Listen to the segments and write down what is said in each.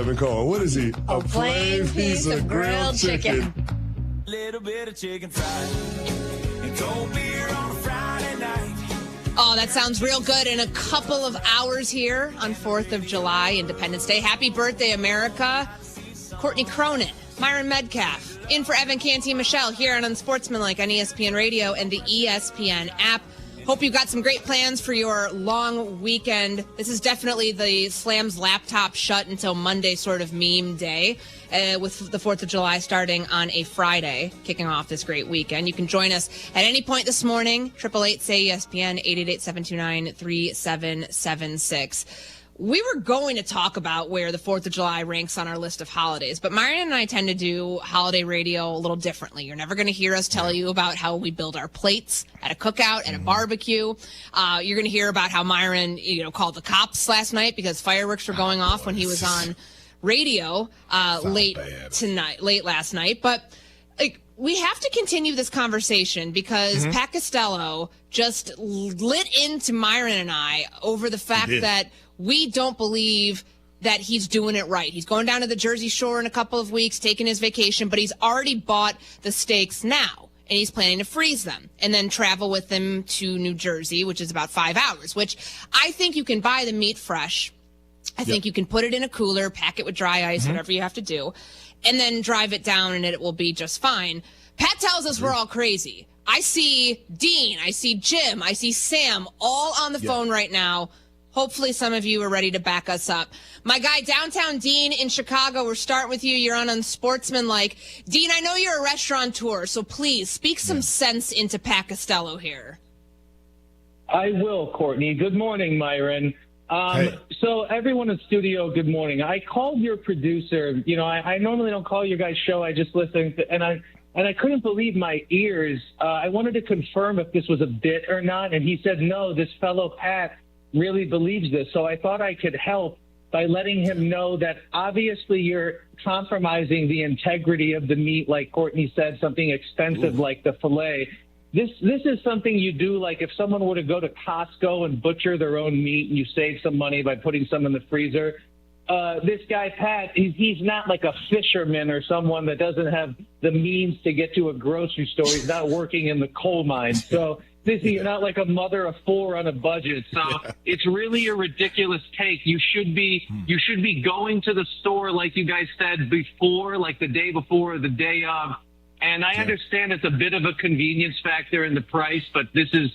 Kevin Cole. What is he? A plain piece of grilled chicken. Little bit of chicken fried and cold beer on a Friday night. Oh, that sounds real good. In a couple of hours here on 4th of July, Independence Day. Happy birthday, America. Courtney Cronin, Myron Medcalf, in for Evan Canty and Michelle here on Unsportsmanlike on ESPN Radio and the ESPN app. Hope you got some great plans for your long weekend. This is definitely the Slams laptop shut until Monday sort of meme day, with the 4th of July starting on a Friday, kicking off this great weekend. You can join us at any point this morning, 888-SAY-ESPN, 888-729-3776. We were going to talk about where the 4th of July ranks on our list of holidays, but Myron and I tend to do holiday radio a little differently. You're never going to hear us tell you about how we build our plates at a cookout, at a barbecue. You're going to hear about how Myron, called the cops last night because fireworks were going off when he was on radio late last night. But we have to continue this conversation because Pat Costello just lit into Myron and I over the fact that we don't believe that he's doing it right. He's going down to the Jersey Shore in a couple of weeks, taking his vacation, but he's already bought the steaks now, and he's planning to freeze them and then travel with them to New Jersey, which is about 5 hours, which I think you can buy the meat fresh. I think you can put it in a cooler, pack it with dry ice, whatever you have to do, and then drive it down, and it will be just fine. Pat tells us we're all crazy. I see Dean, I see Jim, I see Sam all on the phone right now. Hopefully some of you are ready to back us up. My guy, Downtown Dean in Chicago, we're starting with you. You're on Unsportsmanlike. Dean, I know you're a restaurateur, so please speak some sense into Pat Costello here. I will, Courtney. Good morning, Myron. So everyone in studio, good morning. I called your producer. I normally don't call your guys' show. I just listen, and I couldn't believe my ears. I wanted to confirm if this was a bit or not, and he said, no, this fellow Pat really believes this. So I thought I could help by letting him know that obviously you're compromising the integrity of the meat, like Courtney said, something expensive like the filet. This is something you do, like if someone were to go to Costco and butcher their own meat and you save some money by putting some in the freezer. This guy, Pat, he's not like a fisherman or someone that doesn't have the means to get to a grocery store. He's not working in the coal mine. So you're not like a mother of four on a budget. So it's really a ridiculous take. You should be going to the store, like you guys said before, like the day before or the day of. And I understand it's a bit of a convenience factor in the price, but this is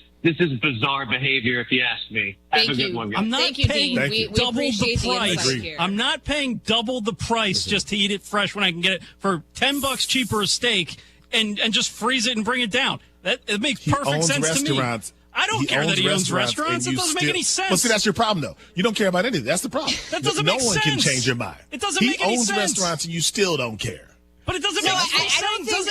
bizarre behavior, if you ask me. Have a good one, guys. I'm not paying double the price. I'm not paying double the price just to eat it fresh when I can get it for $10 cheaper a steak and just freeze it and bring it down. It makes perfect sense to me. I don't care that he owns restaurants. It doesn't make any sense. Well, see, that's your problem, though. You don't care about anything. That's the problem. That doesn't make sense. No one can change your mind. It doesn't make any sense. He owns restaurants and you still don't care. But it doesn't make sense.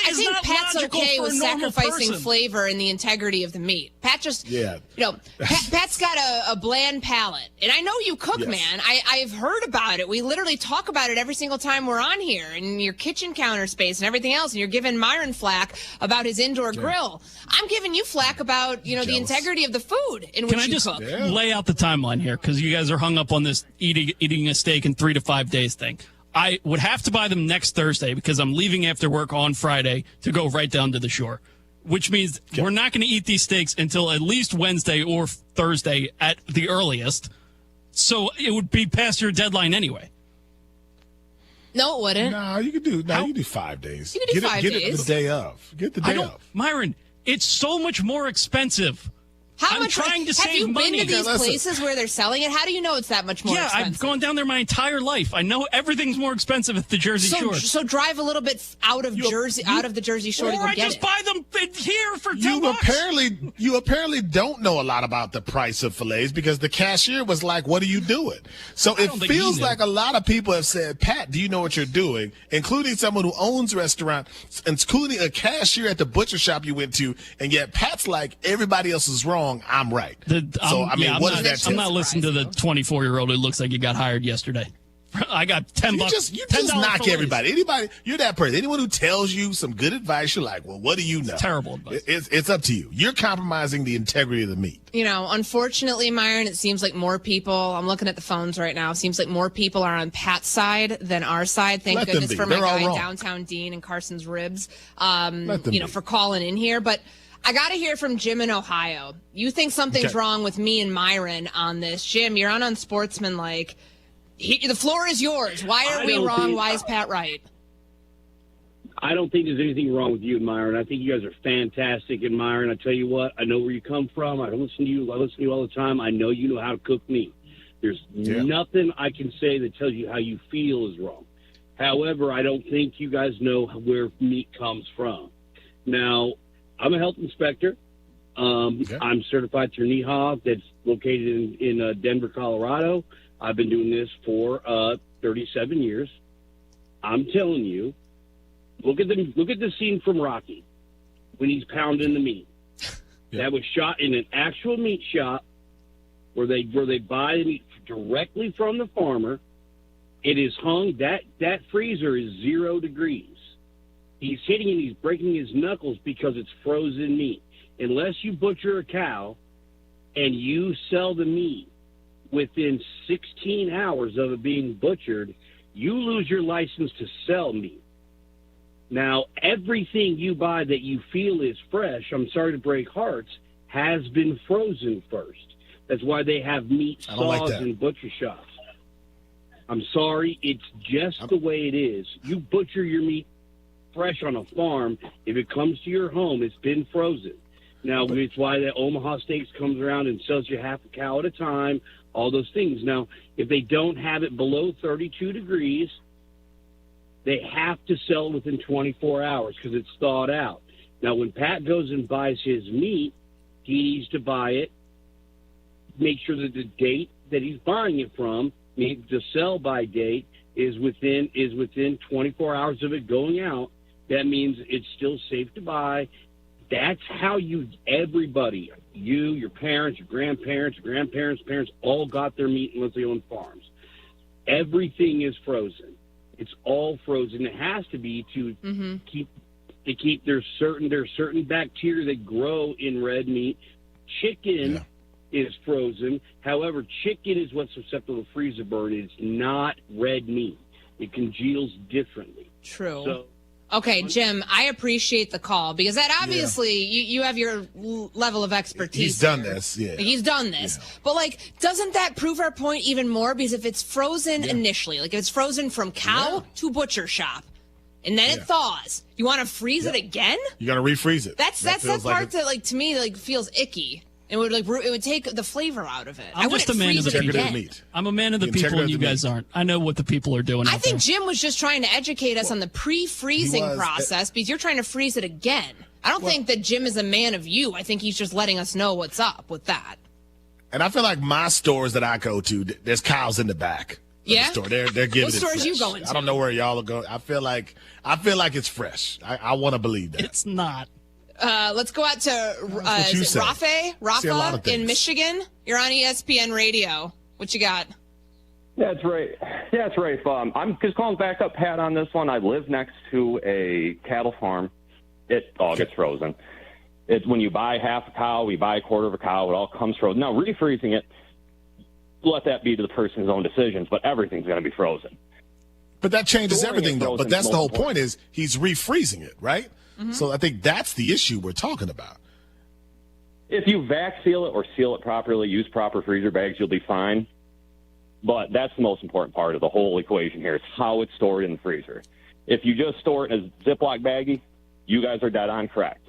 I think Pat's okay with sacrificing flavor and the integrity of the meat. Pat just, Pat's got a bland palate. And I know you cook, man. I've heard about it. We literally talk about it every single time we're on here, and your kitchen counter space and everything else. And you're giving Myron flack about his indoor grill. I'm giving you flack about, the integrity of the food in which you cook. Can I just lay out the timeline here? Because you guys are hung up on this eating a steak in 3 to 5 days thing. I would have to buy them next Thursday because I'm leaving after work on Friday to go right down to the shore, which means we're not going to eat these steaks until at least Wednesday or Thursday at the earliest. So it would be past your deadline anyway. No, it wouldn't. No, you could do 5 days. You could do 5 days. Get it the day of. Get the day of. Myron, it's so much more expensive. I'm trying to save money. Have you been to these places where they're selling it? How do you know it's that much more expensive? Yeah, I've gone down there my entire life. I know everyth's more expensive at the Jersey Shore. So drive a little bit out of the Jersey Shore to go get it. Or I just buy them here for $10. You apparently don't know a lot about the price of fillets because the cashier was like, "What are you doing?" So it feels like a lot of people have said, "Pat, do you know what you're doing?" Including someone who owns a restaurant, including a cashier at the butcher shop you went to, and yet Pat's like, "Everybody else is wrong. I'm right." What does that tell? I'm not listening to the 24-year-old who looks like he got hired yesterday. I got $10. You just $10 knock fillets. everybody. Anybody, you're that person. Anyone who tells you some good advice, you're like, well, what do you know? Terrible advice. It's up to you. You're compromising the integrity of the meat. You know, unfortunately, Myron, it seems like more people, I'm looking at the phones right now, seems like more people are on Pat's side than our side. Thank Let them goodness be. for my They're all guy, wrong. Downtown Dean and Carson's Ribs, Let them be. for calling in here. But I got to hear from Jim in Ohio. You think something's Okay. wrong with me and Myron on this. Jim, you're on Unsportsmanlike. The floor is yours. Why are we wrong? Why is Pat right? I don't think there's anything wrong with you and Myron. I think you guys are fantastic. And Myron, I tell you what, I know where you come from. I listen to you. I listen to you all the time. I know you know how to cook meat. There's nothing I can say that tells you how you feel is wrong. However, I don't think you guys know where meat comes from. Now, I'm a health inspector. I'm certified through NEHA that's located in Denver, Colorado. I've been doing this for 37 years. I'm telling you, look at the scene from Rocky when he's pounding the meat. That was shot in an actual meat shop where they buy the meat directly from the farmer. It is hung. That freezer is 0 degrees. He's hitting and he's breaking his knuckles because it's frozen meat. Unless you butcher a cow and you sell the meat within 16 hours of it being butchered, you lose your license to sell meat. Now, everything you buy that you feel is fresh, I'm sorry to break hearts, has been frozen first. That's why they have meat saws in butcher shops. I'm sorry, it's just the way it is. You butcher your meat fresh on a farm. If it comes to your home, it's been frozen. Now, it's why the Omaha Steaks comes around and sells you half a cow at a time, all those things. Now, if they don't have it below 32 degrees, they have to sell it within 24 hours because it's thawed out. Now, when Pat goes and buys his meat, he needs to buy it, make sure that the date that he's buying it from, the sell-by date, is within 24 hours of it going out. That means it's still safe to buy. That's how everybody, your parents, your grandparents, parents, all got their meat unless they own farms. Everything is frozen. It's all frozen. It has to be to keep there's certain bacteria that grow in red meat. Chicken is frozen. However, chicken is what's susceptible to freezer burn. It's not red meat. It congeals differently. True. So, okay, Jim, I appreciate the call because that obviously you have your level of expertise. He's done here. this. Yeah. He's done this. But, doesn't that prove our point even more? Because if it's frozen initially, if it's frozen from cow to butcher shop, and then it thaws, you want to freeze it again? You got to refreeze it. That's that part that, to me, feels icky. It would take the flavor out of it. I'm just a man of the people. I'm a man of the people, and you guys aren't. I know what the people are doing. I think Jim was just trying to educate us on the pre-freezing process because you're trying to freeze it again. I don't think that Jim is a man of you. I think he's just letting us know what's up with that. And I feel like my stores that I go to, there's cows in the back. Yeah, the store. They're giving what it stores fresh. you going to? I don't know where y'all are going. I feel like it's fresh. I want to believe that it's not. Let's go out to Rafa in Michigan. You're on ESPN Radio. What you got? Yeah, it's right. Yeah, it's right. I'm just calling back up Pat on this one. I live next to a cattle farm. It all gets frozen. It's when you buy half a cow, we buy a quarter of a cow. It all comes frozen. Now, refreezing it, let that be to the person's own decisions, but everything's going to be frozen. But that changes everything, though. But that's the whole point is he's refreezing it, right? Mm-hmm. So I think that's the issue we're talking about. If you vac seal it or seal it properly, use proper freezer bags, you'll be fine. But that's the most important part of the whole equation here. It's how it's stored in the freezer. If you just store it in a Ziploc baggie, you guys are dead on correct.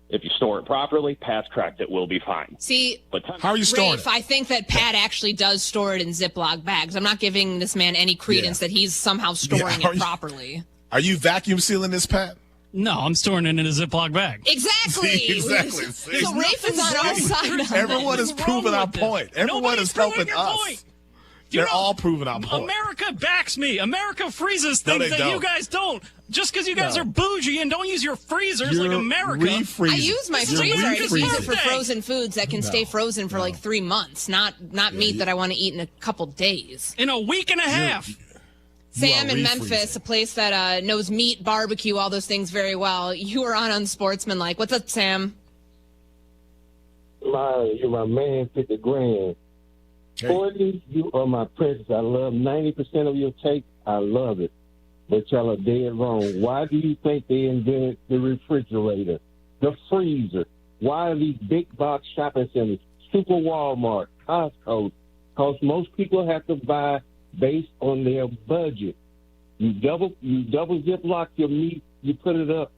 If you store it properly, Pat's correct. It will be fine. See, but how are you storing it? I think that Pat actually does store it in Ziploc bags. I'm not giving this man any credence that he's somehow storing it properly. Are you vacuum sealing this, Pat? No, I'm storing it in a Ziploc bag. Exactly. Exactly. So Rafe is on our side. Everyone is proving our point. Everyone is helping us. They're all proving our point. America backs me. America freezes things that you guys don't. Just because you guys are bougie and don't use your freezers like America. I use my freezer. I just use it for frozen foods that can stay frozen for 3 months, not meat that I want to eat in a couple days. In a week and a half. Sam in refreezing. Memphis, a place that knows meat, barbecue, all those things very well. You were on Unsportsmanlike. What's up, Sam? You're my man, 50 grand. Hey. Courtney, you are my princess. I love 90% of your take. I love it. But y'all are dead wrong. Why do you think they invented the refrigerator, the freezer? Why are these big box shopping centers, Super Walmart, Costco? Because most people have to buy based on their budget. You double Ziploc your meat, you put it up.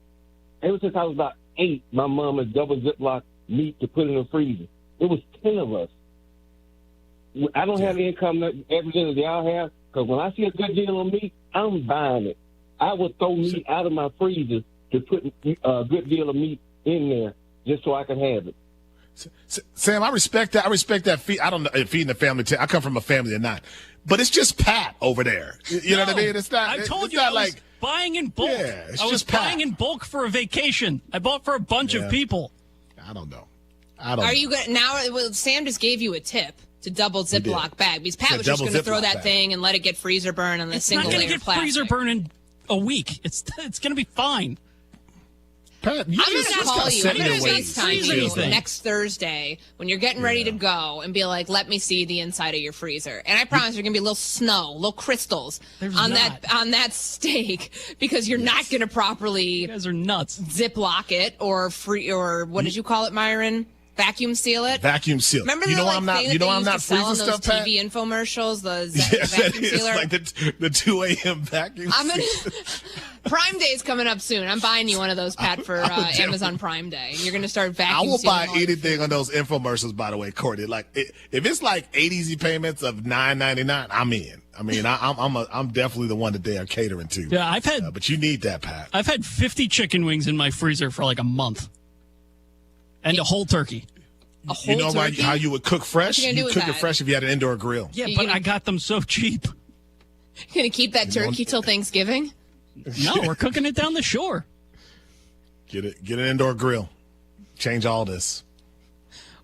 Ever since I was about 8, my mom has double Ziploc meat to put in the freezer. It was 10 of us. I don't have the income that everything that y'all have, because when I see a good deal on meat, I'm buying it. I would throw meat out of my freezer to put a good deal of meat in there just so I can have it. Sam, I respect that. I respect that. I don't know if feeding the family. I come from a family or not, but it's just Pat over there. You know what I mean? It's not. I told it's you not I was like buying in bulk. Yeah, it's I was just Pat. buying in bulk for a vacation. I bought for a bunch of people. I don't know. I don't. Are know. you going now? Well, Sam just gave you a tip to double Ziploc bag because Pat Said was just double going to throw Ziploc that bag. thing and let it get freezer burn on the It's not single going to layer get plastic. freezer burn in a week. It's going to be fine. Pat, you I'm going just to call gotta you. set I'm going your to ways. FaceTime Freeze you anything. next Thursday when you're getting ready to go and be like, "Let me see the inside of your freezer." And I promise there's going to be little snow, little crystals There's on not. that steak because you're not going to properly You guys are nuts. Ziploc it or what did you call it, Myron? Vacuum seal it. Vacuum seal. Remember you the know I'm not. thing You that know they I'm used not to sell freezing on those stuff, Pat. TV infomercials, the Yes, that vacuum is sealer. like the 2 a.m. vacuum. I'm gonna seal. Prime Day is coming up soon. I'm buying you one of those, Pat, for Amazon Prime Day. You're gonna start I vacuum will buy sealing all your anything on those infomercials. By the way, Courtney. Like if it's like 8 easy payments of $9.99, I'm in. I mean, I'm definitely the one that they are catering to. Yeah, I've had but you need that, Pat. I've had 50 chicken wings in my freezer for like a month, and a whole turkey. A whole You know turkey? how you would cook fresh? What you gonna do You with cook it that? fresh if you had an indoor grill. Yeah, You but gonna- I got them so cheap. You're gonna keep that turkey till Thanksgiving? No, we're cooking it down the shore. Get an indoor grill. Change all this.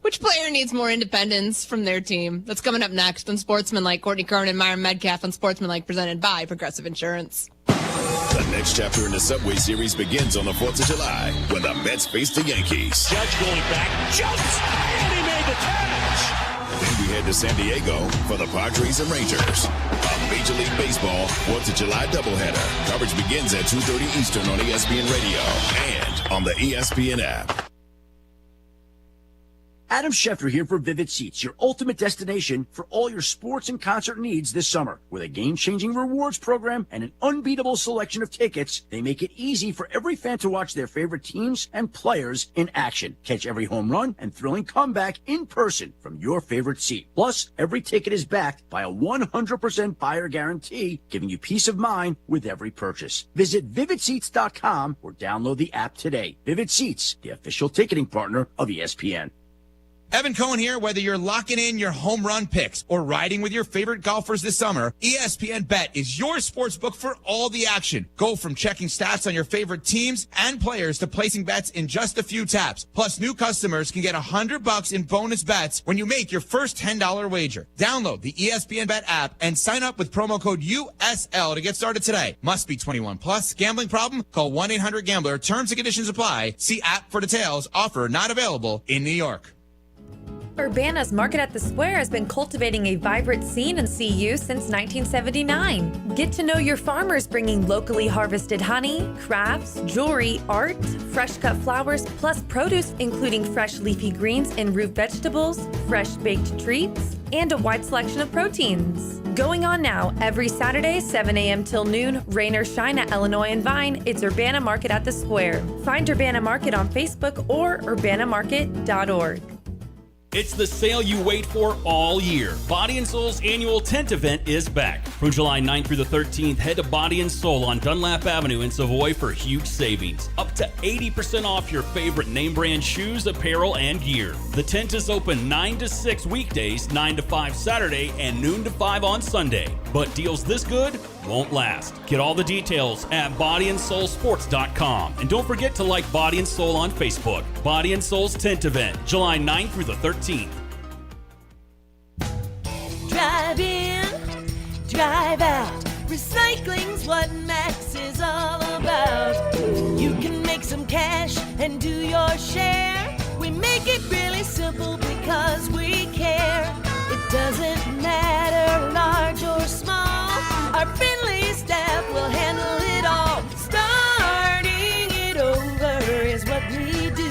Which player needs more independence from their team? That's coming up next on Sportsmanlike. Courtney Curran and Myron Medcalf on Sportsmanlike, presented by Progressive Insurance. The next chapter in the Subway Series begins on the 4th of July when the Mets face the Yankees. Judge going back, jumps, and he made the catch. Then we head to San Diego for the Padres and Rangers. A Major League Baseball 4th of July doubleheader. Coverage begins at 2:30 Eastern on ESPN Radio and on the ESPN app. Adam Schefter here for Vivid Seats, your ultimate destination for all your sports and concert needs this summer. With a game-changing rewards program and an unbeatable selection of tickets, they make it easy for every fan to watch their favorite teams and players in action. Catch every home run and thrilling comeback in person from your favorite seat. Plus, every ticket is backed by a 100% buyer guarantee, giving you peace of mind with every purchase. Visit VividSeats.com or download the app today. Vivid Seats, the official ticketing partner of ESPN. Evan Cohen here. Whether you're locking in your home run picks or riding with your favorite golfers this summer, ESPN Bet is your sports book for all the action. Go from checking stats on your favorite teams and players to placing bets in just a few taps. Plus, new customers can get $100 in bonus bets when you make your first $10 wager. Download the ESPN Bet app and sign up with promo code USL to get started today. Must be 21 plus. Gambling problem? Call 1-800-GAMBLER. Terms and conditions apply. See app for details. Offer not available in New York. Urbana's Market at the Square has been cultivating a vibrant scene in CU since 1979. Get to know your farmers bringing locally harvested honey, crafts, jewelry, art, fresh cut flowers, plus produce including fresh leafy greens and root vegetables, fresh baked treats, and a wide selection of proteins. Going on now, every Saturday, 7 a.m. till noon, rain or shine at Illinois and Vine, it's Urbana Market at the Square. Find Urbana Market on Facebook or urbanamarket.org. It's the sale you wait for all year. Body & Soul's annual tent event is back. From July 9th through the 13th, head to Body & Soul on Dunlap Avenue in Savoy for huge savings. Up to 80% off your favorite name brand shoes, apparel, and gear. The tent is open 9 to 6 weekdays, 9 to 5 Saturday, and noon to 5 on Sunday. But deals this good won't last. Get all the details at bodyandsoulsports.com. And don't forget to like Body & Soul on Facebook. Body & Soul's tent event, July 9th through the 13th. Drive in, drive out. Recycling's what Max is all about. You can make some cash and do your share. We make it really simple because we care. It doesn't matter large or small. Our friendly staff will handle it all. Starting it over is what we do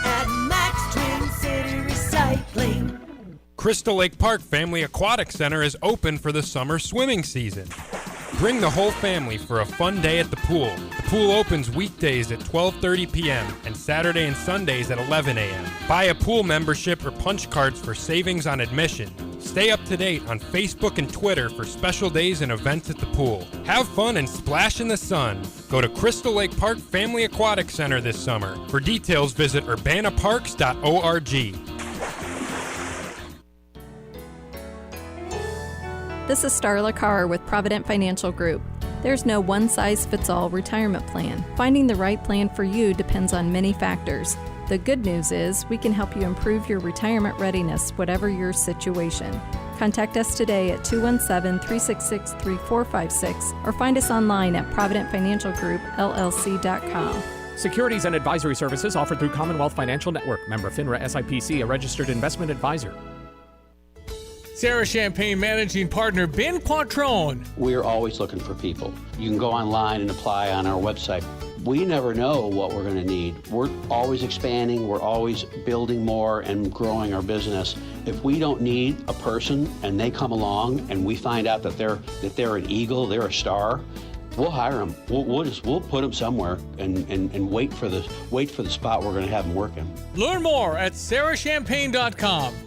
at Max Twin City Recycling. Crystal Lake Park Family Aquatic Center is open for the summer swimming season. Bring the whole family for a fun day at the pool. The pool opens weekdays at 12:30 p.m. and Saturday and Sundays at 11 a.m. Buy a pool membership or punch cards for savings on admission. Stay up to date on Facebook and Twitter for special days and events at the pool. Have fun and splash in the sun. Go to Crystal Lake Park Family Aquatic Center this summer. For details, visit urbanaparks.org. This is Starla Carr with Provident Financial Group. There's no one-size-fits-all retirement plan. Finding the right plan for you depends on many factors. The good news is we can help you improve your retirement readiness, whatever your situation. Contact us today at 217-366-3456 or find us online at providentfinancialgroupllc.com. Securities and advisory services offered through Commonwealth Financial Network. Member FINRA SIPC, a registered investment advisor. Sarah Champagne Managing Partner Ben Quattrone. We're always looking for people. You can go online and apply on our website. We never know what we're going to need. We're always expanding. We're always building more and growing our business. If we don't need a person and they come along and we find out that they're an eagle, they're a star, we'll hire them. We'll put them somewhere and wait for the spot we're going to have them working. Learn more at sarahchampagne.com.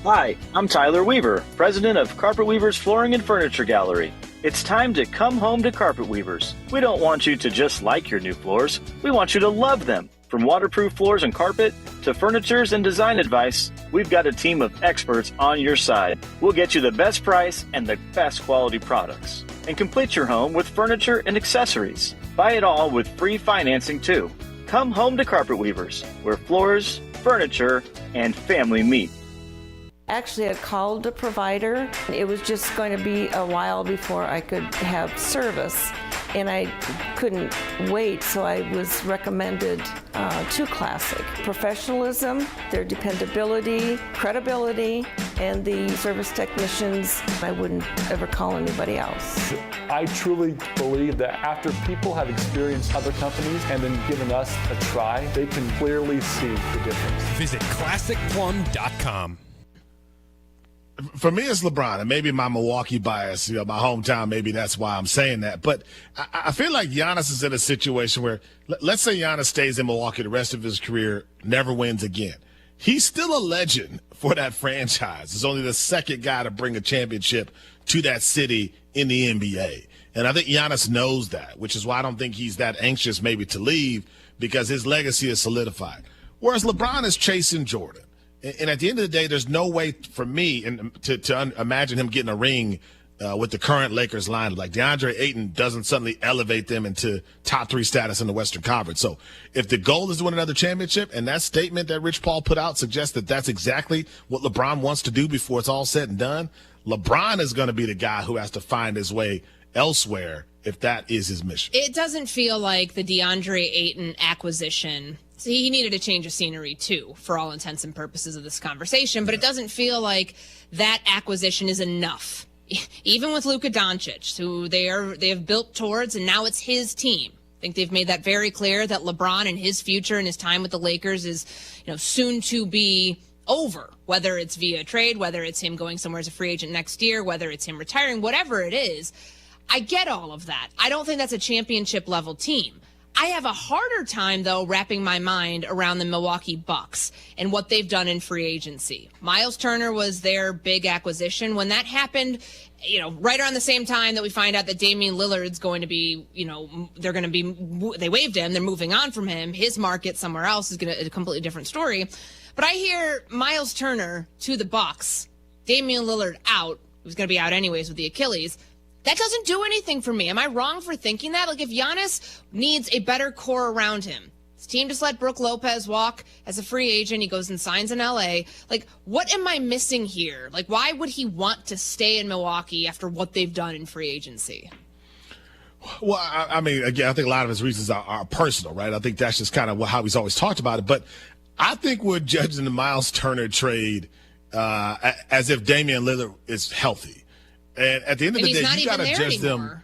Hi, I'm Tyler Weaver, president of Carpet Weavers Flooring and Furniture Gallery. It's time to come home to Carpet Weavers. We don't want you to just like your new floors. We want you to love them. From waterproof floors and carpet to furnitures and design advice, we've got a team of experts on your side. We'll get you the best price and the best quality products. And complete your home with furniture and accessories. Buy it all with free financing too. Come home to Carpet Weavers, where floors, furniture, and family meet. Actually, I called the provider. It was just going to be a while before I could have service, and I couldn't wait, so I was recommended to Classic. Professionalism, their dependability, credibility, and the service technicians. I wouldn't ever call anybody else. I truly believe that after people have experienced other companies and then given us a try, they can clearly see the difference. Visit ClassicPlum.com. For me, it's LeBron, and maybe my Milwaukee bias, my hometown, maybe that's why I'm saying that. But I feel like Giannis is in a situation where, let's say Giannis stays in Milwaukee the rest of his career, never wins again. He's still a legend for that franchise. He's only the second guy to bring a championship to that city in the NBA. And I think Giannis knows that, which is why I don't think he's that anxious maybe to leave, because his legacy is solidified. Whereas LeBron is chasing Jordan. And at the end of the day, there's no way for me to imagine him getting a ring with the current Lakers lineup. Like DeAndre Ayton doesn't suddenly elevate them into top 3 status in the Western Conference. So if the goal is to win another championship, and that statement that Rich Paul put out suggests that that's exactly what LeBron wants to do before it's all said and done, LeBron is going to be the guy who has to find his way elsewhere if that is his mission. It doesn't feel like the DeAndre Ayton acquisition. So he needed a change of scenery, too, for all intents and purposes of this conversation. But it doesn't feel like that acquisition is enough. Even with Luka Doncic, who they have built towards, and now it's his team. I think they've made that very clear that LeBron and his future and his time with the Lakers is, soon to be over. Whether it's via trade, whether it's him going somewhere as a free agent next year, whether it's him retiring, whatever it is. I get all of that. I don't think that's a championship level team. I have a harder time, though, wrapping my mind around the Milwaukee Bucks and what they've done in free agency. Miles Turner was their big acquisition. When that happened, right around the same time that we find out that Damian Lillard's going to be, they waived him, they're moving on from him. His market somewhere else is a completely different story. But I hear Miles Turner to the Bucks, Damian Lillard out, who's going to be out anyways with the Achilles. That doesn't do anything for me. Am I wrong for thinking that? Like, if Giannis needs a better core around him, His team just let Brook Lopez walk as a free agent. He goes and signs in LA. Like, what am I missing here? Like, why would he want to stay in Milwaukee after what they've done in free agency? Well, I mean, again, I think a lot of his reasons are personal, right? I think that's just kind of how he's always talked about it. But I think we're judging the Miles Turner trade as if Damian Lillard is healthy. And at the end of the day, you got to judge them.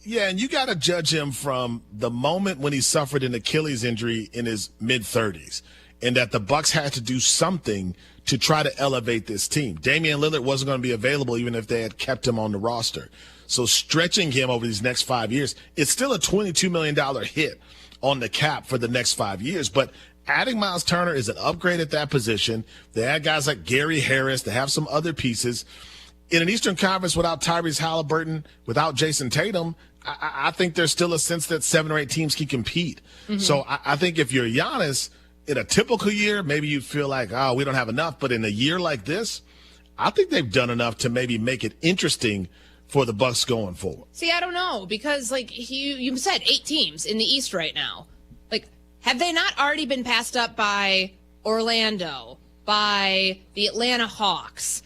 Yeah, and you got to judge him from the moment when he suffered an Achilles injury in his mid-30s, and that the Bucks had to do something to try to elevate this team. Damian Lillard wasn't going to be available even if they had kept him on the roster. So stretching him over these next 5 years, it's still a $22 million hit on the cap for the next 5 years. But adding Miles Turner is an upgrade at that position. They had guys like Gary Harris. They have some other pieces. In an Eastern Conference without Tyrese Halliburton, without Jason Tatum, I think there's still a sense that 7 or 8 teams can compete. Mm-hmm. So I think if you're Giannis, in a typical year, maybe you feel like, oh, we don't have enough. But in a year like this, I think they've done enough to maybe make it interesting for the Bucks going forward. See, I don't know, because like you said 8 teams in the East right now. Like, have they not already been passed up by Orlando, by the Atlanta Hawks?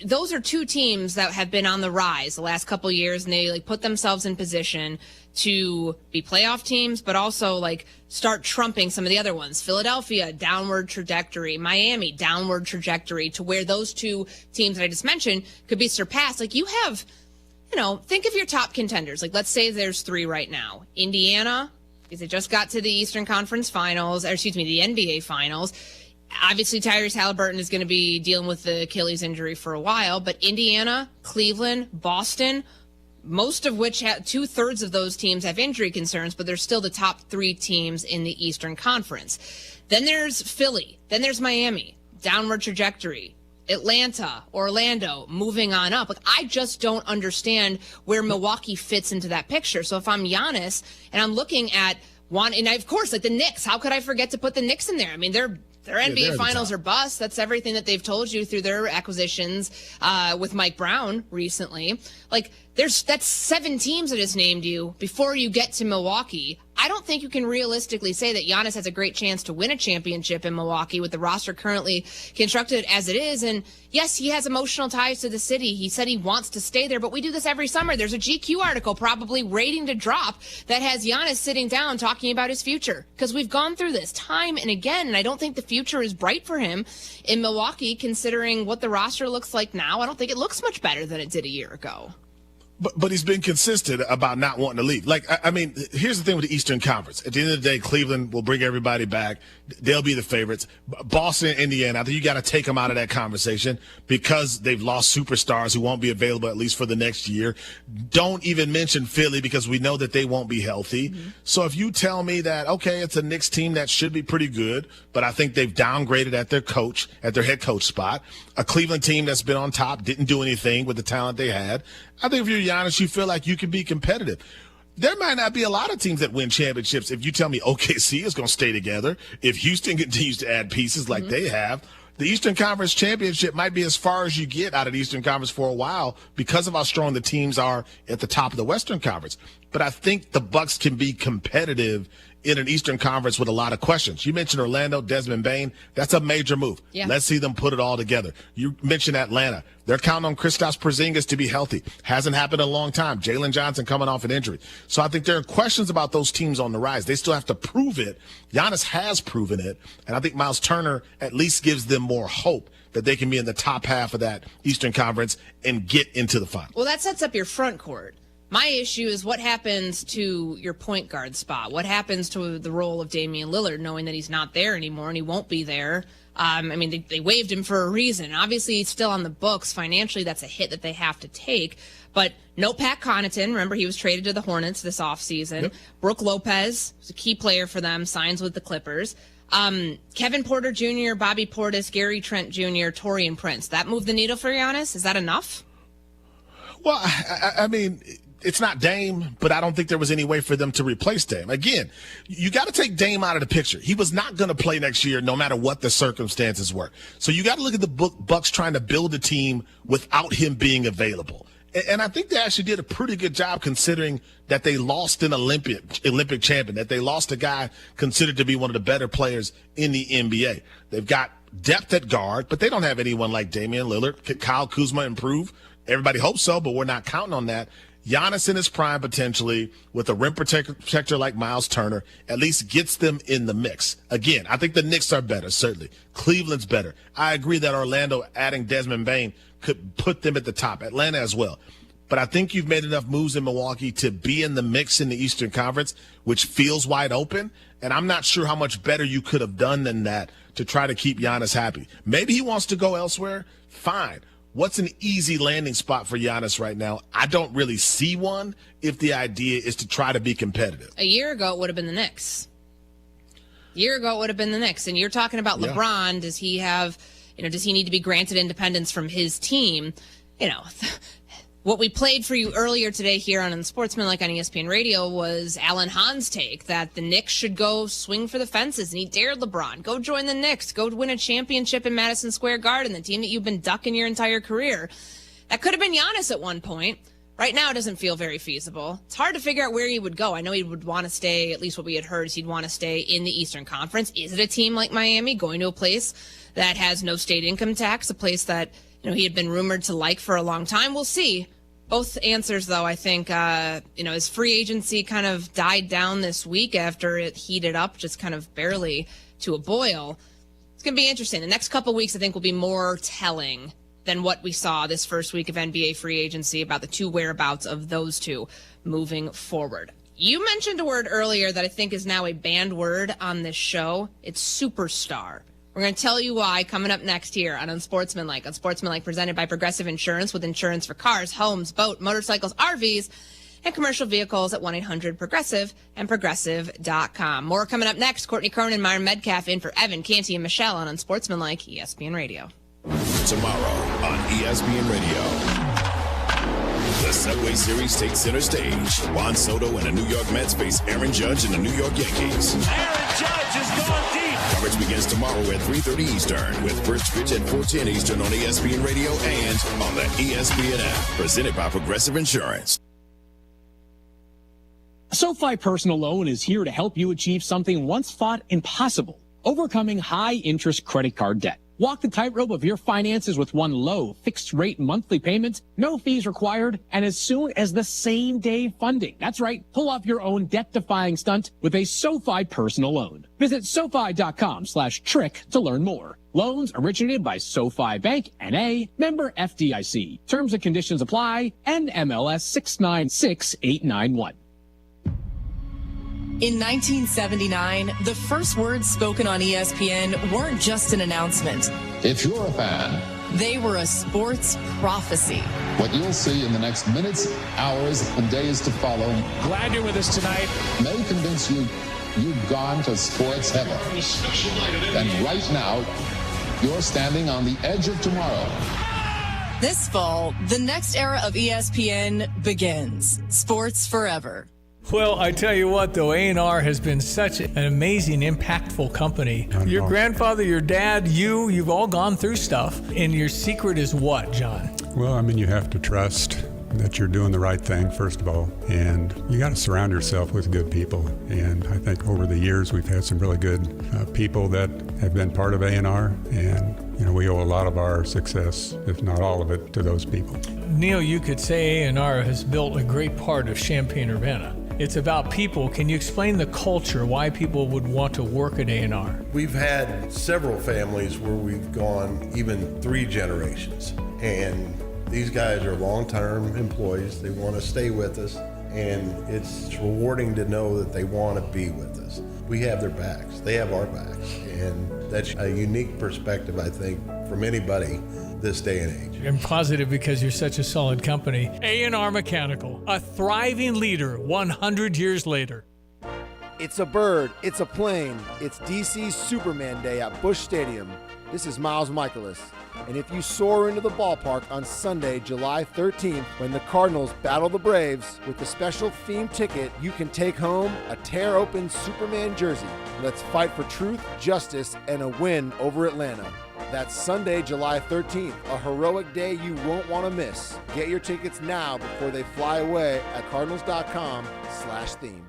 Those are 2 teams that have been on the rise the last couple of years, and they like put themselves in position to be playoff teams, but also like start trumping some of the other ones. Philadelphia, downward trajectory. Miami, downward trajectory, to where those 2 teams that I just mentioned could be surpassed. Like, you have, think of your top contenders. Like, let's say there's 3 right now. Indiana, because they just got to the Eastern Conference Finals, the NBA Finals. Obviously, Tyrese Halliburton is going to be dealing with the Achilles injury for a while, but Indiana, Cleveland, Boston, most of which 2/3 of those teams have injury concerns, but they're still the top 3 teams in the Eastern Conference. Then there's Philly. Then there's Miami, downward trajectory. Atlanta, Orlando, moving on up. Like, I just don't understand where Milwaukee fits into that picture. So if I'm Giannis and I'm looking at and of course, like the Knicks, how could I forget to put the Knicks in there? I mean, their NBA Finals are bust. That's everything that they've told you through their acquisitions with Mike Brown recently. Like, that's 7 teams that has named you before you get to Milwaukee. I don't think you can realistically say that Giannis has a great chance to win a championship in Milwaukee with the roster currently constructed as it is. And yes, he has emotional ties to the city. He said he wants to stay there, but we do this every summer. There's a GQ article probably waiting to drop that has Giannis sitting down talking about his future, because we've gone through this time and again, and I don't think the future is bright for him in Milwaukee, considering what the roster looks like now. I don't think it looks much better than it did a year ago. But he's been consistent about not wanting to leave. Like, I mean, here's the thing with the Eastern Conference. At the end of the day, Cleveland will bring everybody back. They'll be the favorites. Boston, Indiana, I think you got to take them out of that conversation because they've lost superstars who won't be available at least for the next year. Don't even mention Philly because we know that they won't be healthy. Mm-hmm. So if you tell me that, okay, it's a Knicks team that should be pretty good, but I think they've downgraded at their head coach spot. A Cleveland team that's been on top, didn't do anything with the talent they had. I think if you're Giannis, you feel like you can be competitive. There might not be a lot of teams that win championships if you tell me OKC is going to stay together, if Houston continues to add pieces like they have. The Eastern Conference Championship might be as far as you get out of the Eastern Conference for a while because of how strong the teams are at the top of the Western Conference. But I think the Bucks can be competitive in an Eastern Conference with a lot of questions. You mentioned Orlando, Desmond Bane. That's a major move. Yeah. Let's see them put it all together. You mentioned Atlanta. They're counting on Kristaps Porzingis to be healthy. Hasn't happened in a long time. Jalen Johnson coming off an injury. So I think there are questions about those teams on the rise. They still have to prove it. Giannis has proven it. And I think Miles Turner at least gives them more hope that they can be in the top half of that Eastern Conference and get into the final. Well, that sets up your front court. My issue is what happens to your point guard spot. What happens to the role of Damian Lillard, knowing that he's not there anymore and he won't be there? I mean, they waived him for a reason. Obviously, he's still on the books. Financially, that's a hit that they have to take. But no Pat Connaughton. Remember, he was traded to the Hornets this offseason. Yep. Brook Lopez was a key player for them, signs with the Clippers. Kevin Porter Jr., Bobby Portis, Gary Trent Jr., Taurean Prince. That moved the needle for Giannis? Is that enough? Well, I mean, it's not Dame, but I don't think there was any way for them to replace Dame. Again, you got to take Dame out of the picture. He was not going to play next year no matter what the circumstances were. So you got to look at the Bucks trying to build a team without him being available. And I think they actually did a pretty good job considering that they lost an Olympic champion, that they lost a guy considered to be one of the better players in the NBA. They've got depth at guard, but they don't have anyone like Damian Lillard. Could Kyle Kuzma improve? Everybody hopes so, but we're not counting on that. Giannis in his prime potentially with a rim protector like Miles Turner at least gets them in the mix. Again, I think the Knicks are better, certainly. Cleveland's better. I agree that Orlando adding Desmond Bane could put them at the top. Atlanta as well. But I think you've made enough moves in Milwaukee to be in the mix in the Eastern Conference, which feels wide open. And I'm not sure how much better you could have done than that to try to keep Giannis happy. Maybe he wants to go elsewhere. Fine. What's an easy landing spot for Giannis right now? I don't really see one if the idea is to try to be competitive. A year ago, it would have been the Knicks. And you're talking about LeBron. Does he have, does he need to be granted independence from his team? What we played for you earlier today here on Unsportsmanlike on ESPN Radio was Alan Hahn's take that the Knicks should go swing for the fences, and he dared LeBron. Go join the Knicks. Go win a championship in Madison Square Garden, the team that you've been ducking your entire career. That could have been Giannis at one point. Right now, it doesn't feel very feasible. It's hard to figure out where he would go. I know he would want to stay, at least what we had heard, is he'd want to stay in the Eastern Conference. Is it a team like Miami going to a place that has no state income tax, a place that he had been rumored to like for a long time? We'll see. Both answers, though, I think, his free agency kind of died down this week after it heated up just kind of barely to a boil. It's going to be interesting. The next couple weeks, I think, will be more telling than what we saw this first week of NBA free agency about the two whereabouts of those two moving forward. You mentioned a word earlier that I think is now a banned word on this show. It's superstar. We're going to tell you why coming up next here on Unsportsmanlike. Unsportsmanlike presented by Progressive Insurance, with insurance for cars, homes, boat, motorcycles, RVs, and commercial vehicles at 1-800-PROGRESSIVE and Progressive.com. More coming up next. Courtney Cronin, Myron Medcalf in for Evan, Canty, and Michelle on Unsportsmanlike ESPN Radio. Tomorrow on ESPN Radio. The Subway Series takes center stage. Juan Soto and the New York Mets face Aaron Judge and the New York Yankees. Aaron Judge has gone deep. Coverage begins tomorrow at 3:30 Eastern with first pitch at 4:10 Eastern on ESPN Radio and on the ESPN app. Presented by Progressive Insurance. SoFi Personal Loan is here to help you achieve something once thought impossible: overcoming high-interest credit card debt. Walk the tightrope of your finances with one low, fixed-rate monthly payment, no fees required, and as soon as the same-day funding. That's right. Pull off your own debt-defying stunt with a SoFi Personal Loan. Visit SoFi.com/trick to learn more. Loans originated by SoFi Bank, N.A., member FDIC. Terms and conditions apply. NMLS 696891. In 1979, the first words spoken on ESPN weren't just an announcement. If you're a fan, they were a sports prophecy. What you'll see in the next minutes, hours, and days to follow, glad you're with us tonight, may convince you you've gone to sports heaven. And right now, you're standing on the edge of tomorrow. This fall, the next era of ESPN begins. Sports Forever. Well, I tell you what, though, A&R has been such an amazing, impactful company. Your grandfather, your dad, you've all gone through stuff. And your secret is what, John? Well, I mean, you have to trust that you're doing the right thing, first of all. And you got to surround yourself with good people. And I think over the years, we've had some really good people that have been part of A&R. And we owe a lot of our success, if not all of it, to those people. Neil, you could say A&R has built a great part of Champaign-Urbana. It's about people. Can you explain the culture, why people would want to work at A&R? We've had several families where we've gone even 3 generations. And these guys are long-term employees. They want to stay with us. And it's rewarding to know that they want to be with us. We have their backs. They have our backs. And that's a unique perspective, I think, from anybody this day and age. I'm positive because you're such a solid company. A&R Mechanical, a thriving leader 100 years later. It's a bird, it's a plane, it's DC's Superman Day at Busch Stadium. This is Miles Michaelis. And if you soar into the ballpark on Sunday, July 13th, when the Cardinals battle the Braves, with the special theme ticket, you can take home a tear-open Superman jersey. Let's fight for truth, justice, and a win over Atlanta. That's Sunday, July 13th, a heroic day you won't want to miss. Get your tickets now before they fly away at cardinals.com/theme.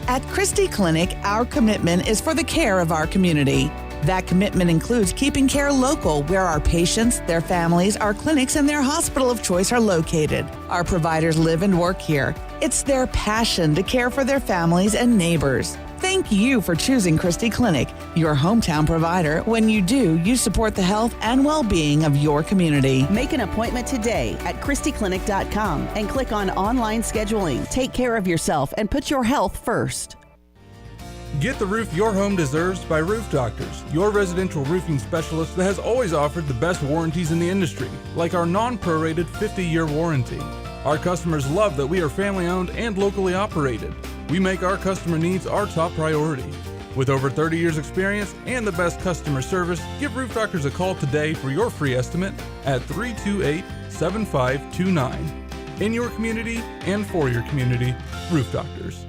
At Christie Clinic, our commitment is for the care of our community. That commitment includes keeping care local where our patients, their families, our clinics, and their hospital of choice are located. Our providers live and work here. It's their passion to care for their families and neighbors. Thank you for choosing Christie Clinic, your hometown provider. When you do, you support the health and well-being of your community. Make an appointment today at ChristieClinic.com and click on online scheduling. Take care of yourself and put your health first. Get the roof your home deserves by Roof Doctors, your residential roofing specialist that has always offered the best warranties in the industry, like our non-prorated 50-year warranty. Our customers love that we are family-owned and locally operated. We make our customer needs our top priority. With over 30 years experience and the best customer service, give Roof Doctors a call today for your free estimate at 328-7529. In your community and for your community, Roof Doctors.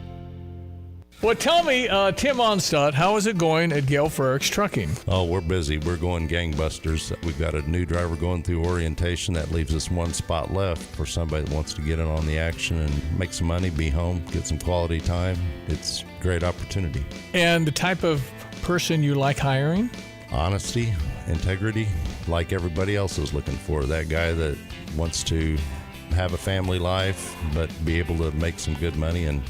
Well, tell me, Tim Onstadt, how is it going at Gale Frericks Trucking? Oh, we're busy. We're going gangbusters. We've got a new driver going through orientation. That leaves us one spot left for somebody that wants to get in on the action and make some money, be home, get some quality time. It's a great opportunity. And the type of person you like hiring? Honesty, integrity, like everybody else is looking for. That guy that wants to have a family life, but be able to make some good money and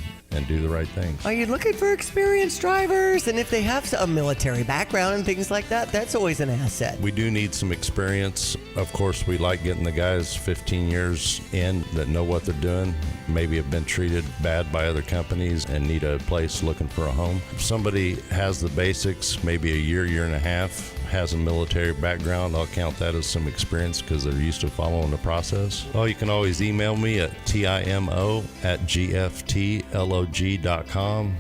do the right things. Are you looking for experienced drivers? And if they have a military background and things like that, that's always an asset. We do need some experience. Of course, we like getting the guys 15 years in that know what they're doing, maybe have been treated bad by other companies and need a place looking for a home. If somebody has the basics, maybe a year and a half, has a military background, I'll count that as some experience because they're used to following the process. Oh, you can always email me at timo@gftlog.com.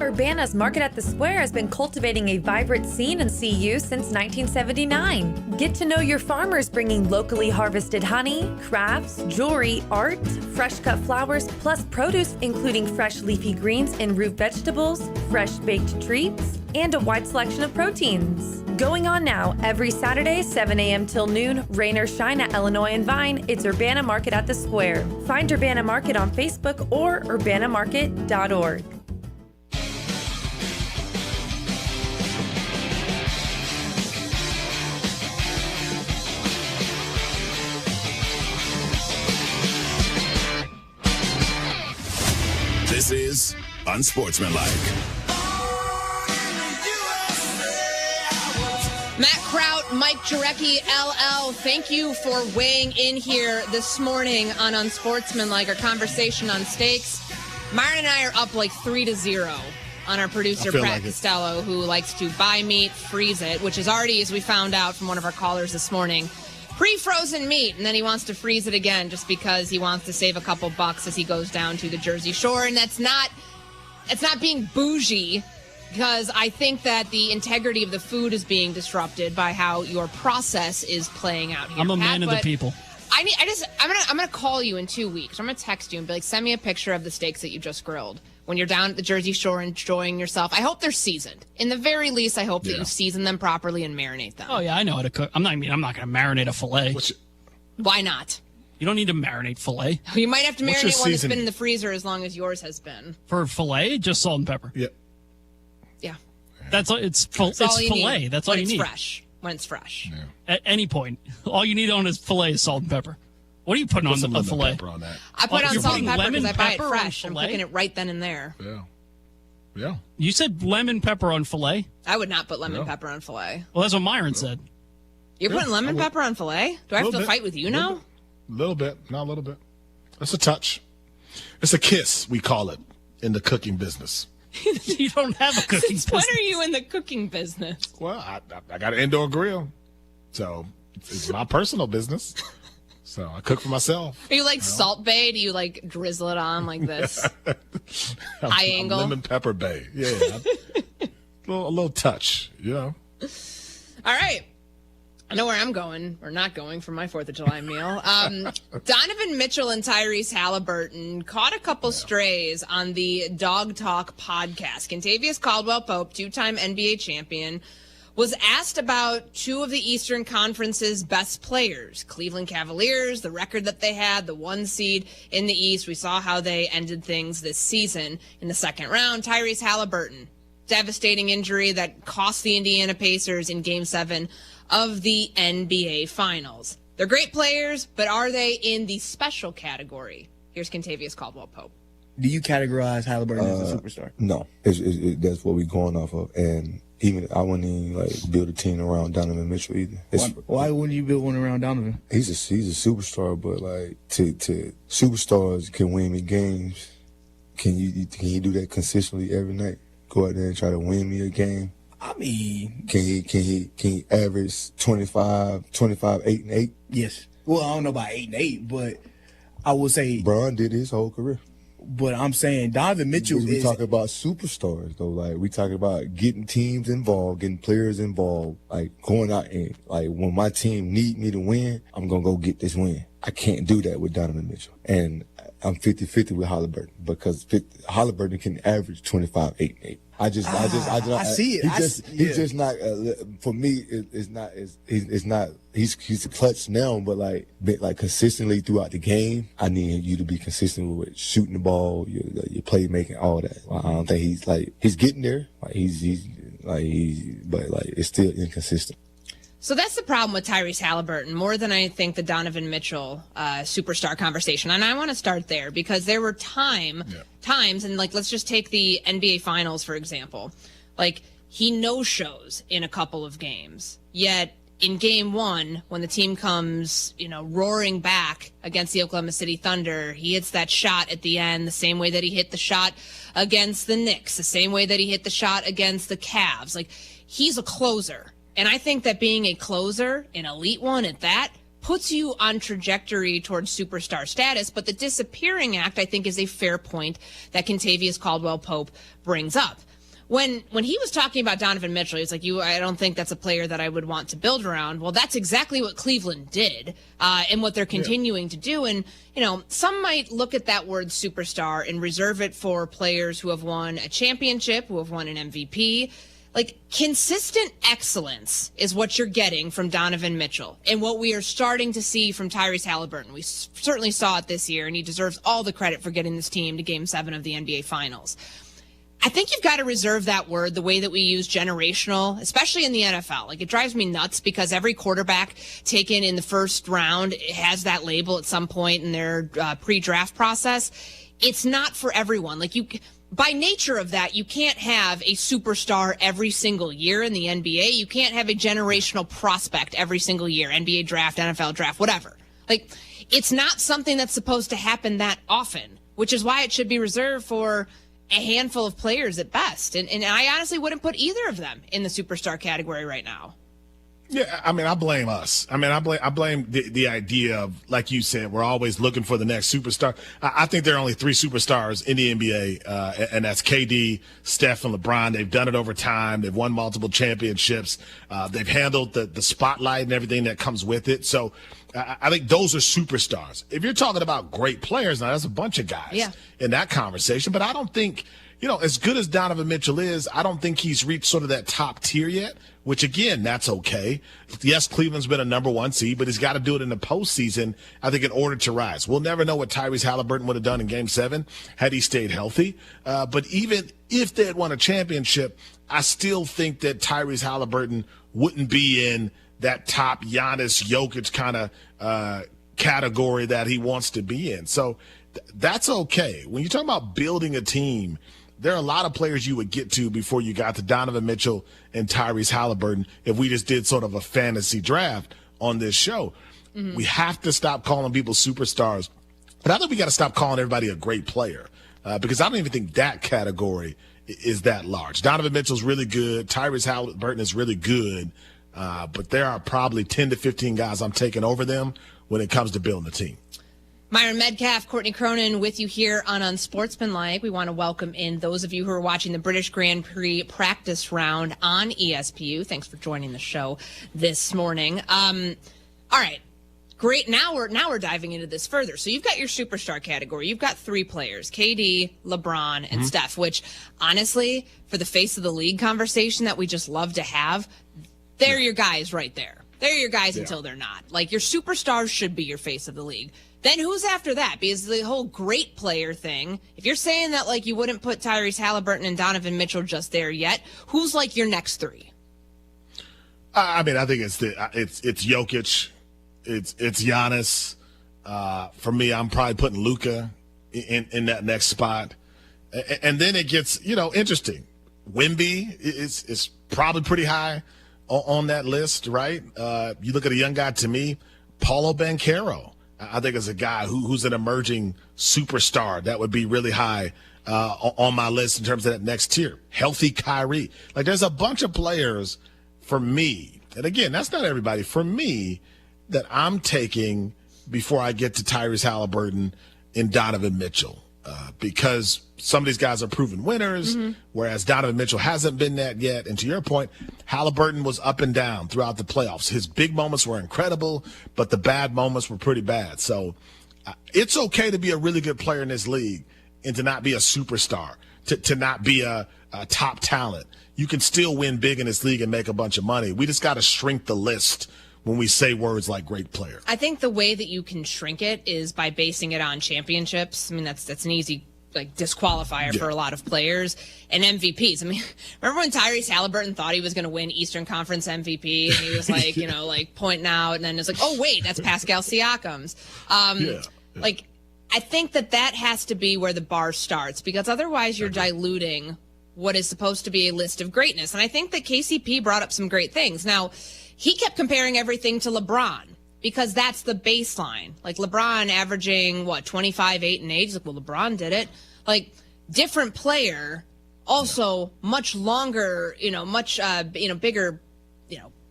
Urbana's Market at the Square has been cultivating a vibrant scene in CU since 1979. Get to know your farmers bringing locally harvested honey, crafts, jewelry, art, fresh cut flowers, plus produce including fresh leafy greens and root vegetables, fresh baked treats, and a wide selection of proteins. Going on now, every Saturday, 7 a.m. till noon, rain or shine at Illinois and Vine, it's Urbana Market at the Square. Find Urbana Market on Facebook or urbanamarket.org. This is Unsportsmanlike. Matt Kraut, Mike Jarecki, LL, thank you for weighing in here this morning on Unsportsmanlike, our conversation on steaks. Myron and I are up like 3-0 on our producer, Pratt Costello, who likes to buy meat, freeze it, which is already, as we found out from one of our callers this morning, pre-frozen meat, and then he wants to freeze it again just because he wants to save a couple bucks as he goes down to the Jersey Shore. And it's not being bougie, because I think that the integrity of the food is being disrupted by how your process is playing out here. I'm a man of the people. I'm gonna call you in 2 weeks. I'm gonna text you and be like, send me a picture of the steaks that you just grilled when you're down at the Jersey Shore enjoying yourself. I hope they're seasoned. In the very least, I hope that you season them properly and marinate them. Oh yeah, I know how to cook. I'm not going to marinate a fillet. Why not? You don't need to marinate fillet. You might have to marinate one that's been in the freezer as long as yours has been. For fillet, just salt and pepper. Yeah. Yeah. It's fillet. That's all you need. When it's fresh. Yeah. At any point, all you need on is fillet is salt and pepper. What are you putting on a fillet? On that. I put on salt and pepper because I buy it pepper fresh. on I'm fillet? cooking it right then and there. Yeah. You said lemon pepper on fillet? I would not put lemon pepper on fillet. Well, that's what Myron said. You're putting lemon pepper on fillet? Do I have to fight with you now? A little bit. Not a little bit. It's a touch. It's a kiss, we call it, in the cooking business. You don't have a cooking business. When are you in the cooking business? Well, I got an indoor grill, so it's my personal business. So I cook for myself. Are you like Salt Bae? Do you like drizzle it on like this? High angle? Lemon pepper bay. Yeah. a little touch, you know. All right. I know where I'm going, or not going, for my 4th of July meal. Donovan Mitchell and Tyrese Halliburton caught a couple strays on the Dog Talk podcast. Kentavious Caldwell-Pope, 2-time NBA champion, was asked about two of the Eastern Conference's best players, Cleveland Cavaliers, the record that they had, the 1 seed in the East. We saw how they ended things this season in the second round. Tyrese Halliburton, devastating injury that cost the Indiana Pacers in Game 7 of the NBA Finals. They're great players, but are they in the special category? Here's Kentavious Caldwell-Pope. Do you categorize Halliburton as a superstar? No, that's what we're going off of. And even I wouldn't even build a team around Donovan Mitchell either. Why wouldn't you build one around Donovan? He's a superstar, but to superstars can win me games. Can you do that consistently every night? Go out there and try to win me a game. I mean, can he average 25, 8 and 8? Yes. Well, I don't know about 8 and 8, but I would say Bron did his whole career. But I'm saying Donovan Mitchell we talking about superstars though. We talking about getting teams involved, getting players involved, going out and when my team need me to win, I'm gonna go get this win. I can't do that with Donovan Mitchell. And I'm 50-50 with Halliburton because Halliburton can average 25, 8 and 8. I see it. He's just not for me. It's not. It's not. He's a clutch now, but consistently throughout the game, I need you to be consistent with shooting the ball, your playmaking, all that. I don't think he's getting there. But it's still inconsistent. So that's the problem with Tyrese Halliburton, more than I think the Donovan Mitchell superstar conversation. And I want to start there because there were times, and let's just take the NBA Finals, for example. He no-shows in a couple of games, yet in Game 1, when the team comes, roaring back against the Oklahoma City Thunder, he hits that shot at the end the same way that he hit the shot against the Knicks, the same way that he hit the shot against the Cavs. He's a closer. And I think that being a closer, an elite one at that, puts you on trajectory towards superstar status. But the disappearing act, I think, is a fair point that Kentavious Caldwell-Pope brings up. When he was talking about Donovan Mitchell, he was like, I don't think that's a player that I would want to build around. Well, that's exactly what Cleveland did and what they're continuing to do. And, some might look at that word superstar and reserve it for players who have won a championship, who have won an MVP. Consistent excellence is what you're getting from Donovan Mitchell and what we are starting to see from Tyrese Halliburton. We certainly saw it this year, and he deserves all the credit for getting this team to Game 7 of the NBA Finals. I think you've got to reserve that word the way that we use generational, especially in the NFL. It drives me nuts because every quarterback taken in the first round has that label at some point in their pre-draft process. It's not for everyone. By nature of that, you can't have a superstar every single year in the NBA. You can't have a generational prospect every single year, NBA draft, NFL draft, whatever. It's not something that's supposed to happen that often, which is why it should be reserved for a handful of players at best. And I honestly wouldn't put either of them in the superstar category right now. Yeah, I blame us. I blame the idea of, like you said, we're always looking for the next superstar. I think there are only 3 superstars in the NBA, and that's KD, Steph, and LeBron. They've done it over time. They've won multiple championships. They've handled the spotlight and everything that comes with it. So I think those are superstars. If you're talking about great players, now there's a bunch of guys in that conversation, but I don't think, as good as Donovan Mitchell is, I don't think he's reached sort of that top tier yet, which, again, that's okay. Yes, Cleveland's been a number 1 seed, but he's got to do it in the postseason, I think, in order to rise. We'll never know what Tyrese Halliburton would have done in Game 7 had he stayed healthy. But even if they had won a championship, I still think that Tyrese Halliburton wouldn't be in that top Giannis, Jokic kind of category that he wants to be in. So that's okay. When you talk about building a team, there are a lot of players you would get to before you got to Donovan Mitchell and Tyrese Halliburton if we just did sort of a fantasy draft on this show. Mm-hmm. We have to stop calling people superstars. But I think we got to stop calling everybody a great player because I don't even think that category is that large. Donovan Mitchell's really good. Tyrese Halliburton is really good. But there are probably 10 to 15 guys I'm taking over them when it comes to building the team. Myron Metcalf, Courtney Cronin with you here on Unsportsmanlike. We want to welcome in those of you who are watching the British Grand Prix practice round on ESPU. Thanks for joining the show this morning. All right. great. Now we're diving into this further. So you've got your superstar category. You've got 3 players, KD, LeBron, and Steph, which honestly, for the face of the league conversation that we just love to have, they're your guys right there. They're your guys until they're not. Like, your superstars should be your face of the league. Then who's after that? Because the whole great player thing, if you're saying that, like, you wouldn't put Tyrese Halliburton and Donovan Mitchell just there yet, who's, like, your next 3? I mean, I think it's Jokic. It's Giannis. For me, I'm probably putting Luka in that next spot. And then it gets, interesting. Wemby is probably pretty high on that list, right? You look at a young guy, to me, Paulo Banchero. I think is a guy who's an emerging superstar that would be really high on my list in terms of that next tier. Healthy Kyrie. Like, there's a bunch of players for me, and again, that's not everybody, for me, that I'm taking before I get to Tyrese Halliburton and Donovan Mitchell. Because some of these guys are proven winners, whereas Donovan Mitchell hasn't been that yet. And to your point, Halliburton was up and down throughout the playoffs. His big moments were incredible, but the bad moments were pretty bad. So it's okay to be a really good player in this league and to not be a superstar, to not be a top talent. You can still win big in this league and make a bunch of money. We just got to shrink the list when we say words like great player. I think the way that you can shrink it is by basing it on championships. I mean, that's an easy disqualifier for a lot of players, and MVPs. I mean, remember when Tyrese Halliburton thought he was going to win Eastern Conference MVP, and he was like, like pointing out, and then it's like, oh wait, that's Pascal Siakam's. Like, I think that has to be where the bar starts, because otherwise you're diluting what is supposed to be a list of greatness. And I think that KCP brought up some great things. Now, he kept comparing everything to LeBron, because that's the baseline. Like, LeBron averaging, 25, 8, and 8. He's like, well, LeBron did it. Like, different player, also much longer, much, bigger,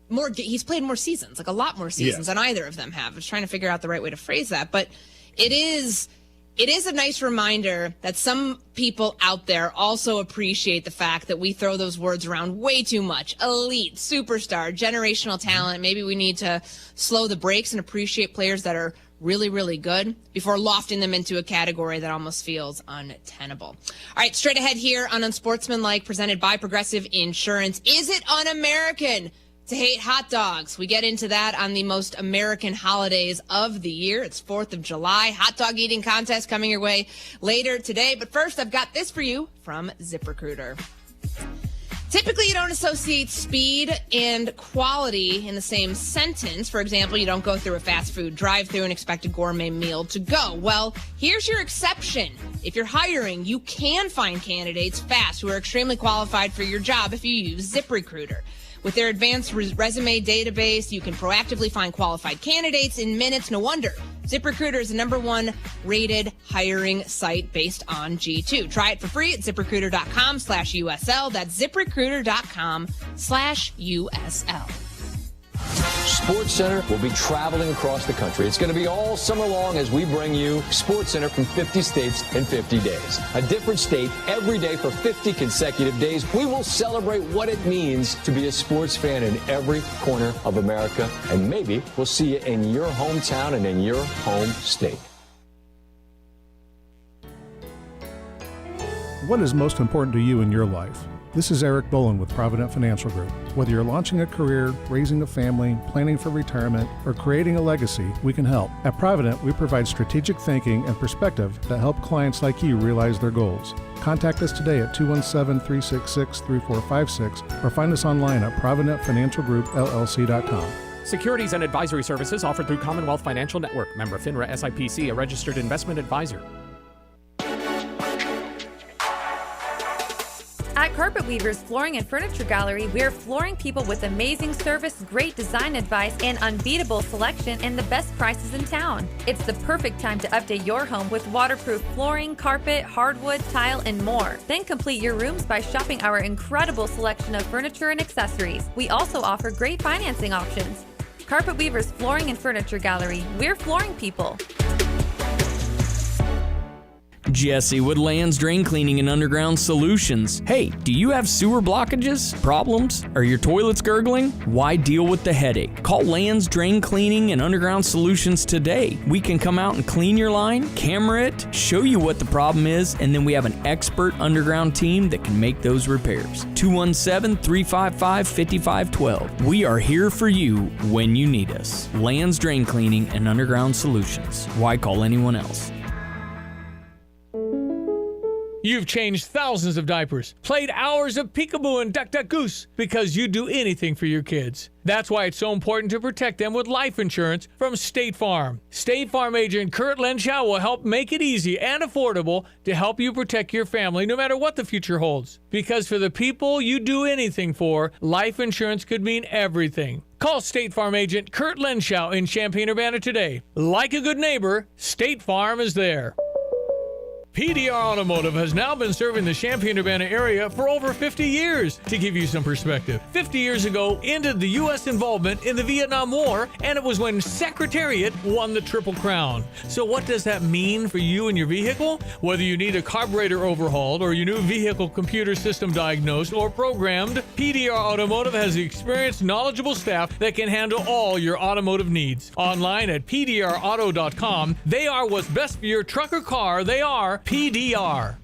more, he's played more seasons, like a lot more seasons than either of them have. I was trying to figure out the right way to phrase that. But it is a nice reminder that some people out there also appreciate the fact that we throw those words around way too much. Elite, superstar, generational talent. Maybe we need to slow the brakes and appreciate players that are really, really good before lofting them into a category that almost feels untenable. All right, straight ahead here on Unsportsmanlike, presented by Progressive Insurance. Is it un-American to hate hot dogs? We get into that on the most American holidays of the year. It's 4th of July. Hot dog eating contest coming your way later today. But first, I've got this for you from ZipRecruiter. Typically, you don't associate speed and quality in the same sentence. For example, you don't go through a fast food drive-thru and expect a gourmet meal to go. Well, here's your exception. If you're hiring, you can find candidates fast who are extremely qualified for your job if you use ZipRecruiter. With their advanced resume database, you can proactively find qualified candidates in minutes. No wonder ZipRecruiter is the #1 rated hiring site based on G2. Try it for free at ZipRecruiter.com/USL. That's ZipRecruiter.com/USL. SportsCenter will be traveling across the country. It's going to be all summer long as we bring you SportsCenter from 50 states in 50 days. A different state every day for 50 consecutive days. We will celebrate what it means to be a sports fan in every corner of America. And maybe we'll see you in your hometown and in your home state. What is most important to you in your life? This is Eric Boland with Provident Financial Group. Whether you're launching a career, raising a family, planning for retirement, or creating a legacy, we can help. At Provident, we provide strategic thinking and perspective that help clients like you realize their goals. Contact us today at 217-366-3456 or find us online at providentfinancialgroupllc.com. Securities and advisory services offered through Commonwealth Financial Network. Member FINRA SIPC, a registered investment advisor. At Carpet Weavers Flooring and Furniture Gallery, we're flooring people with amazing service, great design advice, and unbeatable selection and the best prices in town. It's the perfect time to update your home with waterproof flooring, carpet, hardwood, tile, and more. Then complete your rooms by shopping our incredible selection of furniture and accessories. We also offer great financing options. Carpet Weavers Flooring and Furniture Gallery, we're flooring people. Jesse with Land's Drain Cleaning and Underground Solutions. Hey, do you have sewer blockages, problems? Are your toilets gurgling? Why deal with the headache? Call Land's Drain Cleaning and Underground Solutions today. We can come out and clean your line, camera it, show you what the problem is, and then we have an expert underground team that can make those repairs. 217-355-5512. We are here for you when you need us. Land's Drain Cleaning and Underground Solutions. Why call anyone else? You've changed thousands of diapers, played hours of peekaboo and duck, duck, goose because you do anything for your kids. That's why it's so important to protect them with life insurance from State Farm. State Farm agent Kurt Lenschow will help make it easy and affordable to help you protect your family no matter what the future holds. Because for the people you do anything for, life insurance could mean everything. Call State Farm agent Kurt Lenschow in Champaign-Urbana today. Like a good neighbor, State Farm is there. PDR Automotive has now been serving the Champaign-Urbana area for over 50 years. To give you some perspective, 50 years ago ended the U.S. involvement in the Vietnam War, and it was when Secretariat won the Triple Crown. So what does that mean for you and your vehicle? Whether you need a carburetor overhauled or your new vehicle computer system diagnosed or programmed, PDR Automotive has the experienced, knowledgeable staff that can handle all your automotive needs. Online at pdrauto.com, they are what's best for your truck or car. They are PDR.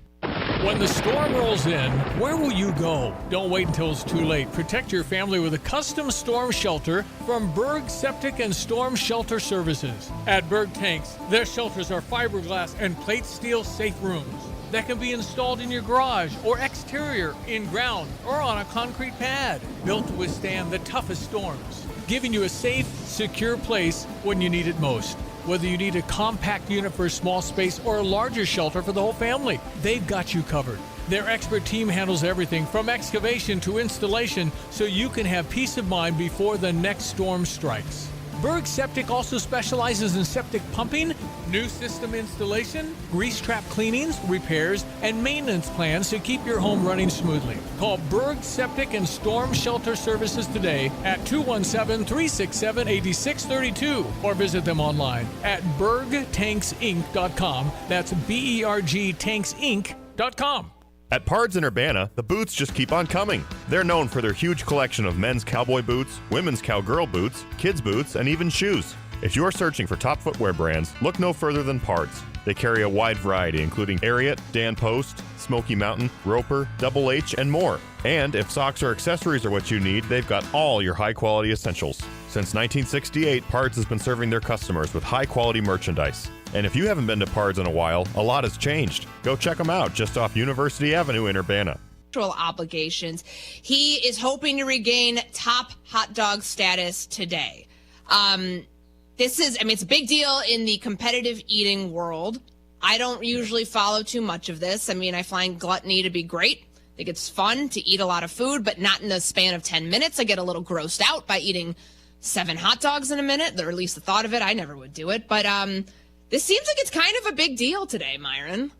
When the storm rolls in, where will you go? Don't wait until it's too late. Protect your family with a custom storm shelter from Berg Septic and Storm Shelter Services. At Berg Tanks, their shelters are fiberglass and plate steel safe rooms that can be installed in your garage or exterior, in ground, or on a concrete pad. Built to withstand the toughest storms, giving you a safe, secure place when you need it most. Whether you need a compact unit for a small space or a larger shelter for the whole family, they've got you covered. Their expert team handles everything from excavation to installation so you can have peace of mind before the next storm strikes. Berg Septic also specializes in septic pumping, new system installation, grease trap cleanings, repairs, and maintenance plans to keep your home running smoothly. Call Berg Septic and Storm Shelter Services today at 217-367-8632 or visit them online at bergtanksinc.com. That's bergtanksinc.com. At Pards in Urbana, the boots just keep on coming. They're known for their huge collection of men's cowboy boots, women's cowgirl boots, kids' boots, and even shoes. If you're searching for top footwear brands, look no further than Pards. They carry a wide variety, including Ariat, Dan Post, Smoky Mountain, Roper, Double H, and more. And if socks or accessories are what you need, they've got all your high-quality essentials. Since 1968, Pards has been serving their customers with high-quality merchandise. And if you haven't been to Pards in a while, a lot has changed. Go check them out just off University Avenue in Urbana. Obligations. He is hoping to regain top hot dog status today. It's a big deal in the competitive eating world. I don't usually follow too much of this. I find gluttony to be great. I think it's fun to eat a lot of food, but not in the span of 10 minutes. I get a little grossed out by eating 7 hot dogs in a minute, or at least the thought of it. I never would do it. But this seems like it's kind of a big deal today, Myron.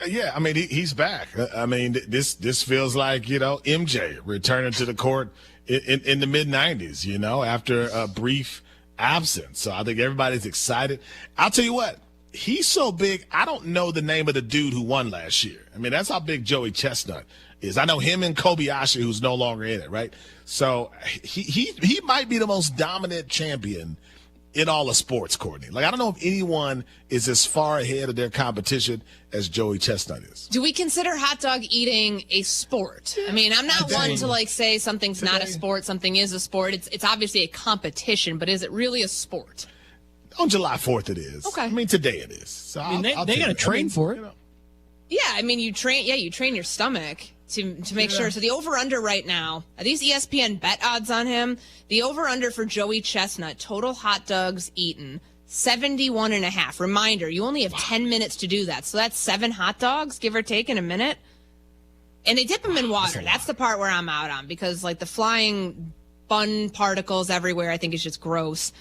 Yeah, he's back. This feels like, MJ returning to the court in the mid-90s, after a brief absence. So I think everybody's excited. I'll tell you what, he's so big, I don't know the name of the dude who won last year. That's how big Joey Chestnut is. I know him and Kobayashi, who's no longer in it, right? So he might be the most dominant champion in all of sports, Courtney. I don't know if anyone is as far ahead of their competition as Joey Chestnut is. Do we consider hot dog eating a sport? I'm not one to say something's not a sport, something is a sport. It's obviously a competition, but is it really a sport? On July 4th it is. Okay. Today it is. So they got to train for it. Yeah, you train your stomach to make sure. So the over-under right now, are these ESPN bet odds on him? The over-under for Joey Chestnut, total hot dogs eaten, 71.5. Reminder, you only have 10 minutes to do that. So that's 7 hot dogs, give or take, in a minute. And they dip them in water. That's the part where I'm out on, because the flying bun particles everywhere, I think is just gross.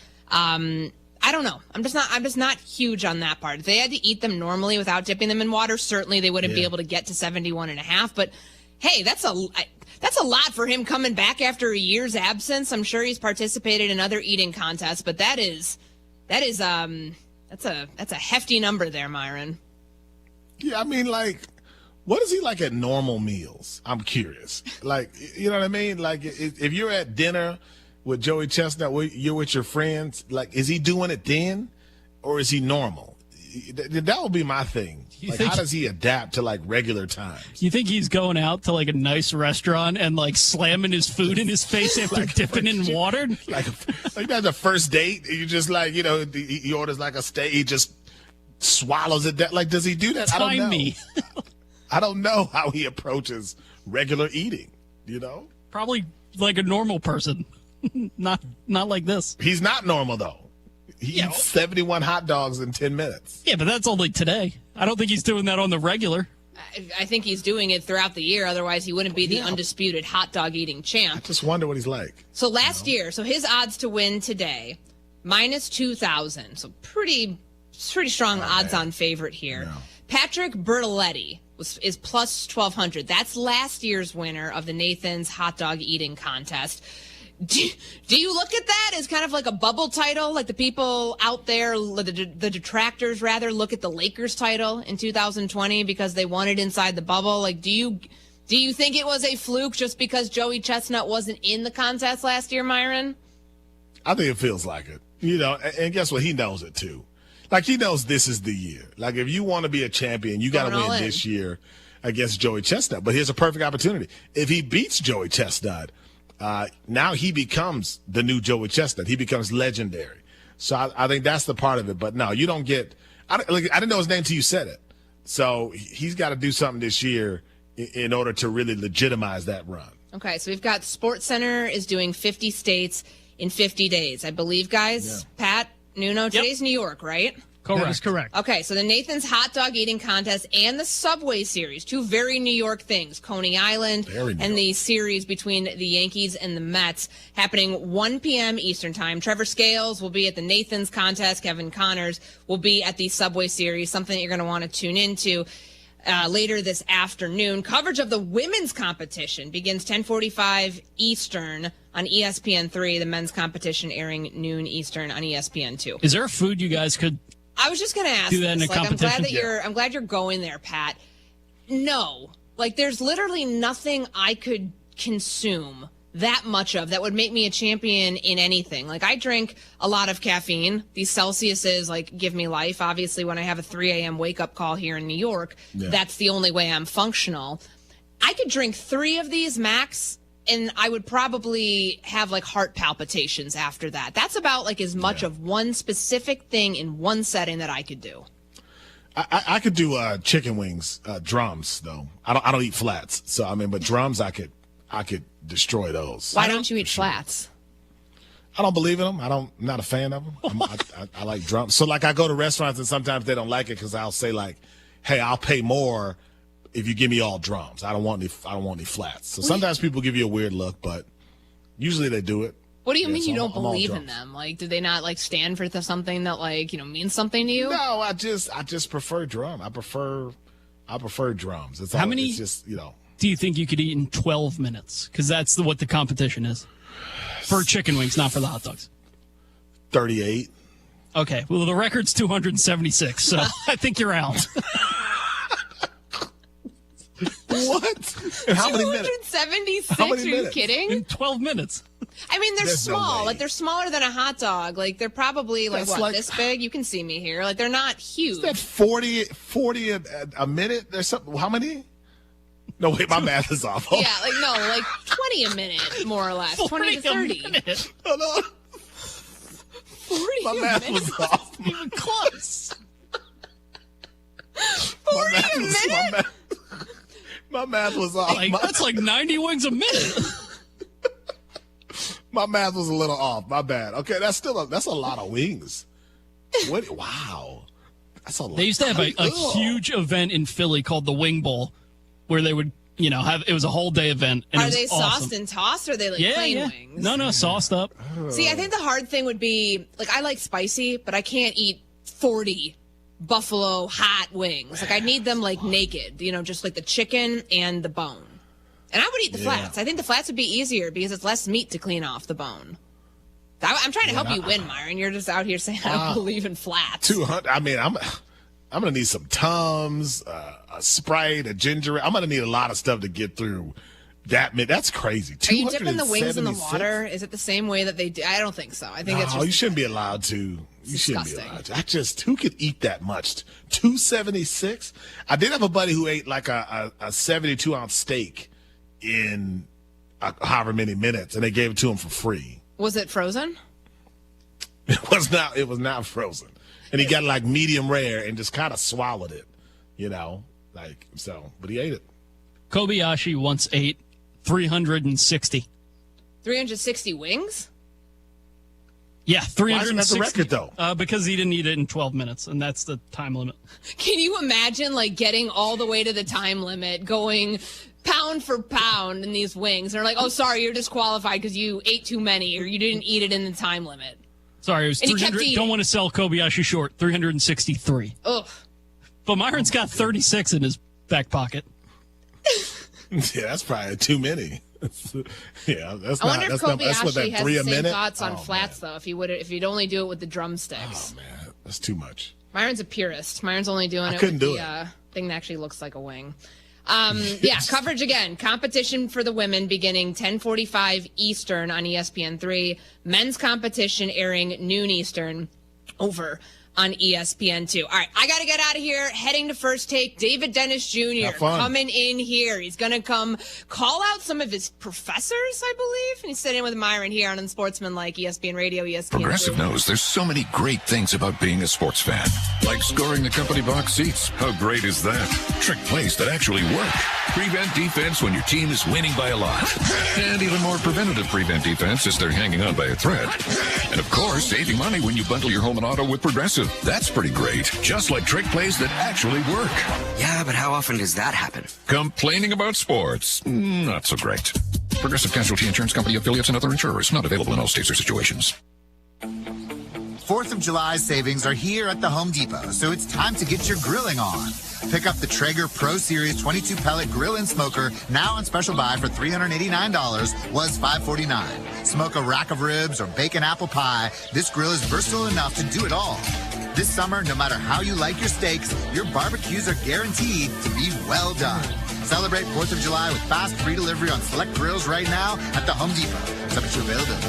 I don't know. I'm just not huge on that part. If they had to eat them normally without dipping them in water, certainly they wouldn't be able to get to 71.5. But hey, that's a lot for him coming back after a year's absence. I'm sure he's participated in other eating contests, but that's a hefty number there, Myron. Yeah, I mean, like, what is he like at normal meals? I'm curious. Like, you know what I mean? Like, if you're at dinner with Joey Chestnut, you're with your friends, like, is he doing it then? Or is he normal? That would be my thing. Like, how does he adapt to, like, regular times? You think he's going out to, like, a nice restaurant and, like, slamming his food in his face after like, dipping in water? Like that's a first date. You just, like, you know, he orders, like, a steak. He just swallows it. Like, does he do that? I don't know. Me. I don't know how he approaches regular eating, you know? Probably like a normal person. Not like this. He's not normal, though. He eats 71 hot dogs in 10 minutes. Yeah, but that's only today. I don't think he's doing that on the regular. I think he's doing it throughout the year. Otherwise, he wouldn't be the undisputed hot dog eating champ. I just wonder what he's like. So last year, his odds to win today, minus 2,000. So pretty strong odds-on favorite here. No. Patrick Bertoletti is plus 1,200. That's last year's winner of the Nathan's hot dog eating contest. Do you look at that as kind of like a bubble title? Like the people out there, the detractors rather, look at the Lakers title in 2020 because they won it inside the bubble? Like, do you think it was a fluke just because Joey Chestnut wasn't in the contest last year, Myron? I think it feels like it. You know, and guess what? He knows it too. Like, he knows this is the year. Like, if you want to be a champion, you got to win this year against Joey Chestnut. But here's a perfect opportunity. If he beats Joey Chestnut, now he becomes the new Joey Chestnut. He becomes legendary. So I think that's the part of it. But no, you don't get – I didn't know his name until you said it. So he's got to do something this year in order to really legitimize that run. Okay, so we've got SportsCenter is doing 50 states in 50 days. I believe, guys. Yeah. Pat, Nuno, today's New York, right? Correct. That is correct. Okay, so the Nathan's Hot Dog Eating Contest and the Subway Series, two very New York things, Coney Island and the series between the Yankees and the Mets, happening 1 p.m. Eastern Time. Trevor Scales will be at the Nathan's Contest. Kevin Connors will be at the Subway Series, something that you're going to want to tune into later this afternoon. Coverage of the women's competition begins 10:45 Eastern on ESPN3. The men's competition airing noon Eastern on ESPN2. Is there a food you guys could... I was just going to ask do that this. In a competition? I'm glad you're going there, Pat. No. Like, there's literally nothing I could consume that much of that would make me a champion in anything. Like, I drink a lot of caffeine. These Celsiuses, like, give me life. Obviously, when I have a 3 a.m. wake-up call here in New York, that's the only way I'm functional. I could drink 3 of these max, and I would probably have, like, heart palpitations after that. That's about, like, as much of one specific thing in one setting that I could do. I could do chicken wings, drums, though. I don't eat flats. So, I mean, but drums, I could destroy those. Why don't you eat flats? I don't believe in them. I'm not a fan of them. I like drums. So, like, I go to restaurants and sometimes they don't like it because I'll say, like, hey, I'll pay more if you give me all drums. I don't want any flats. So sometimes people give you a weird look, but usually they do it. What do you mean you don't believe in them? Like, do they not, like, stand for something that, like, you know, means something to you? No, I just prefer drum. I prefer drums. How many? It's just, you know. Do you think you could eat in 12 minutes? Because that's what the competition is. For chicken wings, not for the hot dogs. 38. Okay. Well, the record's 276, so I think you're out. What? In how many minutes? 276? How many Are you minutes? kidding? In 12 minutes. I mean, they're There's small. no way. Like, they're smaller than a hot dog. Like, they're probably, like, That's what, like- this big? You can see me here. Like, they're not huge. Is that 40 a minute? There's something. How many? No, wait, my math is off. Yeah, like, no, like 20 a minute, more or less. 20 to 30. Hold on. 40 My a math minute? was off. Even close. 40 a minute? My math was off. That's like 90 wings a minute. My math was a little off. My bad. Okay, that's a lot of wings. What? Wow, that's a lot. They used to have a huge event in Philly called the Wing Bowl, where they would, you know, have it was a whole day event. And Are it was they awesome. sauced and tossed, or are they, like, plain wings? No, sauced up. See, I think the hard thing would be, like, I like spicy, but I can't eat 40 buffalo hot wings. Like, I need them, like, naked, you know, just like the chicken and the bone. And I would eat the flats. I think the flats would be easier because it's less meat to clean off the bone. I'm trying to help you win, Myron. You're just out here saying I don't believe in flats. 200. I mean, I'm gonna need some Tums, a Sprite, a ginger. I'm gonna need a lot of stuff to get through that. That's crazy. Are you dipping the wings in the water? Is it the same way that they do? I don't think so. I think it's just. You shouldn't be allowed to. You shouldn't be allowed to. Who could eat that much? 276. I did have a buddy who ate like a 72-ounce steak in however many minutes, and they gave it to him for free. Was it frozen? It was not frozen, and he got like medium rare and just kind of swallowed it, but he ate it. Kobayashi once ate 360. 360 wings? Yeah, 360. Why isn't that the record, though? Because he didn't eat it in 12 minutes, and that's the time limit. Can you imagine, getting all the way to the time limit, going pound for pound in these wings? They're like, oh, sorry, you're disqualified because you ate too many or you didn't eat it in the time limit. Sorry, it was 300. Don't want to sell Kobayashi short. 363. Ugh. But Myron's got 36 in his back pocket. Yeah, that's probably too many. Yeah, that's I wonder if Kobayashi has the same thoughts on Oh, flats, though, if he'd only do it with the drumsticks. Oh, man, that's too much. Myron's a purist. Myron's only doing it couldn't with do the thing that actually looks like a wing. Coverage again. Competition for the women beginning 10:45 Eastern on ESPN3. Men's competition airing noon Eastern over on ESPN2. All right, I got to get out of here. Heading to First Take. David Dennis Jr. coming in here. He's going to come call out some of his professors, I believe. And he's sitting with Myron here on Sportsmanlike, ESPN Radio, ESPN. Progressive knows there's so many great things about being a sports fan. Like scoring the company box seats. How great is that? Trick plays that actually work. Prevent defense when your team is winning by a lot. And even more preventative prevent defense as they're hanging on by a thread. And of course, saving money when you bundle your home and auto with Progressive. That's pretty great. Just like trick plays that actually work. Yeah, but how often does that happen? Complaining about sports, not so great. Progressive Casualty Insurance Company affiliates and other insurers. Not available in all states or situations. 4th of July savings are here at the Home Depot, so it's time to get your grilling on. Pick up the Traeger Pro Series 22 pellet grill and smoker, now on special buy for $389, was $549. Smoke a rack of ribs or bake an apple pie. This grill is versatile enough to do it all. This summer, no matter how you like your steaks, your barbecues are guaranteed to be well done. Celebrate 4th of July with fast free delivery on select grills right now at the Home Depot. Subject to availability.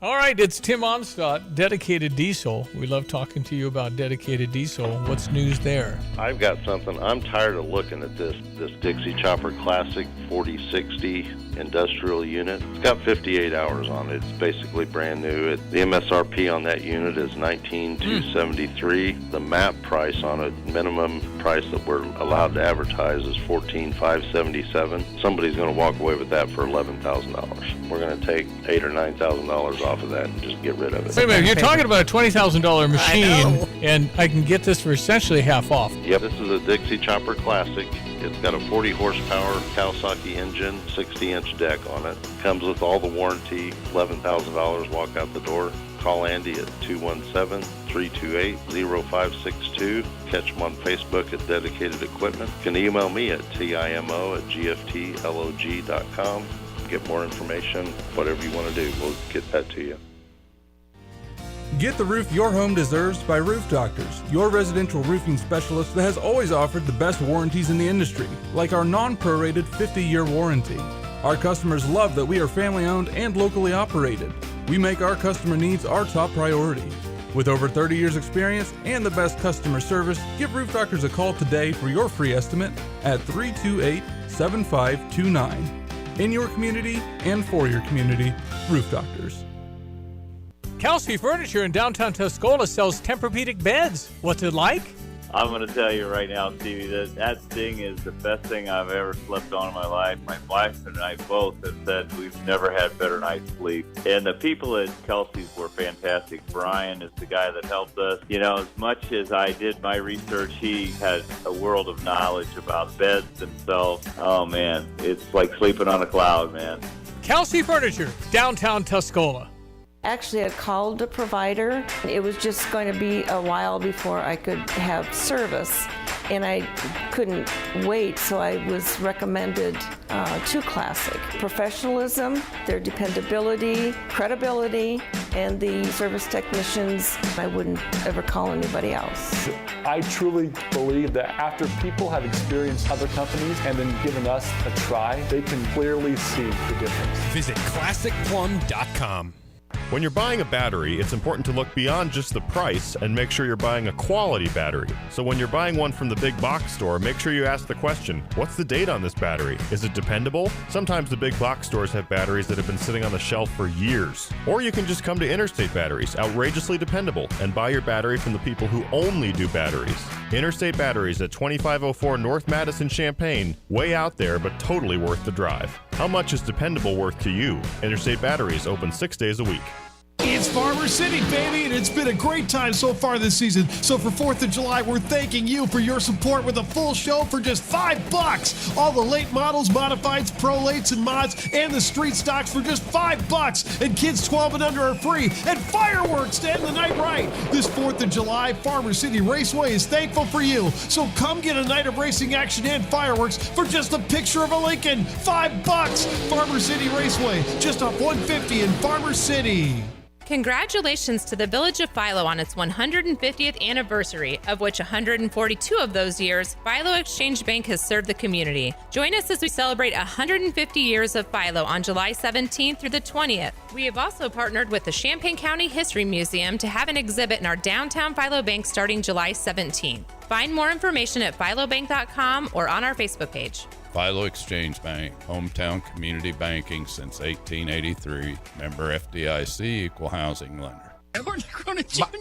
All right, it's Tim Onstadt, Dedicated Diesel. We love talking to you about Dedicated Diesel. What's news there? I've got something. I'm tired of looking at this Dixie Chopper Classic 4060 industrial unit. It's got 58 hours on it. It's basically brand new. The MSRP on that unit is $19,273. The MAP price on it, minimum price that we're allowed to advertise, is $14,577. Somebody's going to walk away with that for $11,000. We're going to take $8,000 or $9,000 off of that and just get rid of it. Wait a minute, you're talking about a $20,000 machine, and I can get this for essentially half off. Yep, this is a Dixie Chopper Classic. It's got a 40 horsepower Kawasaki engine, 60-inch deck on it. Comes with all the warranty, $11,000 walk out the door. Call Andy at 217-328-0562. Catch him on Facebook at Dedicated Equipment. You can email me at timo@gftlog.com. Get more information, whatever you want to do, we'll get that to you. Get the roof your home deserves by Roof Doctors, your residential roofing specialist that has always offered the best warranties in the industry, like our non-prorated 50-year warranty. Our customers love that we are family-owned and locally operated. We make our customer needs our top priority. With over 30 years experience and the best customer service, give Roof Doctors a call today for your free estimate at 328-7529. In your community and for your community, Roof Doctors. Kelsey Furniture in downtown Tuscola sells Tempur-Pedic beds. What's it like? I'm going to tell you right now, Stevie, that thing is the best thing I've ever slept on in my life. My wife and I both have said we've never had better night's sleep. And the people at Kelsey's were fantastic. Brian is the guy that helped us. You know, as much as I did my research, he had a world of knowledge about beds themselves. Oh, man, it's like sleeping on a cloud, man. Kelsey Furniture, downtown Tuscola. Actually, I called the provider. It was just going to be a while before I could have service. and I couldn't wait, so I was recommended to Classic. Professionalism, their dependability, credibility, and the service technicians. I wouldn't ever call anybody else. I truly believe that after people have experienced other companies and then given us a try, they can clearly see the difference. Visit ClassicPlum.com. When you're buying a battery, it's important to look beyond just the price and make sure you're buying a quality battery. So when you're buying one from the big box store, make sure you ask the question, what's the date on this battery? Is it dependable? Sometimes the big box stores have batteries that have been sitting on the shelf for years. Or you can just come to Interstate Batteries, outrageously dependable, and buy your battery from the people who only do batteries. Interstate Batteries at 2504 North Madison, Champaign, way out there, but totally worth the drive. How much is dependable worth to you? Interstate Batteries open 6 days a week. It's Farmer City, baby, and it's been a great time so far this season. So for 4th of July, we're thanking you for your support with a full show for just $5. All the late models, modifieds, pro-lates, and mods, and the street stocks for just $5. And kids 12 and under are free. And fireworks to end the night right. This 4th of July, Farmer City Raceway is thankful for you. So come get a night of racing action and fireworks for just a picture of a Lincoln. $5. Farmer City Raceway, just off 150 in Farmer City. Congratulations to the Village of Philo on its 150th anniversary, of which 142 of those years, Philo Exchange Bank has served the community. Join us as we celebrate 150 years of Philo on July 17th through the 20th. We have also partnered with the Champaign County History Museum to have an exhibit in our downtown Philo Bank starting July 17th. Find more information at philobank.com or on our Facebook page. Philo Exchange Bank, hometown community banking since 1883. Member FDIC, equal housing lender.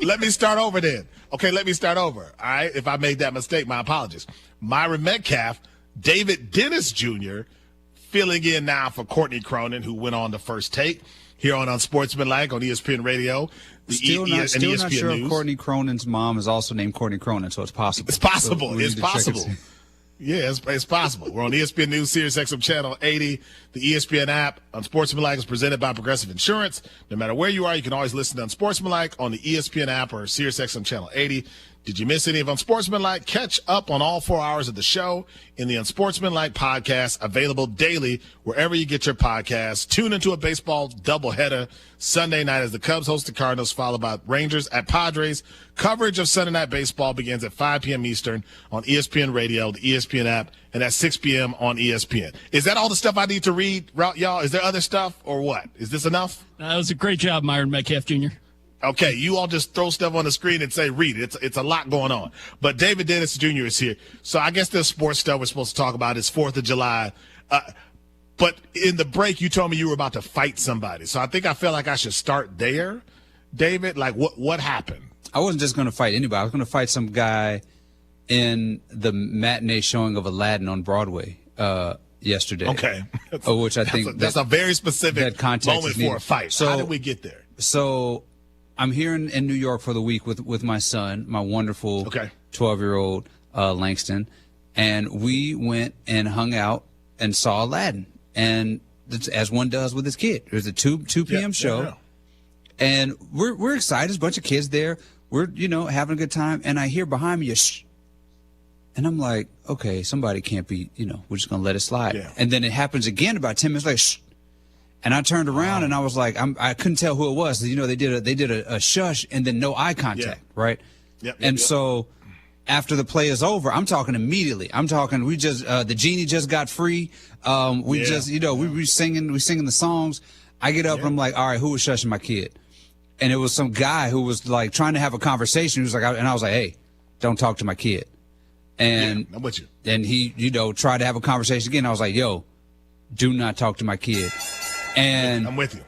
Let me start over then. Okay, let me start over. All right, if I made that mistake, my apologies. Myron Metcalf, David Dennis Jr., filling in now for Courtney Cronin, who went on the First Take here on Unsportsmanlike on ESPN Radio. Still not sure News. if Courtney Cronin's mom is also named Courtney Cronin, so it's possible. It's possible. So it's possible. Yeah, it's possible. We're on ESPN News, Sirius XM Channel 80. The ESPN app. Unsportsmanlike is presented by Progressive Insurance. No matter where you are, you can always listen to Unsportsmanlike on the ESPN app or Sirius XM Channel 80. Did you miss any of Unsportsmanlike? Catch up on all 4 hours of the show in the Unsportsmanlike podcast, available daily wherever you get your podcasts. Tune into a baseball doubleheader Sunday night as the Cubs host the Cardinals, followed by Rangers at Padres. Coverage of Sunday Night Baseball begins at 5 p.m. Eastern on ESPN Radio, the ESPN app, and at 6 p.m. on ESPN. Is that all the stuff I need to read, y'all? Is there other stuff or what? Is this enough? That was a great job, Myron Metcalf Jr. Okay, you all just throw stuff on the screen and say, read it. It's a lot going on. But David Dennis Jr. is here. So I guess there's sports stuff we're supposed to talk about. It's 4th of July. But in the break, you told me you were about to fight somebody. So I think I felt like I should start there, David. Like, what happened? I wasn't just going to fight anybody. I was going to fight some guy in the matinee showing of Aladdin on Broadway yesterday. Okay. Which I think that's a very specific moment for a fight. So, how did we get there? So I'm here in New York for the week with my son, my wonderful 12-year-old Langston, and we went and hung out and saw Aladdin, and as one does with his kid. It was a 2 p.m. show, and we're excited. There's a bunch of kids there. We're having a good time, and I hear behind me a shh, and I'm like, okay, somebody can't be, we're just gonna let it slide. Yeah. And then it happens again about 10 minutes later. Shh. And I turned around and I was like, I couldn't tell who it was. They did a shush and then no eye contact, right? Yep. So after the play is over, I'm talking immediately. I'm talking. We just the genie just got free. We singing the songs. I get up and I'm like, all right, who was shushing my kid? And it was some guy who was like trying to have a conversation. He was like, and I was like, hey, don't talk to my kid. And I'm with you. And he tried to have a conversation again. I was like, yo, do not talk to my kid. And I'm with you.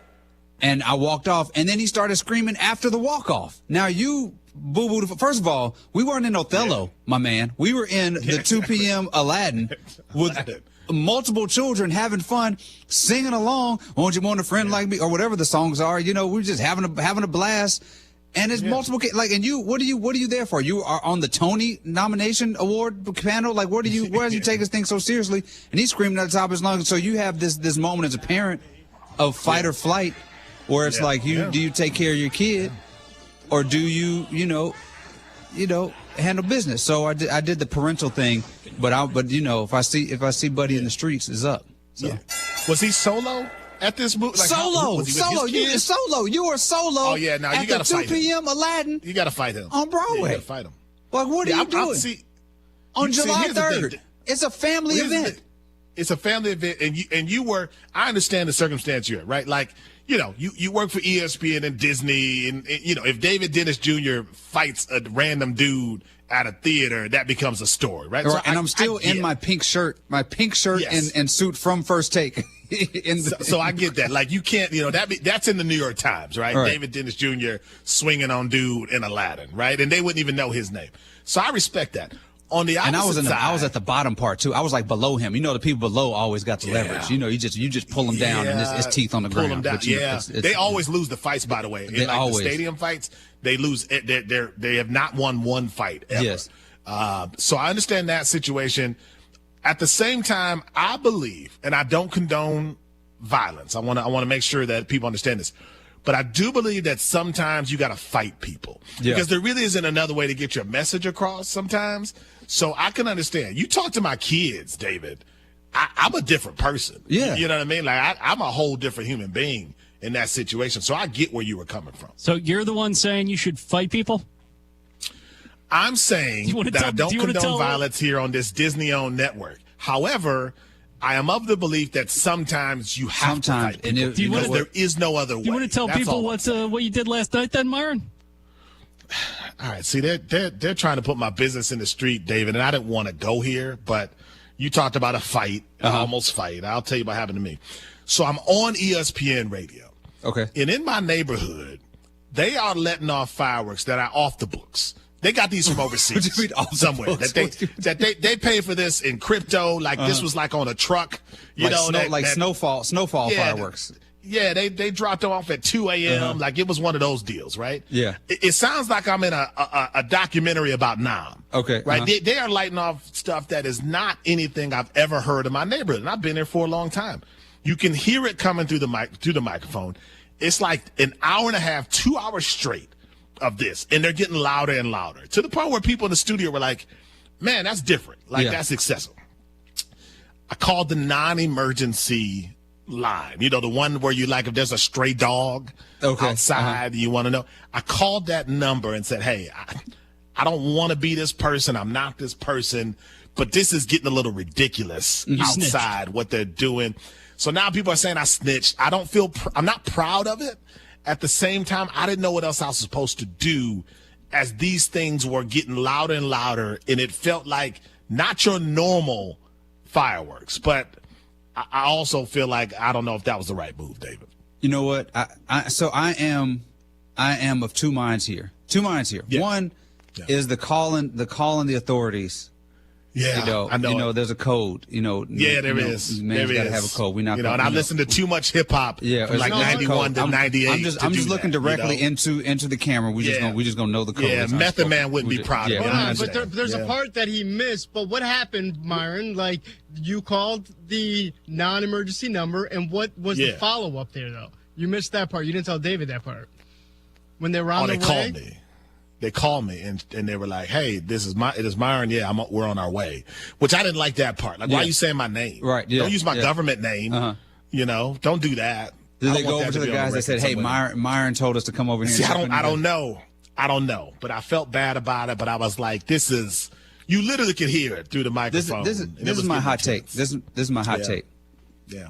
And I walked off, and then he started screaming after the walk-off. Now, you boo-boo. First of all, we weren't in Othello, my man. We were in the 2 p.m. Aladdin with multiple children having fun, singing along, Won't You Want a Friend Like Me, or whatever the songs are. We're just having a blast. And it's multiple kids. Like, and you, what are you there for? You are on the Tony nomination award panel. Like, where do you take this thing so seriously? And he's screaming at the top of his lungs. So you have this moment as a parent of fight or flight, where it's like, do you take care of your kid, or do you handle business. So I did the parental thing, but you know, if I see Buddy in the streets, it's up. So. Yeah. Was he solo at this movie? Like, solo. You were solo. Oh yeah, now you got to fight 2 p.m. Aladdin. You got to fight him on Broadway. Yeah, you got to fight him. Well, what are you doing? On July 3rd. It's a family event. It's a family event, and you were. I understand the circumstance you're in, right? Like, you know, you work for ESPN and Disney, and you know, if David Dennis Jr. fights a random dude at a theater, that becomes a story, right? So I'm still in my pink shirt, yes. and suit from First Take. So I get that. Like, you can't, you know, that's in the New York Times, right? David Dennis Jr. swinging on dude in Aladdin, right? And they wouldn't even know his name. So I respect that. On the opposite side, I was at the bottom part too. I was like below him. You know, the people below always got the leverage. You know, you just pull them down and his teeth on the ground. Pull them down. But, they always lose the fights, by the way. In the stadium fights, they lose. They have not won one fight ever. Yes. So I understand that situation. At the same time, I believe, and I don't condone violence. I want to make sure that people understand this. But I do believe that sometimes you got to fight people because there really isn't another way to get your message across sometimes. So I can understand. You talk to my kids, David. I'm a different person. Yeah. You know what I mean? Like, I'm a whole different human being in that situation. So I get where you were coming from. So you're the one saying you should fight people? I'm saying that I don't condone violence here on this Disney-owned network. However, I am of the belief that sometimes you have to fight people because there is no other way. Do you want to tell people what you did last night then, Myron? All right, see, they're trying to put my business in the street, David, and I didn't want to go here, but you talked about a fight, almost fight. I'll tell you what happened to me. So I'm on ESPN radio. Okay. And in my neighborhood, they are letting off fireworks that are off the books. They got these from overseas somewhere that they pay for this in crypto. Like this was like on a truck, snowfall fireworks. Yeah, they dropped them off at 2 a.m. Like it was one of those deals, right? Yeah. It sounds like I'm in a documentary about Nam. Okay. Right. They are lighting off stuff that is not anything I've ever heard in my neighborhood, and I've been there for a long time. You can hear it coming through the microphone. It's like an hour and a half, 2 hours straight of this, and they're getting louder and louder to the point where people in the studio were like, man, that's different. Like that's excessive. I called the non-emergency line, you know, the one where you like, if there's a stray dog outside, you want to know. I called that number and said, hey, I don't want to be this person. I'm not this person, but this is getting a little ridiculous outside what they're doing. So now people are saying I snitched. I don't feel, I'm not proud of it. At the same time, I didn't know what else I was supposed to do as these things were getting louder and louder, and it felt like not your normal fireworks. But I also feel like I don't know if that was the right move, David. You know what? I am of two minds here. Yeah. One is the calling the authorities. Yeah, I know. There's a code. There is. Man's got to have a code. We not. And I listened to too much hip hop. From like 91 to 98. I'm just looking directly into the camera. We just gonna know the code. Yeah, Method Man wouldn't be proud of it. But there's a part that he missed. But what happened, Myron? Like, you called the non-emergency number, and what was the follow up there though? You missed that part. You didn't tell David that part. When they were on the way. Called me. They called me and they were like, "Hey, it is Myron. Yeah, we're on our way." Which I didn't like that part. Like, why are you saying my name? Right. Yeah. Don't use my government name. Don't do that. Did they go over to the guys that said, "Hey, Myron told us to come over here"? See, I don't know. But I felt bad about it. But I was like, "This is." You literally could hear it through the microphone. This is my hot take. This is my hot take. Yeah.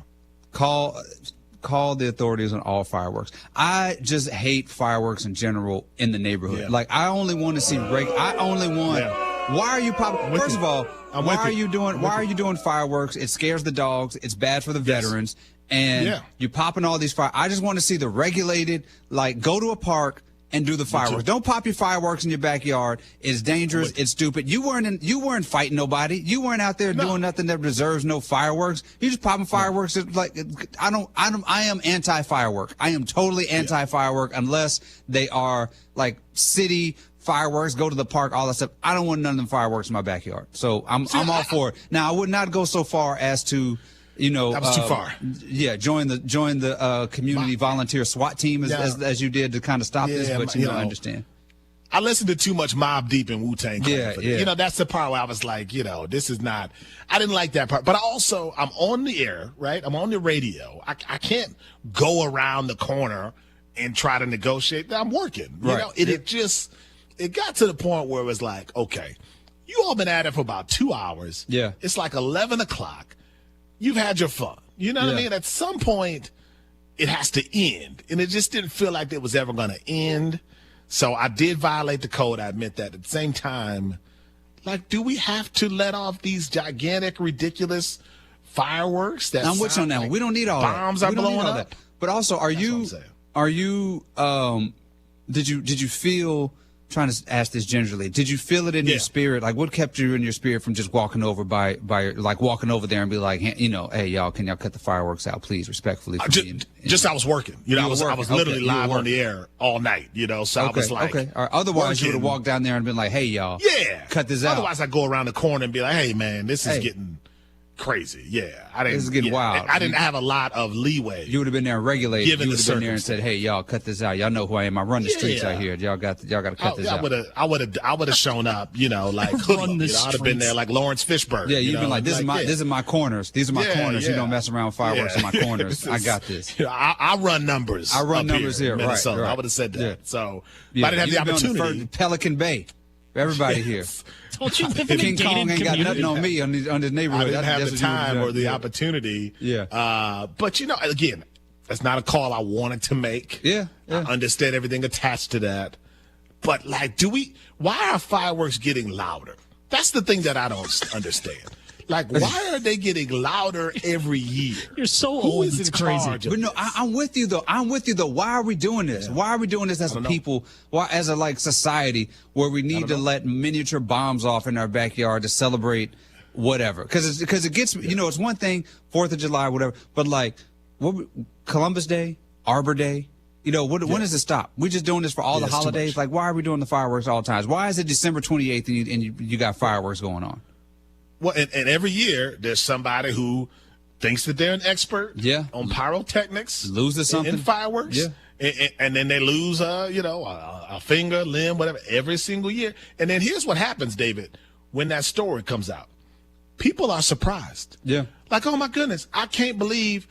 Call the authorities on all fireworks. I just hate fireworks in general in the neighborhood. Yeah. Like, I only want to see I only want. Yeah. Why are you popping? First of all, why are you doing fireworks? It scares the dogs. It's bad for the veterans. And you're popping all these fire. I just want to see the regulated. Like, go to a park and do the fireworks. Don't pop your fireworks in your backyard. It's dangerous. It's stupid. You weren't fighting nobody. You weren't out there doing nothing that deserves no fireworks. You just popping fireworks. Like, I am anti-firework. I am totally anti-firework unless they are like city fireworks, go to the park, all that stuff. I don't want none of them fireworks in my backyard. So I'm all for it. Now, I would not go so far as to that was too far. Yeah, join the community volunteer SWAT team as you did to kind of stop this, but I understand. I listened to too much Mobb Deep and Wu-Tang Clan. Yeah, for yeah. You know, that's the part where I was like, this is not. I didn't like that part. But I'm on the air, right? I'm on the radio. I can't go around the corner and try to negotiate. I'm working. You know, it got to the point where it was like, okay, you all been at it for about 2 hours. Yeah. It's like 11 o'clock. You've had your fun. You know what I mean? At some point, it has to end. And it just didn't feel like it was ever going to end. So I did violate the code. I admit that. At the same time, like, do we have to let off these gigantic, ridiculous fireworks? That I'm with you on that one. We don't need all bombs that. are blowing up. But also, did you feel, trying to ask this gingerly, did you feel it in your spirit? Like, what kept you in your spirit from just walking over walking over there and be like, hey, y'all, can y'all cut the fireworks out, please, respectfully? For me? I was working. I was literally live on the air all night, so I was like, okay. All right. Otherwise, you would have walked down there and been like, hey, y'all, cut this out. Otherwise, I'd go around the corner and be like, hey, man, this is getting crazy. This is getting wild. I didn't have a lot of leeway. You would have been there and regulated. Given you would have been there and said, hey, y'all, cut this out. Y'all know who I am. I run the streets out here. Y'all got to cut this out. I would have shown up, like hoodlum. I'd have been there like Lawrence Fishburne. Yeah, you've been like, this is my corners. These are my corners. You don't mess around with fireworks in my corners. I got this. I run numbers. I run numbers here. Right. I would have said that. So, but I didn't have the opportunity. Pelican Bay. Everybody here. Don't you live in a King gated Kong ain't got nothing on me on the neighborhood. I didn't have the time or the opportunity. Yeah. But again, that's not a call I wanted to make. Yeah. I understand everything attached to that. But like, why are fireworks getting louder? That's the thing that I don't understand. Like, why are they getting louder every year? You're so old. It's crazy. But no, I'm with you though. Why are we doing this? Why are we doing this as a people? Why, as a society, where we need to let miniature bombs off in our backyard to celebrate whatever? Because it gets it's one thing 4th of July, whatever, but like Columbus Day, Arbor Day. When does it stop? We're just doing this for all the holidays. Like, why are we doing the fireworks all the time? Why is it December 28th and you got fireworks going on? Well, and every year there's somebody who thinks that they're an expert on pyrotechnics, loses something in fireworks, and then they lose a finger, limb, whatever, every single year. And then here's what happens, David, when that story comes out. People are surprised. Yeah. Like, oh my goodness, I can't believe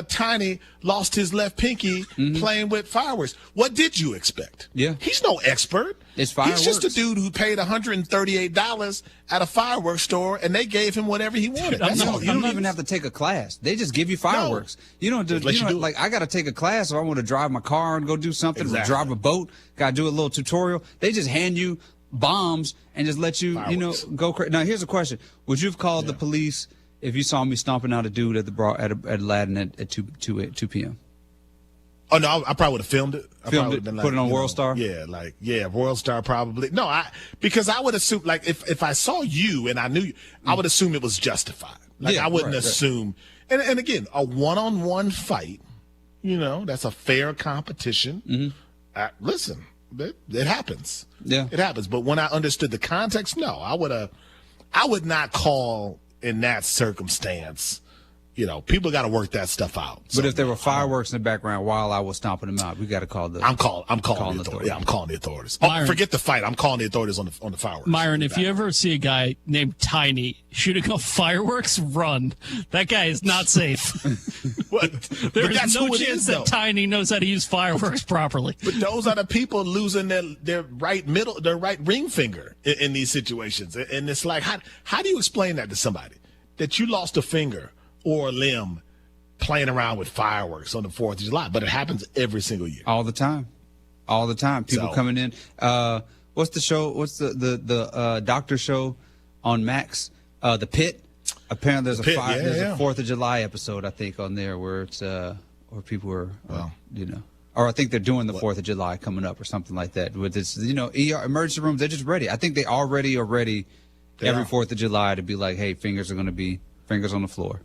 Tiny lost his left pinky playing with fireworks. What did you expect? Yeah. He's no expert. It's fireworks. He's just a dude who paid $138 at a fireworks store, and they gave him whatever he wanted. That's all. You don't even have to take a class. They just give you fireworks. You don't do. Like, I got to take a class if I want to drive my car and go do something, or drive a boat. Got to do a little tutorial. They just hand you bombs and just let you, go crazy. Now, here's a question: would you have called the police if you saw me stomping out a dude at Aladdin at 2 p.m.? Oh no, I probably would have filmed it. Put it on World Star. Yeah, World Star probably. No, because I would assume, like, if I saw you and I knew you, I would assume it was justified. Like, I wouldn't assume. And again, a one-on-one fight, that's a fair competition. Listen, it happens. Yeah, it happens. But when I understood the context, no, I would not call in that circumstance. People got to work that stuff out. But if there were fireworks in the background while I was stomping them out, we got to call the. I'm calling the authorities. Yeah, I'm calling the authorities. Forget the fight. I'm calling the authorities on the fireworks. Myron, if you ever see a guy named Tiny shooting off fireworks, run. That guy is not safe. There's no chance that Tiny knows how to use fireworks properly. But those are the people losing their right ring finger in these situations, and it's like, how do you explain that to somebody that you lost a finger or a limb playing around with fireworks on the 4th of July? But it happens every single year. All the time. People coming in. What's the show? What's the doctor show on Max? The Pit. Apparently there's a 4th of July episode, I think, on there where it's where people are, or I think they're doing the 4th of July coming up or something like that. With this, ER emergency rooms, they're just ready. I think they already are ready every 4th of July to be like, hey, fingers are going to be fingers on the floor.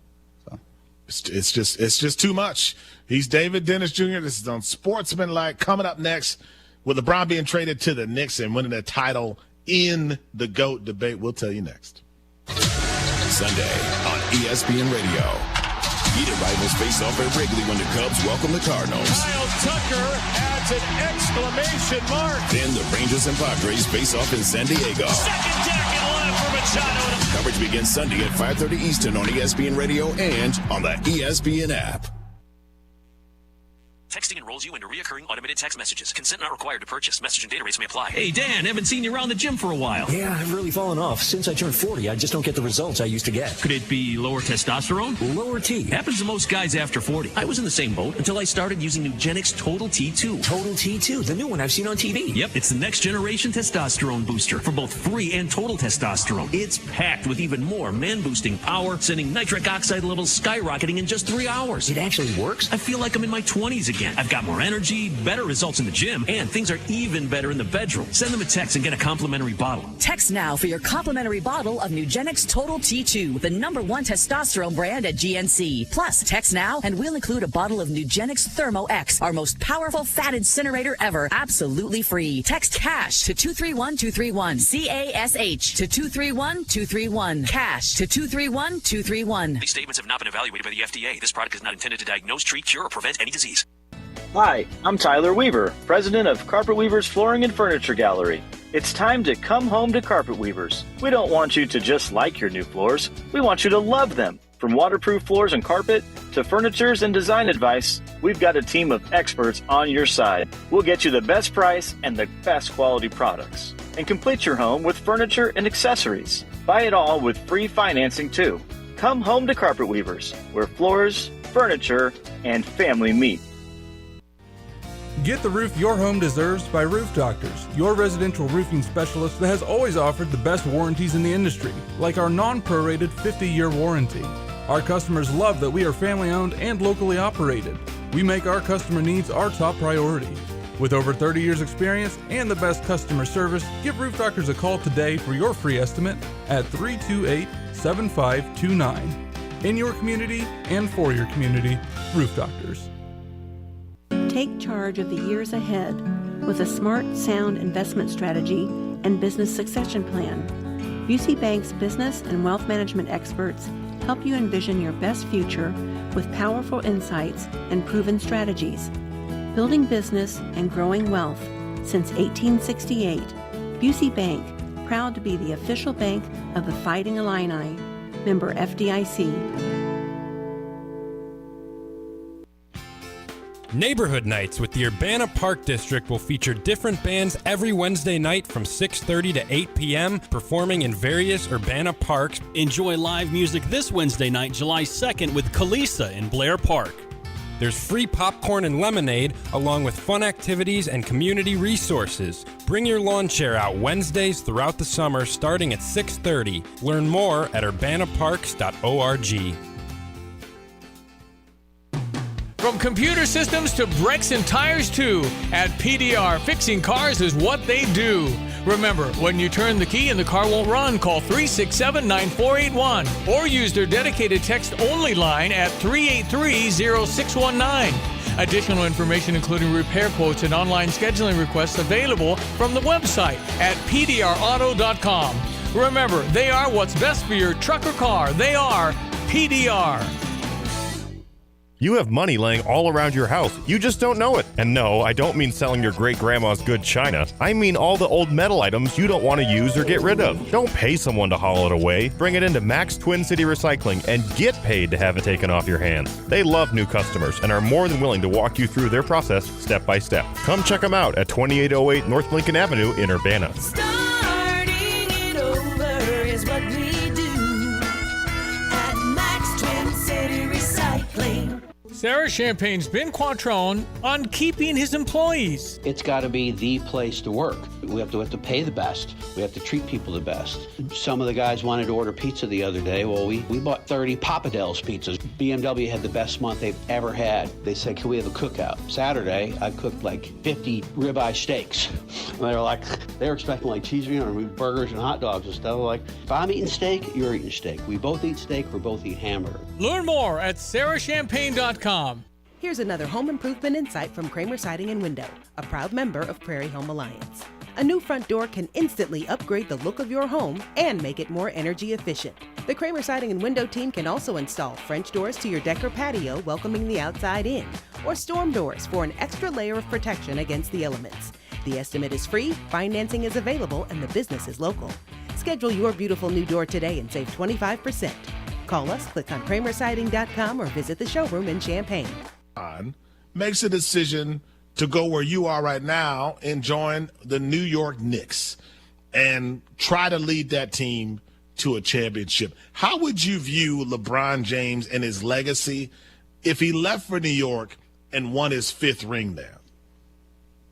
It's just too much. He's David Dennis Jr. This is on Sportsmanlike. Coming up next, with LeBron being traded to the Knicks and winning the title in the GOAT debate. We'll tell you next. Sunday on ESPN Radio. Heated rivals face off at Wrigley when the Cubs welcome the Cardinals. Kyle Tucker adds an exclamation mark. Then the Rangers and Padres face off in San Diego. Second deck and left for Machado. Coverage begins Sunday at 5:30 Eastern on ESPN Radio and on the ESPN app. Texting enrolls you into recurring automated text messages. Consent not required to purchase. Message and data rates may apply. Hey, Dan, haven't seen you around the gym for a while. Yeah, I've really fallen off. Since I turned 40, I just don't get the results I used to get. Could it be lower testosterone? Lower T. Happens to most guys after 40. I was in the same boat until I started using Nugenix Total T2. Total T2, the new one I've seen on TV. Yep, it's the next generation testosterone booster for both free and total testosterone. It's packed with even more man-boosting power, sending nitric oxide levels skyrocketing in just 3 hours. It actually works? I feel like I'm in my 20s again. I've got more energy, better results in the gym, and things are even better in the bedroom. Send them a text and get a complimentary bottle. Text now for your complimentary bottle of Nugenix Total T2, the #1 testosterone brand at GNC. Plus, text now and we'll include a bottle of Nugenix Thermo X, our most powerful fat incinerator ever, absolutely free. Text CASH to 231-231. CASH to 231-231. CASH to 231-231. These statements have not been evaluated by the FDA. This product is not intended to diagnose, treat, cure, or prevent any disease. Hi, I'm Tyler Weaver, president of Carpet Weavers Flooring and Furniture Gallery. It's time to come home to Carpet Weavers. We don't want you to just like your new floors. We want you to love them. From waterproof floors and carpet to furnitures and design advice, we've got a team of experts on your side. We'll get you the best price and the best quality products. And complete your home with furniture and accessories. Buy it all with free financing too. Come home to Carpet Weavers, where floors, furniture, and family meet. Get the roof your home deserves by Roof Doctors, your residential roofing specialist that has always offered the best warranties in the industry, like our non-prorated 50-year warranty. Our customers love that we are family-owned and locally operated. We make our customer needs our top priority. With over 30 years experience and the best customer service, give Roof Doctors a call today for your free estimate at 328-7529. In your community and for your community, Roof Doctors. Take charge of the years ahead with a smart, sound investment strategy and business succession plan. Busey Bank's business and wealth management experts help you envision your best future with powerful insights and proven strategies. Building business and growing wealth since 1868, Busey Bank, proud to be the official bank of the Fighting Illini. Member FDIC. Neighborhood Nights with the Urbana Park District will feature different bands every Wednesday night from 6:30 to 8 p.m. performing in various Urbana parks. Enjoy live music this Wednesday night, July 2nd with Kalisa in Blair Park. There's free popcorn and lemonade, along with fun activities and community resources. Bring your lawn chair out Wednesdays throughout the summer starting at 6:30. Learn more at urbanaparks.org. From computer systems to brakes and tires too, at PDR, fixing cars is what they do. Remember, when you turn the key and the car won't run, call 367-9481 or use their dedicated text-only line at 383-0619. Additional information including repair quotes and online scheduling requests available from the website at pdrauto.com. Remember, they are what's best for your truck or car. They are PDR. You have money laying all around your house. You just don't know it. And no, I don't mean selling your great-grandma's good china. I mean all the old metal items you don't want to use or get rid of. Don't pay someone to haul it away. Bring it into Max Twin City Recycling and get paid to have it taken off your hands. They love new customers and are more than willing to walk you through their process step by step. Come check them out at 2808 North Lincoln Avenue in Urbana. Starting it over is what we do at Max Twin City Recycling. Sarah Champagne's been Quattrone on keeping his employees. It's got to be the place to work. We have to pay the best. We have to treat people the best. Some of the guys wanted to order pizza the other day. Well, we bought 30 Papa Del's pizzas. BMW had the best month they've ever had. They said, can we have a cookout? Saturday, I cooked like 50 ribeye steaks. And they were expecting like cheeseburgers, burgers and hot dogs and stuff. Like, if I'm eating steak, you're eating steak. We both eat steak, we both eat hamburger. Learn more at sarahchampagne.com. Here's another home improvement insight from Kramer Siding and Window, a proud member of Prairie Home Alliance. A new front door can instantly upgrade the look of your home and make it more energy efficient. The Kramer Siding and Window team can also install French doors to your deck or patio, welcoming the outside in, or storm doors for an extra layer of protection against the elements. The estimate is free, financing is available, and the business is local. Schedule your beautiful new door today and save 25%. Call us, click on kramersiding.com, or visit the showroom in Champaign. Makes a decision to go where you are right now and join the New York Knicks and try to lead that team to a championship. How would you view LeBron James and his legacy if he left for New York and won his 5th ring there?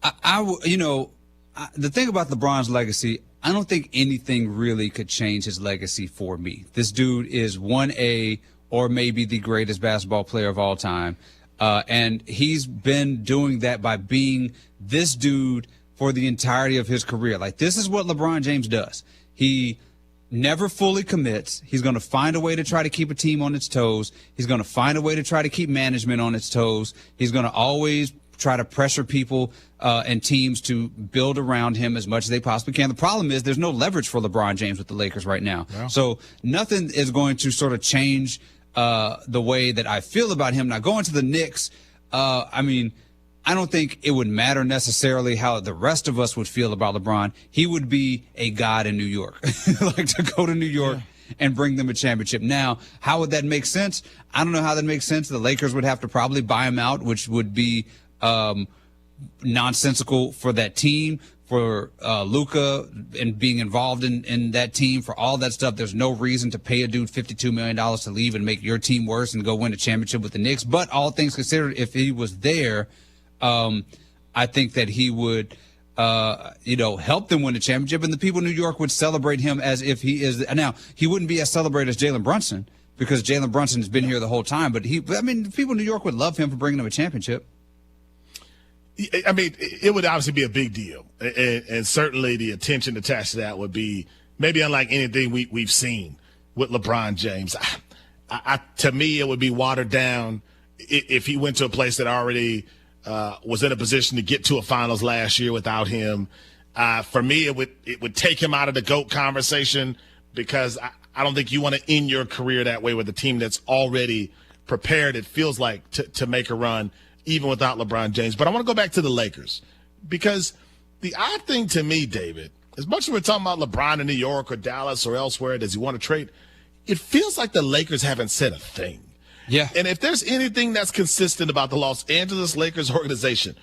The thing about LeBron's legacy, I don't think anything really could change his legacy for me. This dude is 1A or maybe the greatest basketball player of all time. And he's been doing that by being this dude for the entirety of his career. Like, this is what LeBron James does. He never fully commits. He's going to find a way to try to keep a team on its toes. He's going to find a way to try to keep management on its toes. He's going to always try to pressure people and teams to build around him as much as they possibly can. The problem is there's no leverage for LeBron James with the Lakers right now. Yeah. So nothing is going to sort of change the way that I feel about him. Now, going to the Knicks, I don't think it would matter necessarily how the rest of us would feel about LeBron. He would be a god in New York. Like, to go to New York and bring them a championship. Now, how would that make sense? I don't know how that makes sense. The Lakers would have to probably buy him out, which would be nonsensical for that team, for Luka and being involved in that team, for all that stuff. There's no reason to pay a dude $52 million to leave and make your team worse and go win a championship with the Knicks. But all things considered, if he was there, I think that he would, help them win the championship, and the people in New York would celebrate him as if he is. Now, he wouldn't be as celebrated as Jalen Brunson, because Jalen Brunson has been here the whole time, but the people in New York would love him for bringing them a championship. I mean, it would obviously be a big deal, and certainly the attention attached to that would be maybe unlike anything we've seen with LeBron James. To me, it would be watered down if he went to a place that already was in a position to get to a finals last year without him. For me, it would take him out of the GOAT conversation, because I don't think you want to end your career that way with a team that's already prepared, it feels like, to make a run, even without LeBron James. But I want to go back to the Lakers, because the odd thing to me, David, as much as we're talking about LeBron in New York or Dallas or elsewhere, does he want to trade? It feels like the Lakers haven't said a thing. Yeah. And if there's anything that's consistent about the Los Angeles Lakers organization,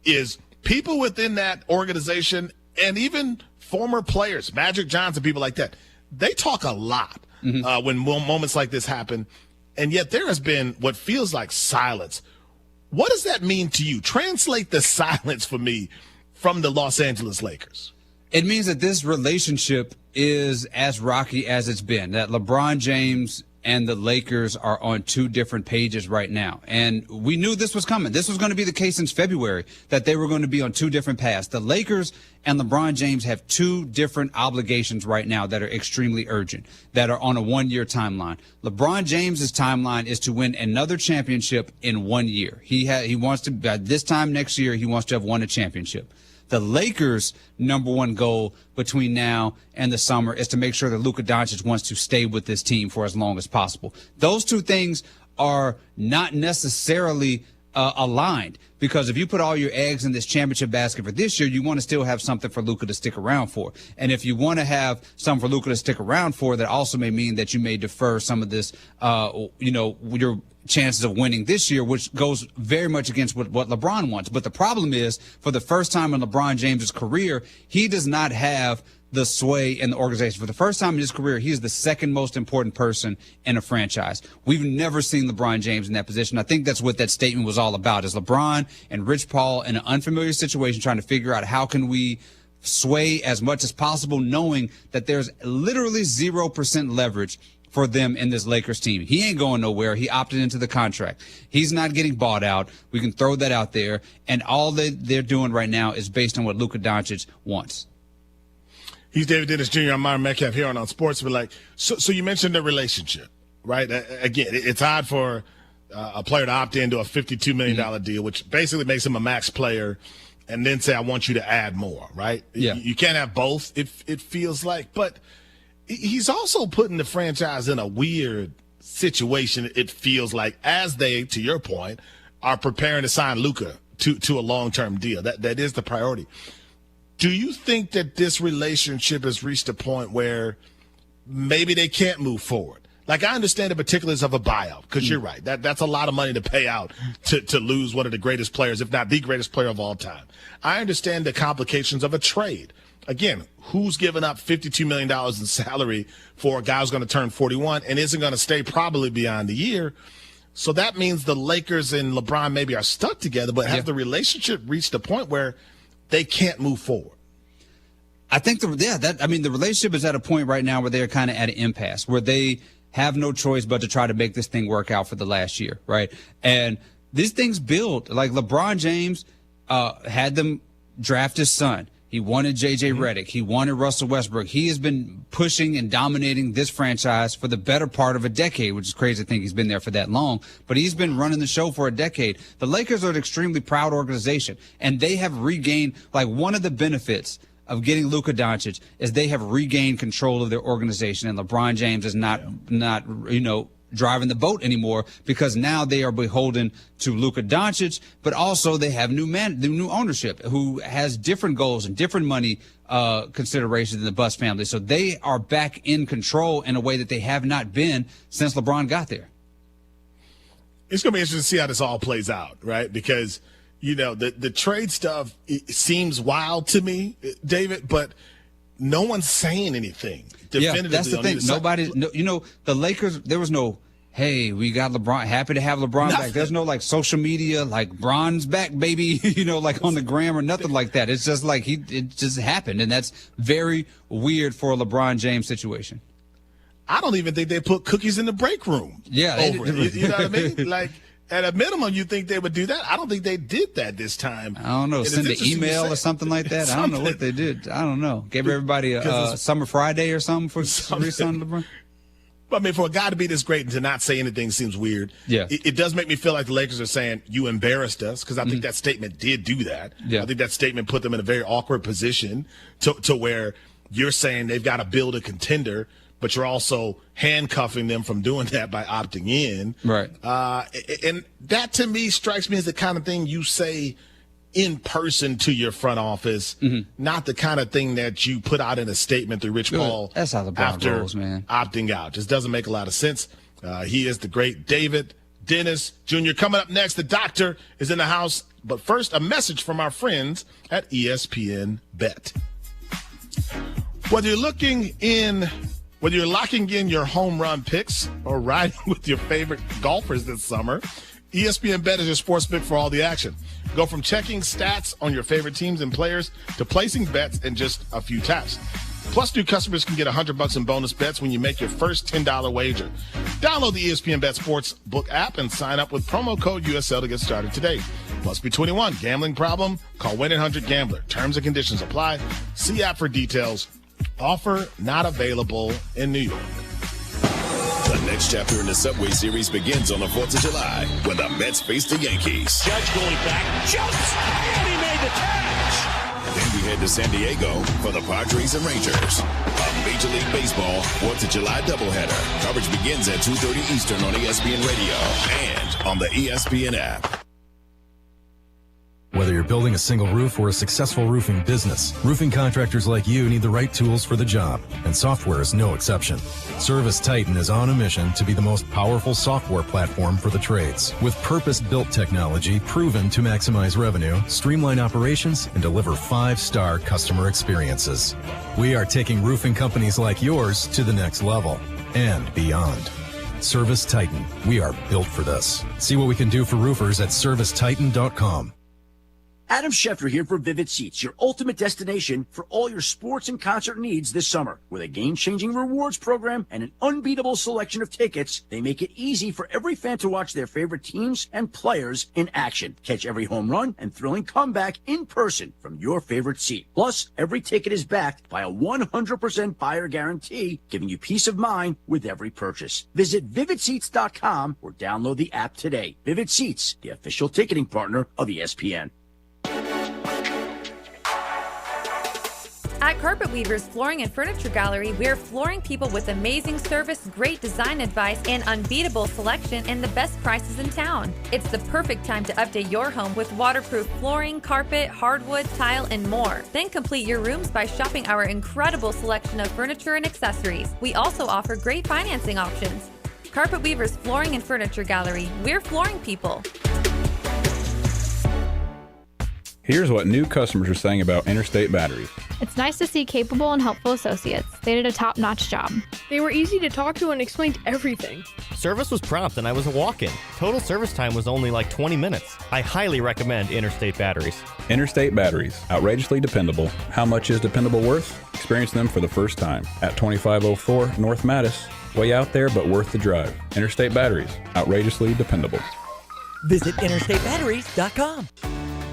is people within that organization and even former players, Magic Johnson, people like that, they talk a lot when moments like this happen. And yet there has been what feels like silence. What does that mean to you? Translate the silence for me from the Los Angeles Lakers. It means that this relationship is as rocky as it's been, that LeBron James and the Lakers are on two different pages right now. And we knew this was coming. This was going to be the case since February, that they were going to be on two different paths. The Lakers and LeBron James have two different obligations right now that are extremely urgent, that are on a one-year timeline. LeBron James's timeline is to win another championship in 1 year. He wants to, by this time next year, he wants to have won a championship. The Lakers' number one goal between now and the summer is to make sure that Luka Doncic wants to stay with this team for as long as possible. Those two things are not necessarily aligned, because if you put all your eggs in this championship basket for this year, you want to still have something for Luka to stick around for. And if you want to have something for Luka to stick around for, that also may mean that you may defer some of this, your chances of winning this year, which goes very much against what LeBron wants. But the problem is, for the first time in LeBron James's career, he does not have the sway in the organization. For the first time in his career, he is the second most important person in a franchise. We've never seen LeBron James in that position. I think that's what that statement was all about, is LeBron and Rich Paul in an unfamiliar situation trying to figure out how can we sway as much as possible, knowing that there's literally 0% leverage for them in this Lakers team. He ain't going nowhere. He opted into the contract. He's not getting bought out. We can throw that out there. And all they're doing right now is based on what Luka Doncic wants. He's David Dennis Jr. I'm Myron Metcalf here on Sports. But so you mentioned the relationship, right? Again, it's odd for a player to opt into a $52 million deal, which basically makes him a max player, and then say, I want you to add more, right? Yeah. You can't have both, it feels like. But he's also putting the franchise in a weird situation, it feels like, as they, to your point, are preparing to sign Luka to a long-term deal. That is the priority. Do you think that this relationship has reached a point where maybe they can't move forward? Like, I understand the particulars of a buyout, because you're right. That's a lot of money to pay out to lose one of the greatest players, if not the greatest player of all time. I understand the complications of a trade. Again, who's giving up $52 million in salary for a guy who's going to turn 41 and isn't going to stay probably beyond the year? So that means the Lakers and LeBron maybe are stuck together, but have the relationship reached a point where they can't move forward? I think the relationship is at a point right now where they're kind of at an impasse, where they have no choice but to try to make this thing work out for the last year, right? And these things build. Like, LeBron James had them draft his son. He wanted J.J. Redick. He wanted Russell Westbrook. He has been pushing and dominating this franchise for the better part of a decade, which is crazy to think he's been there for that long. But he's been running the show for a decade. The Lakers are an extremely proud organization, and they have regained, like, one of the benefits of getting Luka Doncic is they have regained control of their organization, and LeBron James is not driving the boat anymore, because now they are beholden to Luka Doncic, but also they have new ownership who has different goals and different money considerations than the Buss family. So they are back in control in a way that they have not been since LeBron got there. It's going to be interesting to see how this all plays out, right? Because the trade stuff, it seems wild to me, David, but no one's saying anything definitively. Yeah, that's the thing. The Lakers, there was no, hey, we got LeBron, happy to have LeBron back. There's no, like, social media, like, Bron's back, baby, like on the gram or nothing like that. It's just like it just happened, and that's very weird for a LeBron James situation. I don't even think they put cookies in the break room. Yeah, over it. You know what I mean? Like, at a minimum, you think they would do that. I don't think they did that this time. I don't know. Send an email or something like that. I don't know what they did. I don't know. Gave everybody a Summer Friday or something for re-signing LeBron. But, I mean, for a guy to be this great and to not say anything seems weird. Yeah. It does make me feel like the Lakers are saying, you embarrassed us, because I think that statement did do that. Yeah. I think that statement put them in a very awkward position to where you're saying they've got to build a contender, but you're also handcuffing them from doing that by opting in. Right. And that, to me, strikes me as the kind of thing you say in person to your front office, not the kind of thing that you put out in a statement through Rich Paul. That's how LeBron after goes, man. Opting out. Just doesn't make a lot of sense. He is the great David Dennis Jr. Coming up next, the doctor is in the house. But first, a message from our friends at ESPN Bet. Whether you're locking in your home run picks or riding with your favorite golfers this summer, ESPN Bet is your sports pick for all the action. Go from checking stats on your favorite teams and players to placing bets in just a few taps. Plus, new customers can get $100 in bonus bets when you make your first $10 wager. Download the ESPN Bet Sportsbook app and sign up with promo code USL to get started today. Must be 21. Gambling problem? Call 1-800-GAMBLER. Terms and conditions apply. See app for details. Offer not available in New York. The next chapter in the Subway Series begins on the 4th of July when the Mets face the Yankees. Judge going back, jumps, and he made the catch. Then we head to San Diego for the Padres and Rangers. A Major League Baseball 4th of July doubleheader. Coverage begins at 2:30 Eastern on ESPN Radio and on the ESPN app. Whether you're building a single roof or a successful roofing business, roofing contractors like you need the right tools for the job, and software is no exception. Service Titan is on a mission to be the most powerful software platform for the trades, with purpose-built technology proven to maximize revenue, streamline operations, and deliver 5-star customer experiences. We are taking roofing companies like yours to the next level and beyond. Service Titan. We are built for this. See what we can do for roofers at servicetitan.com. Adam Schefter here for Vivid Seats, your ultimate destination for all your sports and concert needs this summer. With a game-changing rewards program and an unbeatable selection of tickets, they make it easy for every fan to watch their favorite teams and players in action. Catch every home run and thrilling comeback in person from your favorite seat. Plus, every ticket is backed by a 100% buyer guarantee, giving you peace of mind with every purchase. Visit VividSeats.com or download the app today. Vivid Seats, the official ticketing partner of ESPN. At Carpet Weavers Flooring and Furniture Gallery, we're flooring people with amazing service, great design advice, and unbeatable selection and the best prices in town. It's the perfect time to update your home with waterproof flooring, carpet, hardwood, tile, and more. Then complete your rooms by shopping our incredible selection of furniture and accessories. We also offer great financing options. Carpet Weavers Flooring and Furniture Gallery. We're flooring people. Here's what new customers are saying about Interstate Batteries. It's nice to see capable and helpful associates. They did a top-notch job. They were easy to talk to and explained everything. Service was prompt and I was a walk-in. Total service time was only like 20 minutes. I highly recommend Interstate Batteries. Interstate Batteries, outrageously dependable. How much is dependable worth? Experience them for the first time at 2504 North Mattis. Way out there, but worth the drive. Interstate Batteries, outrageously dependable. Visit interstatebatteries.com.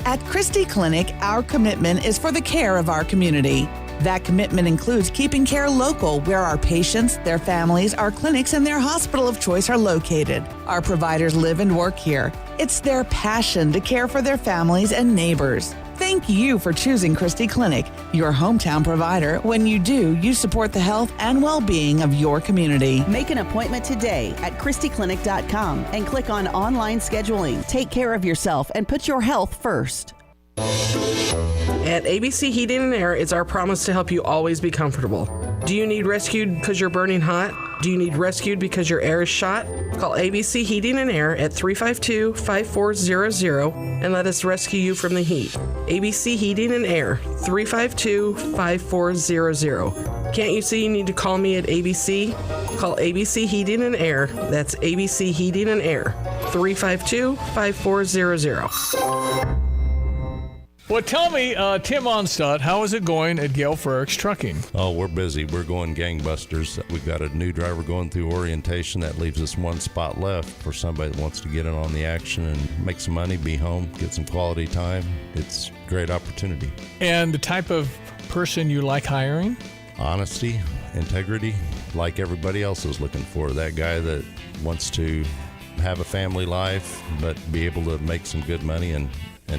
At Christie Clinic, our commitment is for the care of our community. That commitment includes keeping care local, where our patients, their families, our clinics, and their hospital of choice are located. Our providers live and work here. It's their passion to care for their families and neighbors. Thank you for choosing Christie Clinic, your hometown provider. When you do, you support the health and well-being of your community. Make an appointment today at ChristieClinic.com and click on online scheduling. Take care of yourself and put your health first. At ABC Heating and Air, it's our promise to help you always be comfortable. Do you need rescued because you're burning hot? Do you need rescued because your air is shot? Call ABC Heating and Air at 352-5400 and let us rescue you from the heat. ABC Heating and Air, 352-5400. Can't you see you need to call me at ABC? Call ABC Heating and Air. That's ABC Heating and Air, 352-5400. Well, tell me, Tim Onstad, how is it going at Gale Frericks Trucking? Oh, we're busy. We're going gangbusters. We've got a new driver going through orientation. That leaves us one spot left for somebody that wants to get in on the action and make some money, be home, get some quality time. It's a great opportunity. And the type of person you like hiring? Honesty, integrity, like everybody else is looking for. That guy that wants to have a family life, but be able to make some good money and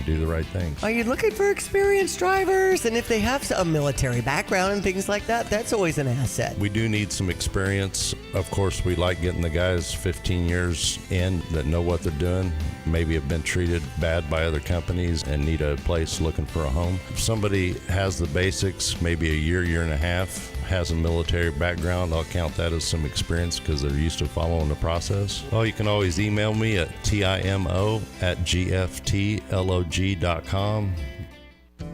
do the right things. Are you looking for experienced drivers? And if they have a military background and things like that, that's always an asset. We do need some experience. Of course, we like getting the guys 15 years in that know what they're doing, maybe have been treated bad by other companies and need a place looking for a home. If somebody has the basics, maybe a year and a half, has a military background, I'll count that as some experience because they're used to following the process. Oh, you can always email me at timo@gftlog.com.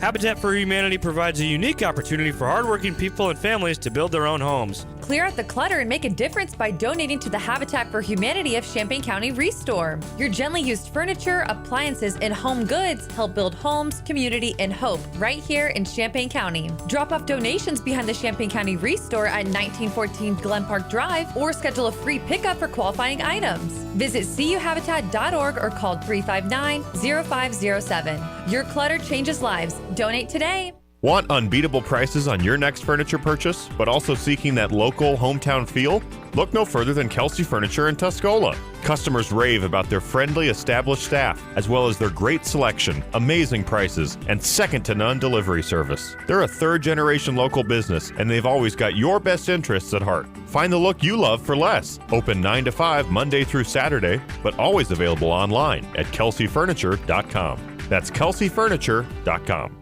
Habitat for Humanity provides a unique opportunity for hardworking people and families to build their own homes. Clear out the clutter and make a difference by donating to the Habitat for Humanity of Champaign County Restore. Your gently used furniture, appliances, and home goods help build homes, community, and hope right here in Champaign County. Drop off donations behind the Champaign County Restore at 1914 Glen Park Drive or schedule a free pickup for qualifying items. Visit cuhabitat.org or call 359-0507. Your clutter changes lives. Donate today. Want unbeatable prices on your next furniture purchase, but also seeking that local hometown feel? Look no further than Kelsey Furniture in Tuscola. Customers rave about their friendly, established staff, as well as their great selection, amazing prices, and second-to-none delivery service. They're a third-generation local business, and they've always got your best interests at heart. Find the look you love for less. Open 9 to 5 Monday through Saturday, but always available online at kelseyfurniture.com. That's kelseyfurniture.com.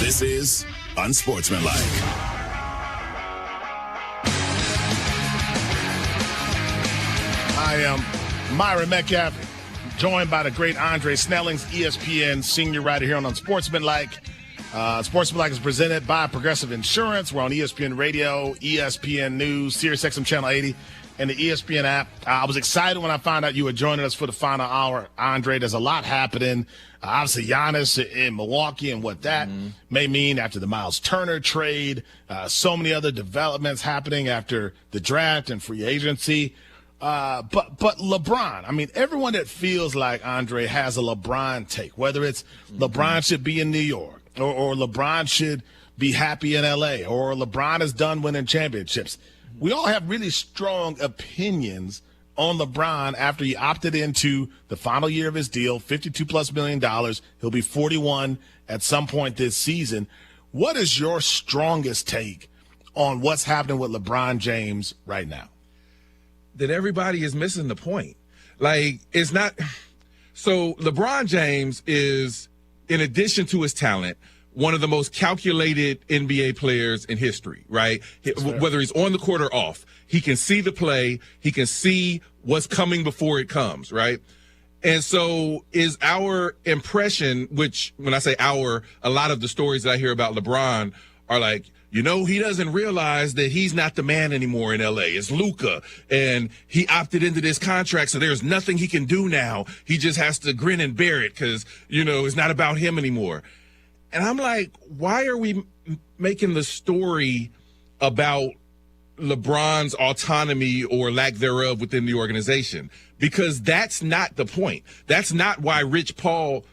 This is Unsportsmanlike. I am Myron Metcalf, joined by the great Andre Snellings, ESPN senior writer here on Unsportsmanlike. Sportsmanlike is presented by Progressive Insurance. We're on ESPN Radio, ESPN News, SiriusXM Channel 80, and the ESPN app. I was excited when I found out you were joining us for the final hour, Andre. There's a lot happening. Obviously, Giannis in Milwaukee and what that may mean after the Miles Turner trade. So many other developments happening after the draft and free agency. But LeBron, I mean, everyone that feels like Andre has a LeBron take, whether it's LeBron should be in New York or LeBron should be happy in LA, or LeBron is done winning championships. We all have really strong opinions on LeBron after he opted into the final year of his deal, $52+ million. He'll be 41 at some point this season. What is your strongest take on what's happening with LeBron James right now? That everybody is missing the point. Like, it's not. So LeBron James is, in addition to his talent, one of the most calculated NBA players in history, right? Whether he's on the court or off, he can see the play. He can see what's coming before it comes, right? And so is our impression, which when I say our, a lot of the stories that I hear about LeBron are like, you know, he doesn't realize that he's not the man anymore in LA. It's Luka, and he opted into this contract, so there's nothing he can do now. He just has to grin and bear it because, you know, it's not about him anymore. And I'm like, why are we making the story about LeBron's autonomy or lack thereof within the organization? Because that's not the point. That's not why Rich Paul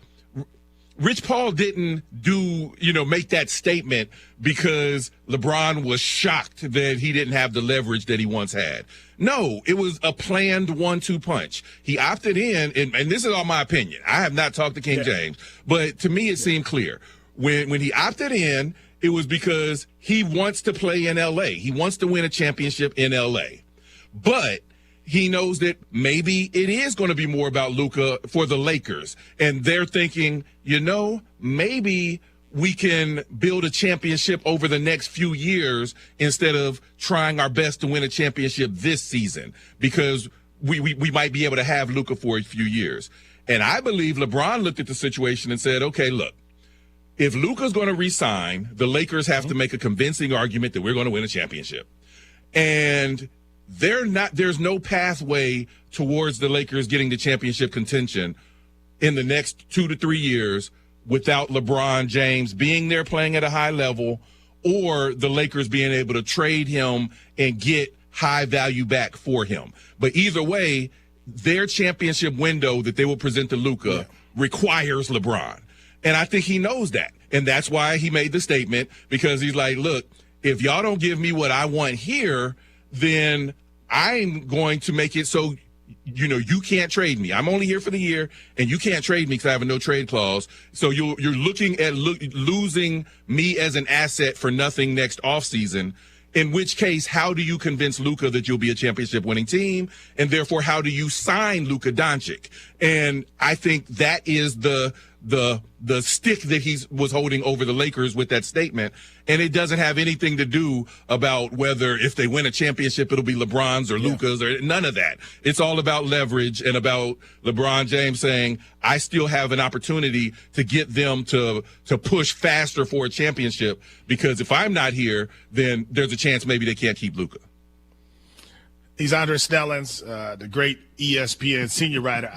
didn't make that statement because LeBron was shocked that he didn't have the leverage that he once had. No, it was a planned 1-2 punch. He opted in, and this is all my opinion. I have not talked to King James, but to me it seemed clear. When he opted in, it was because he wants to play in L.A. He wants to win a championship in L.A. But he knows that maybe it is going to be more about Luka for the Lakers. And they're thinking, maybe we can build a championship over the next few years instead of trying our best to win a championship this season, because we might be able to have Luka for a few years. And I believe LeBron looked at the situation and said, okay, look, if Luka's going to re-sign, the Lakers have to make a convincing argument that we're going to win a championship. And there's no pathway towards the Lakers getting the championship contention in the next 2 to 3 years without LeBron James being there playing at a high level, or the Lakers being able to trade him and get high value back for him. But either way, their championship window that they will present to Luka requires LeBron. And I think he knows that. And that's why he made the statement, because he's like, look, if y'all don't give me what I want here, then I'm going to make it so, you can't trade me. I'm only here for the year, and you can't trade me because I have a no trade clause. So you're looking at losing me as an asset for nothing next offseason. In which case, how do you convince Luka that you'll be a championship winning team? And therefore, how do you sign Luka Doncic? And I think that is the stick that he was holding over the Lakers with that statement. And it doesn't have anything to do about whether if they win a championship, it'll be LeBron's or Luka's or none of that. It's all about leverage and about LeBron James saying, I still have an opportunity to get them to push faster for a championship, because if I'm not here, then there's a chance maybe they can't keep Luka. He's Andre Snellens, the great ESPN senior writer.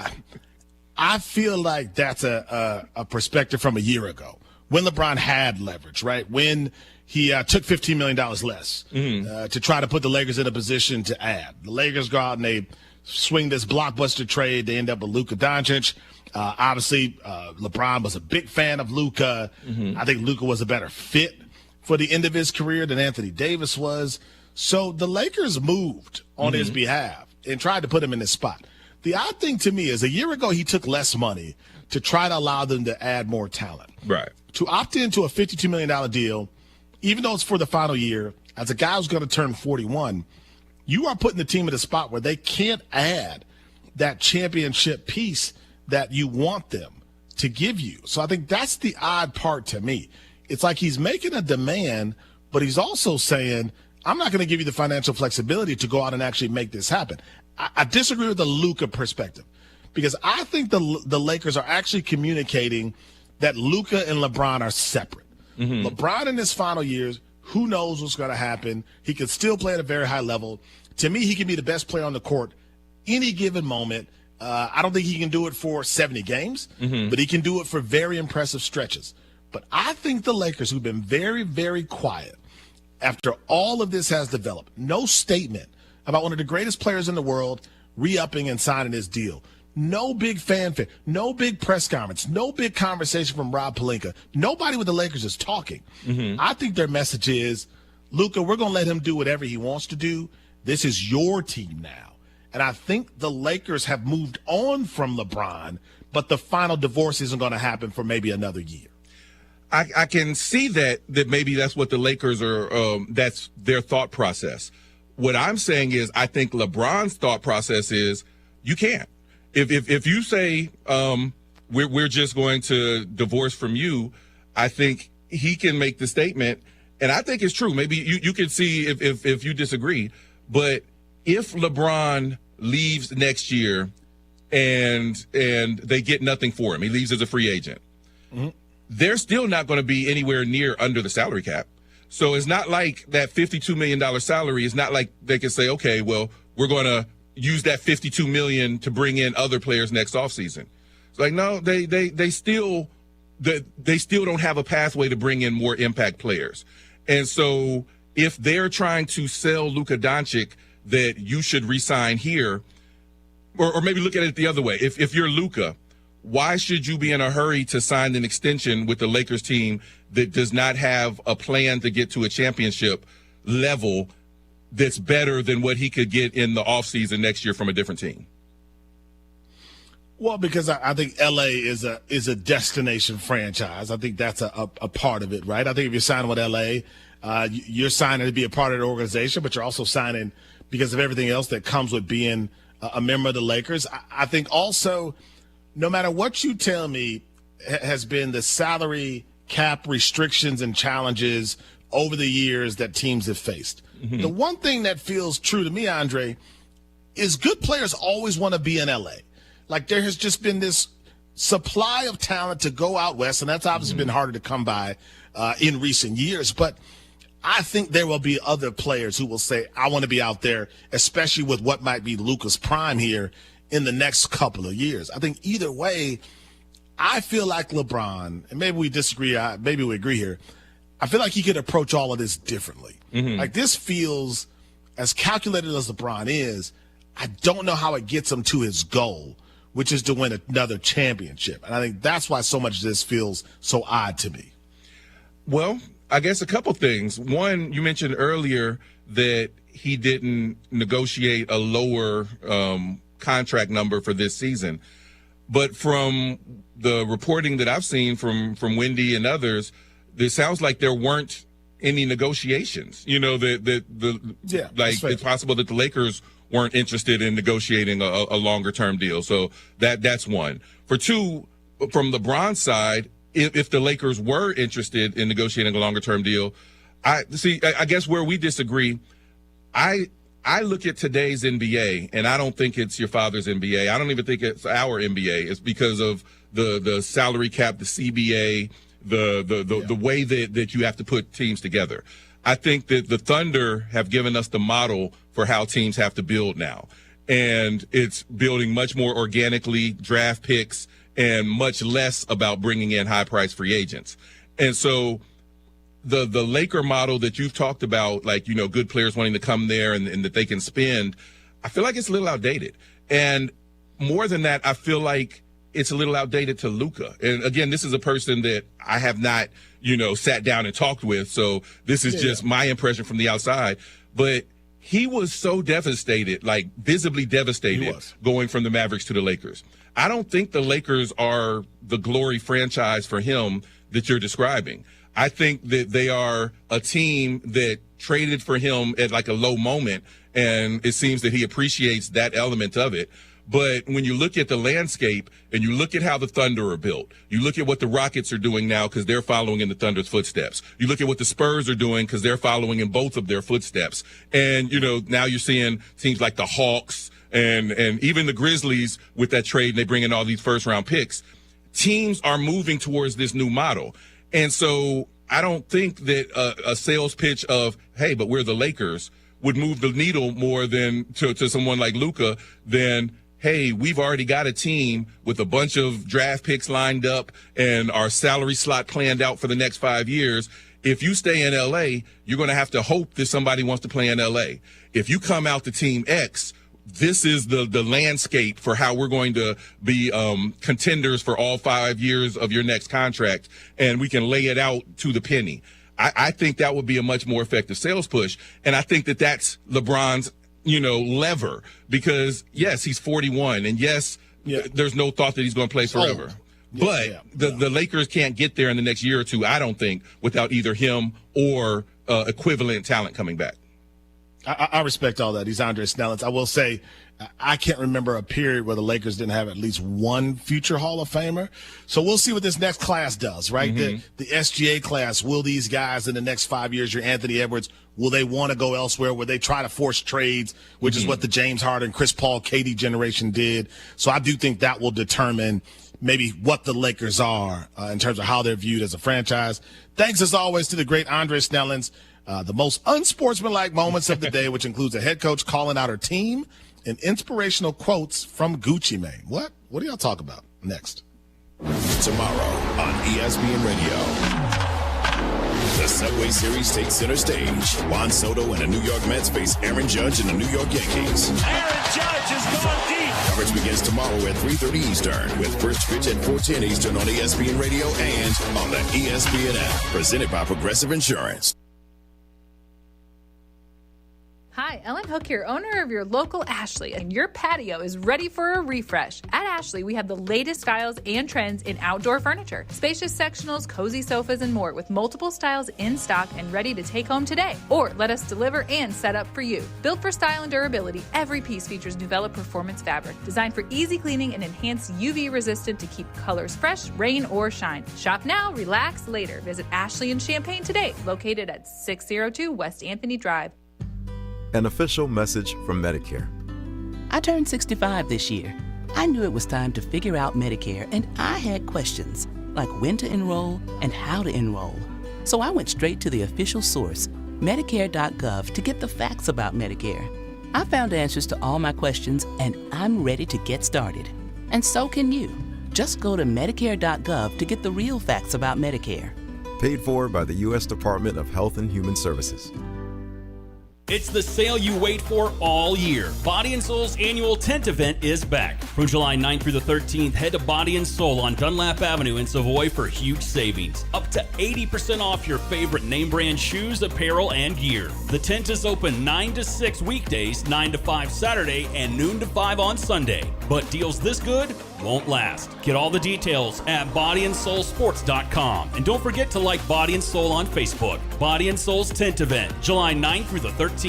I feel like that's a perspective from a year ago when LeBron had leverage, right? When he took $15 million less to try to put the Lakers in a position to add. The Lakers go out and they swing this blockbuster trade. They end up with Luka Doncic. Obviously, LeBron was a big fan of Luka. I think Luka was a better fit for the end of his career than Anthony Davis was. So the Lakers moved on his behalf and tried to put him in this spot. The odd thing to me is a year ago he took less money to try to allow them to add more talent. Right. To opt into a $52 million deal, even though it's for the final year, as a guy who's going to turn 41, you are putting the team in a spot where they can't add that championship piece that you want them to give you. So I think that's the odd part to me. It's like he's making a demand, but he's also saying, I'm not going to give you the financial flexibility to go out and actually make this happen. I disagree with the Luka perspective, because I think the Lakers are actually communicating that Luka and LeBron are separate. LeBron in his final years, who knows what's going to happen. He could still play at a very high level. To me, he can be the best player on the court any given moment. I don't think he can do it for 70 games, but he can do it for very impressive stretches. But I think the Lakers, who've been very, very quiet after all of this has developed, no statement about one of the greatest players in the world re-upping and signing his deal. No big fanfare, no big press conference, no big conversation from Rob Pelinka. Nobody with the Lakers is talking. I think their message is, Luka, we're going to let him do whatever he wants to do. This is your team now. And I think the Lakers have moved on from LeBron, but the final divorce isn't going to happen for maybe another year. I can see that maybe that's what the Lakers are, that's their thought process. What I'm saying is I think LeBron's thought process is you can't. If you say we're just going to divorce from you, I think he can make the statement, and I think it's true. Maybe you can see if you disagree, but if LeBron leaves next year and they get nothing for him, he leaves as a free agent, they're still not going to be anywhere near under the salary cap. So it's not like that $52 million salary. It's not like they can say, okay, well, we're going to use that $52 million to bring in other players next offseason. It's like, no, they still don't have a pathway to bring in more impact players. And so if they're trying to sell Luka Doncic that you should re-sign here, or maybe look at it the other way. If you're Luka, why should you be in a hurry to sign an extension with the Lakers team that does not have a plan to get to a championship level that's better than what he could get in the offseason next year from a different team? Well, because I think LA is a destination franchise. I think that's a part of it, right? I think if you're signing with LA, you're signing to be a part of the organization, but you're also signing because of everything else that comes with being a member of the Lakers. I think also, no matter what you tell me, has been the salary cap restrictions and challenges over the years that teams have faced. The one thing that feels true to me, Andre, is good players always want to be in LA. Like, there has just been this supply of talent to go out west, and that's obviously been harder to come by in recent years. But I think there will be other players who will say, I want to be out there, especially with what might be Luka's prime here in the next couple of years. I think either way, I feel like LeBron, and maybe we disagree, maybe we agree here, I feel like he could approach all of this differently. Like, this feels, as calculated as LeBron is, I don't know how it gets him to his goal, which is to win another championship. And I think that's why so much of this feels so odd to me. Well, I guess a couple things. One, you mentioned earlier that he didn't negotiate a lower contract number for this season. But from the reporting that I've seen from Wendy and others, it sounds like there weren't any negotiations. You know, it's possible that the Lakers weren't interested in negotiating a longer term deal. So that's one. For two, from LeBron's side, if the Lakers were interested in negotiating a longer term deal, I guess where we disagree, I look at today's NBA, and I don't think it's your father's NBA. I don't even think it's our NBA. It's because of the salary cap, the CBA, the way that you have to put teams together. I think that the Thunder have given us the model for how teams have to build now. And it's building much more organically, draft picks, and much less about bringing in high-priced free agents. And so the Laker model that you've talked about, like, you know, good players wanting to come there and that they can spend, I feel like it's a little outdated. And more than that, I feel like it's a little outdated to Luka. And again, this is a person that I have not, you know, sat down and talked with. So this is just my impression from the outside. But he was so devastated, like visibly devastated, going from the Mavericks to the Lakers. I don't think the Lakers are the glory franchise for him that you're describing. I think that they are a team that traded for him at like a low moment, and it seems that he appreciates that element of it. But when you look at the landscape and you look at how the Thunder are built, you look at what the Rockets are doing now because they're following in the Thunder's footsteps. You look at what the Spurs are doing because they're following in both of their footsteps. And, you know, now you're seeing teams like the Hawks and even the Grizzlies with that trade, and they bring in all these first-round picks. Teams are moving towards this new model. And so I don't think that a sales pitch of, hey, but we're the Lakers, would move the needle more than to someone like Luka than, hey, we've already got a team with a bunch of draft picks lined up and our salary slot planned out for the next 5 years. If you stay in L.A., you're going to have to hope that somebody wants to play in L.A. If you come out to Team X, this is the landscape for how we're going to be contenders for all 5 years of your next contract, and we can lay it out to the penny. I think that would be a much more effective sales push, and I think that that's LeBron's, lever, because yes, he's 41, and yes, there's no thought that he's going to play forever. But the Lakers can't get there in the next year or two, I don't think, without either him or equivalent talent coming back. I respect all that. He's Andre Snellins. I will say, I can't remember a period where the Lakers didn't have at least one future Hall of Famer. So we'll see what this next class does, right? The SGA class, will these guys in the next 5 years, your Anthony Edwards, will they want to go elsewhere? Will they try to force trades, which is what the James Harden, Chris Paul, KD generation did? So I do think that will determine maybe what the Lakers are in terms of how they're viewed as a franchise. Thanks, as always, to the great Andre Snellins. The most unsportsmanlike moments of the day, which includes a head coach calling out her team and inspirational quotes from Gucci Mane. What do y'all talk about next? Tomorrow on ESPN Radio. The Subway Series takes center stage. Juan Soto and the New York Mets face Aaron Judge and the New York Yankees. Aaron Judge has gone deep. Coverage begins tomorrow at 3:30 Eastern with first pitch at 4:10 Eastern on ESPN Radio and on the ESPN app. Presented by Progressive Insurance. Hi, Ellen Hook here, owner of your local Ashley, and your patio is ready for a refresh. At Ashley, we have the latest styles and trends in outdoor furniture, spacious sectionals, cozy sofas, and more, with multiple styles in stock and ready to take home today. Or let us deliver and set up for you. Built for style and durability, every piece features Nuvella Performance fabric, designed for easy cleaning and enhanced UV resistant to keep colors fresh, rain or shine. Shop now, relax later. Visit Ashley in Champaign today, located at 602 West Anthony Drive. An official message from Medicare. I turned 65 this year. I knew it was time to figure out Medicare, and I had questions, like when to enroll and how to enroll. So I went straight to the official source, Medicare.gov, to get the facts about Medicare. I found answers to all my questions, and I'm ready to get started. And so can you. Just go to Medicare.gov to get the real facts about Medicare. Paid for by the U.S. Department of Health and Human Services. It's the sale you wait for all year. Body & Soul's annual tent event is back. From July 9th through the 13th, head to Body & Soul on Dunlap Avenue in Savoy for huge savings. Up to 80% off your favorite name brand shoes, apparel, and gear. The tent is open 9 to 6 weekdays, 9 to 5 Saturday, and noon to 5 on Sunday. But deals this good won't last. Get all the details at bodyandsoulsports.com. And don't forget to like Body & Soul on Facebook. Body & Soul's tent event, July 9th through the 13th.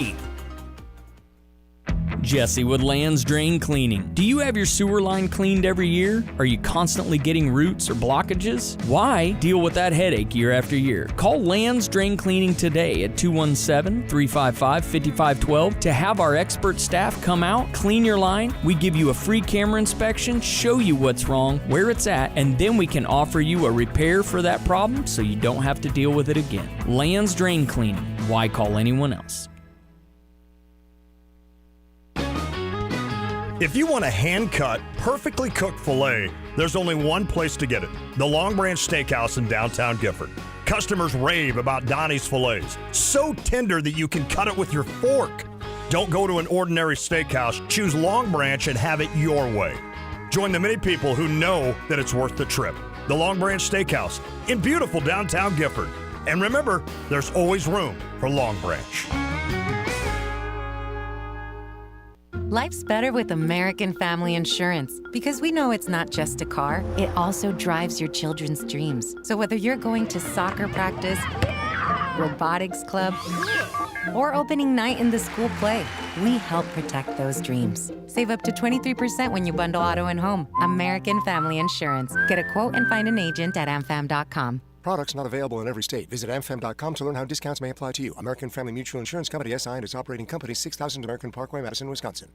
Jesse with Lands Drain Cleaning. Do you have your sewer line cleaned every year? Are you constantly getting roots or blockages? Why deal with that headache year after year? Call Lands Drain Cleaning today at 217-355-5512 to have our expert staff come out, clean your line. We give you a free camera inspection, show you what's wrong, where it's at, and then we can offer you a repair for that problem so you don't have to deal with it again. Lands Drain Cleaning. Why call anyone else? If you want a hand-cut, perfectly cooked filet, there's only one place to get it, the Long Branch Steakhouse in downtown Gifford. Customers rave about Donnie's fillets, so tender that you can cut it with your fork. Don't go to an ordinary steakhouse, choose Long Branch and have it your way. Join the many people who know that it's worth the trip. The Long Branch Steakhouse in beautiful downtown Gifford. And remember, there's always room for Long Branch. Life's better with American Family Insurance because we know it's not just a car, it also drives your children's dreams. So whether you're going to soccer practice, robotics club, or opening night in the school play, we help protect those dreams. Save up to 23% when you bundle auto and home. American Family Insurance. Get a quote and find an agent at amfam.com. Products not available in every state. Visit amfam.com to learn how discounts may apply to you. American Family Mutual Insurance Company, SI, and its operating company, 6000 American Parkway, Madison, Wisconsin.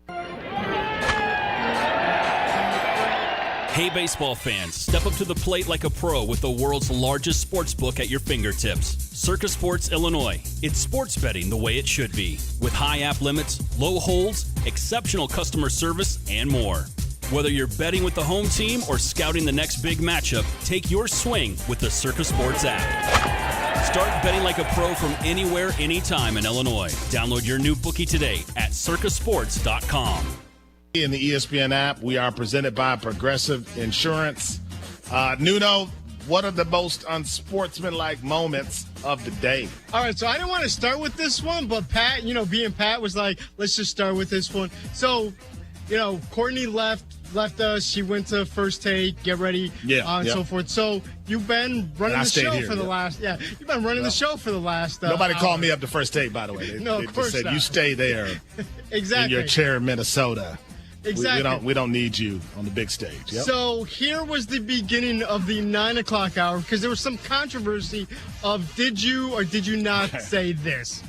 Hey, baseball fans, step up to the plate like a pro with the world's largest sports book at your fingertips. Circa Sports Illinois. It's sports betting the way it should be. With high app limits, low holds, exceptional customer service, and more. Whether you're betting with the home team or scouting the next big matchup, take your swing with the Circa Sports app. Start betting like a pro from anywhere, anytime in Illinois. Download your new bookie today at circasports.com. In the ESPN app, we are presented by Progressive Insurance. Nuno, what are the most unsportsmanlike moments of the day? All right, so I didn't want to start with this one, but Pat, being Pat, was like, let's just start with this one. So, Courtney left us. She went to First Take, get ready, and so forth. So you've been running the show for the last, you've been running the show for the last. Nobody hour. called me up to First Take, by the way. No, of course said, not. You stay there exactly in your chair in Minnesota. Exactly. We don't need you on the big stage. Yep. So here was the beginning of the 9 o'clock hour, because there was some controversy of did you or did you not say this?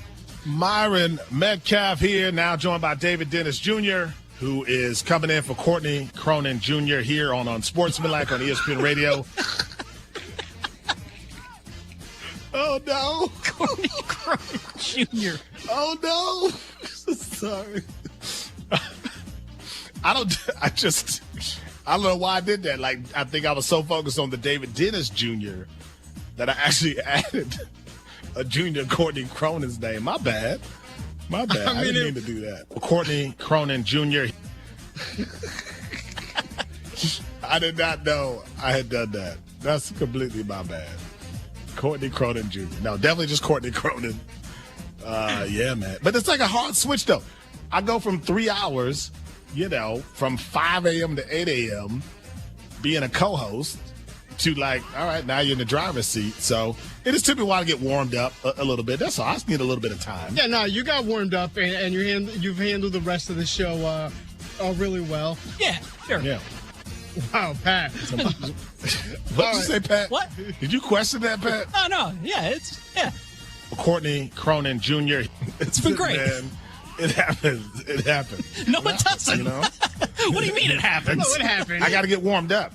Myron Metcalf here, now joined by David Dennis Jr., who is coming in for Courtney Cronin Jr. here on Unsportsmanlike on ESPN Radio. Oh, no. Courtney Cronin Jr. Oh, no. Sorry. I don't know why I did that. Like, I think I was so focused on the David Dennis Jr. that I actually added a junior Courtney Cronin's name. My bad. I didn't mean to do that. Courtney Cronin Jr. I did not know I had done that. That's completely my bad. Courtney Cronin Jr. No, definitely just Courtney Cronin. Yeah, man. But it's like a hard switch, though. I go from 3 hours, from 5 a.m. to 8 a.m. being a co-host to all right, now you're in the driver's seat. So it just took me a while to get warmed up a little bit. That's all. I just need a little bit of time. Yeah, no, you got warmed up, and you've handled the rest of the show really well. Yeah, sure. Yeah. Wow, Pat. What did you say, Pat? What? Did you question that, Pat? Oh, no. Yeah, Courtney Cronin Jr. It's been great. Man, it happened. No, it doesn't. What do you mean it happens? No, it happened. I got to get warmed up.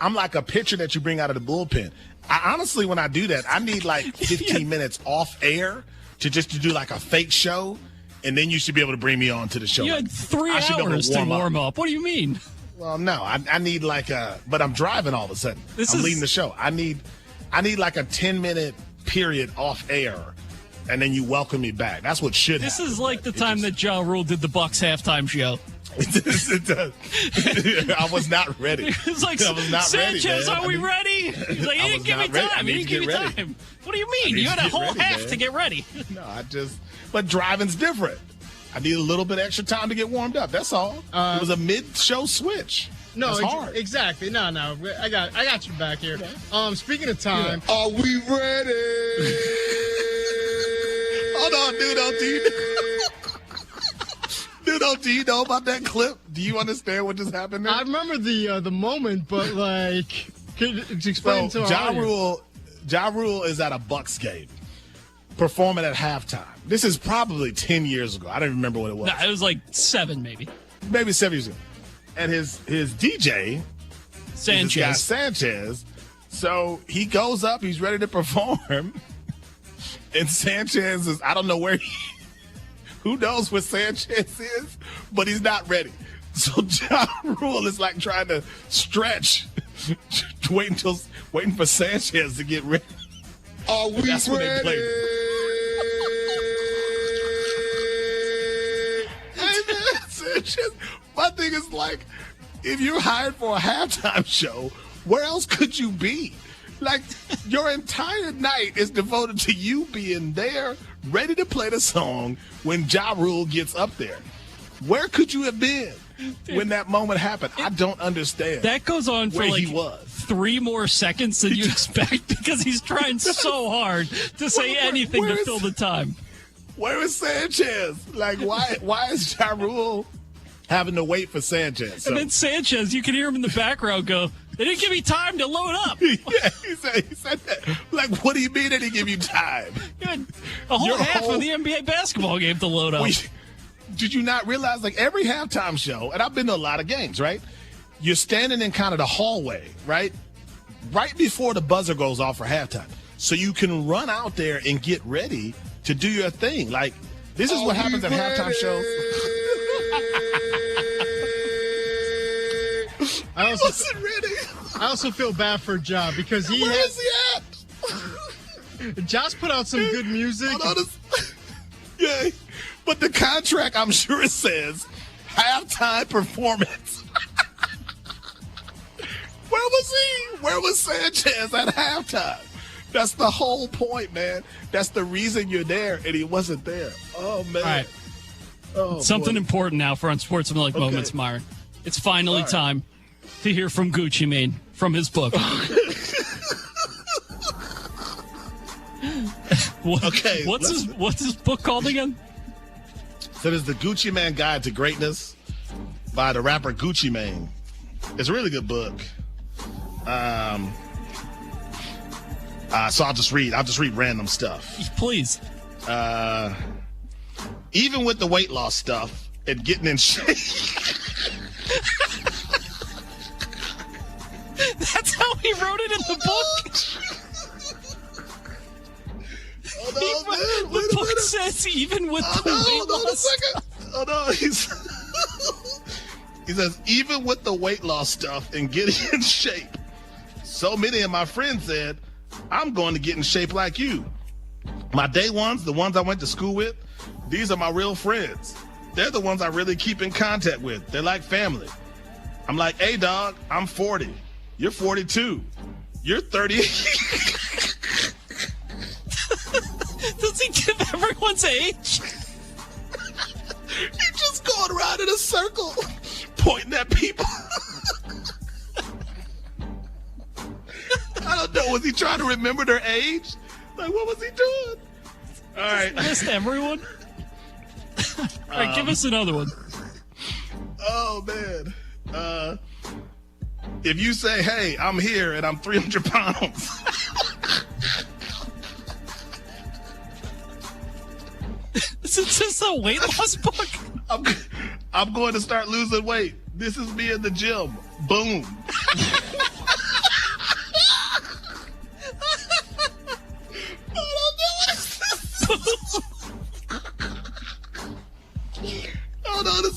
I'm like a pitcher that you bring out of the bullpen. Honestly, when I do that, I need 15 minutes off air to do like a fake show, and then you should be able to bring me on to the show. You had 3 hours to warm up. What do you mean? Well, no, I need but I'm driving all of a sudden. I'm leading the show. I need like a 10-minute period off air, and then you welcome me back. That's what should happen. This is like the time that Ja Rule did the Bucks halftime show. It does. I was not ready. It's like, I was not Sanchez, ready, are we ready? He's like, he didn't give me time. He didn't give me time. What do you mean? You had a whole half to get ready. No, but driving's different. I need a little bit extra time to get warmed up. That's all. It was a mid-show switch. No, That's hard. Exactly. No, I got your back here. Speaking of time, are we ready? Hold on, dude. Do you know about that clip? Do you understand what just happened there? I remember the moment, but could you explain to our audience? Ja Rule is at a Bucks game, performing at halftime. This is probably 10 years ago. I don't remember what it was. No, it was like 7, maybe. Maybe 7 years ago. And his DJ, Sanchez. So he goes up. He's ready to perform. And Sanchez is, I don't know who knows what Sanchez is, but he's not ready. So Ja Rule is trying to stretch, waiting for Sanchez to get ready. Are we That's ready? When they played. Hey man, Sanchez. My thing is if you're hired for a halftime show, where else could you be? Your entire night is devoted to you being there, ready to play the song when Ja Rule gets up there. Where could you have been when that moment happened? I don't understand. That goes on for he was. 3 more seconds than you expect because he's trying so hard to say anything to fill the time. Where is Sanchez? Why is Ja Rule having to wait for Sanchez? And then Sanchez, you can hear him in the background go, they didn't give me time to load up. Yeah, he said that. What do you mean they didn't give you time? You had a whole half of the NBA basketball game to load up. Did you not realize, every halftime show, and I've been to a lot of games, right? You're standing in kind of the hallway, right? Right before the buzzer goes off for halftime. So you can run out there and get ready to do your thing. This is what happens at halftime shows. I also feel bad for Ja because Where is he at? Josh put out some good music. Yeah, but the contract, I'm sure it says, halftime performance. Where was he? Where was Sanchez at halftime? That's the whole point, man. That's the reason you're there, and he wasn't there. Oh, man. All right. Oh, something boy. important now for Unsportsmanlike Moments, Myron. It's finally time to hear from Gucci Mane from his book. What's his book called again? So there's the Gucci Mane Guide to Greatness by the rapper Gucci Mane. It's a really good book. So I'll just read random stuff. Please. Even with the weight loss stuff and getting in shape. That's how he wrote it in the book. The book says even with the weight loss. Oh no, he says even with the weight loss stuff and getting in shape. So many of my friends said, I'm going to get in shape like you. My day ones, the ones I went to school with, these are my real friends. They're the ones I really keep in contact with. They're like family. I'm like, hey, dog, I'm 40. You're 42. You're 30. Does he give everyone's age? He's just going around in a circle, pointing at people. I don't know. Was he trying to remember their age? Like, what was he doing? All right. List everyone. All right, give us another one. Oh, man. If you say, hey, I'm here and I'm 300 pounds. Is this a weight loss book? I'm going to start losing weight. This is me in the gym. Boom. Hold on a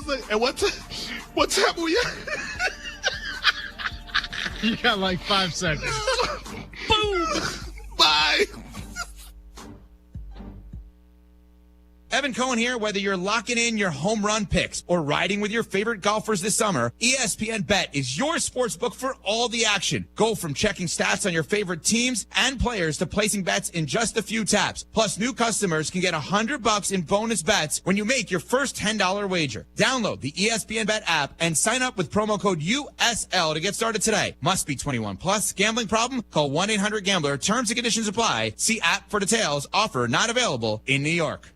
second. And what time are we at? You got like 5 seconds. Boom. Bye. Evan Cohen here. Whether you're locking in your home run picks or riding with your favorite golfers this summer, ESPN Bet is your sports book for all the action. Go from checking stats on your favorite teams and players to placing bets in just a few taps. Plus, new customers can get $100 in bonus bets when you make your first $10 wager. Download the ESPN Bet app and sign up with promo code USL to get started today. Must be 21 plus. Gambling problem? Call 1-800-GAMBLER. Terms and conditions apply. See app for details. Offer not available in New York.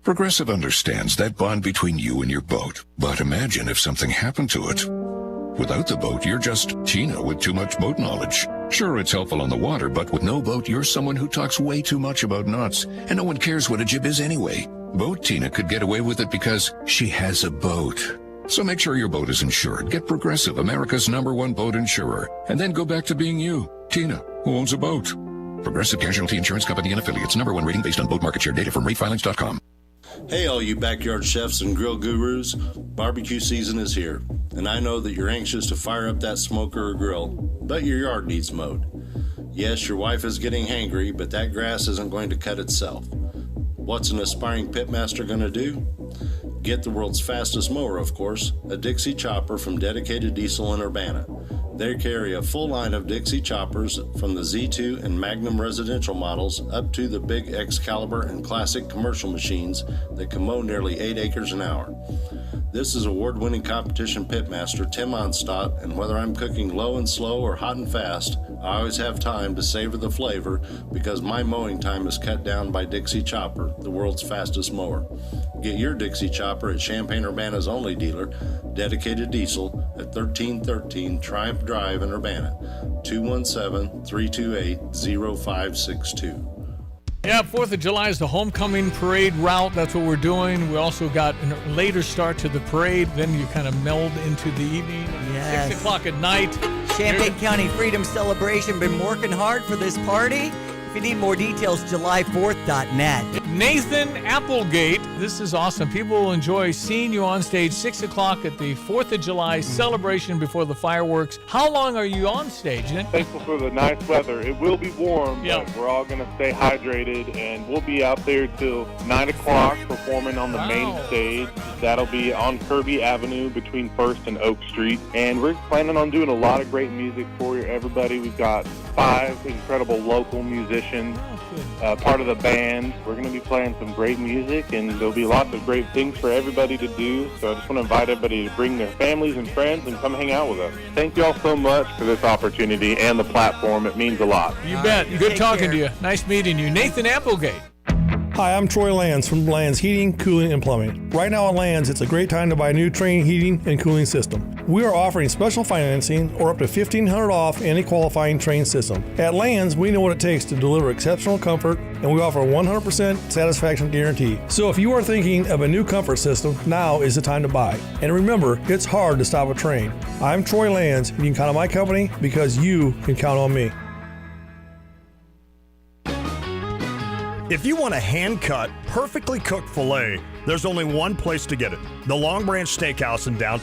Progressive understands that bond between you and your boat. But imagine if something happened to it. Without the boat, you're just Tina with too much boat knowledge. Sure, it's helpful on the water, but with no boat, you're someone who talks way too much about knots, and no one cares what a jib is anyway. Boat Tina could get away with it because she has a boat. So make sure your boat is insured. Get Progressive, America's #1 boat insurer, and then go back to being you, Tina, who owns a boat. Progressive Casualty Insurance Company and Affiliates, #1 rating based on boat market share data from ratefilings.com. Hey, all you backyard chefs and grill gurus, barbecue season is here, and I know that you're anxious to fire up that smoker or grill, but your yard needs mowed. Yes, your wife is getting hangry, but that grass isn't going to cut itself. What's an aspiring pitmaster going to do? Get the world's fastest mower, of course, a Dixie chopper from Dedicated Diesel in Urbana. They carry a full line of Dixie choppers from the Z2 and Magnum residential models up to the big Excalibur and classic commercial machines that can mow nearly 8 acres an hour. This is award-winning competition pitmaster Tim Onstott, and whether I'm cooking low and slow or hot and fast, I always have time to savor the flavor because my mowing time is cut down by Dixie Chopper, the world's fastest mower. Get your Dixie Chopper at Champaign-Urbana's only dealer, Dedicated Diesel, at 1313 Triumph Drive in Urbana, 217-328-0562. Yeah, 4th of July is the homecoming parade route. That's what we're doing. We also got a later start to the parade. Then you kind of meld into the evening. Yes. 6 o'clock at night. Champaign County Freedom Celebration. Been working hard for this party. If you need more details, July4th.net. Nathan Applegate. This is awesome. People will enjoy seeing you on stage 6 o'clock at the 4th of July celebration before the fireworks. How long are you on stage, Nick? Thankful for the nice weather. It will be warm, but we're all going to stay hydrated, and we'll be out there till 9 o'clock performing on the main stage. That'll be on Kirby Avenue between 1st and Oak Street, and we're planning on doing a lot of great music for everybody. We've got 5 incredible local musicians, part of the band. We're going to be playing some great music, and there'll be lots of great things for everybody to do. So I just want to invite everybody to bring their families and friends and come hang out with us. Thank you all so much for this opportunity and the platform. It means a lot. You bet. Good talking to you. Nice meeting you. Nathan Applegate. Hi, I'm Troy Lands from Lands Heating, Cooling, and Plumbing. Right now at Lands, it's a great time to buy a new Trane heating and cooling system. We are offering special financing or up to $1,500 off any qualifying Trane system. At Lands, we know what it takes to deliver exceptional comfort, and we offer a 100% satisfaction guarantee. So if you are thinking of a new comfort system, now is the time to buy. And remember, it's hard to stop a Trane. I'm Troy Lands, and you can count on my company because you can count on me. If you want a hand-cut, perfectly cooked filet, there's only one place to get it. The Long Branch Steakhouse in downtown.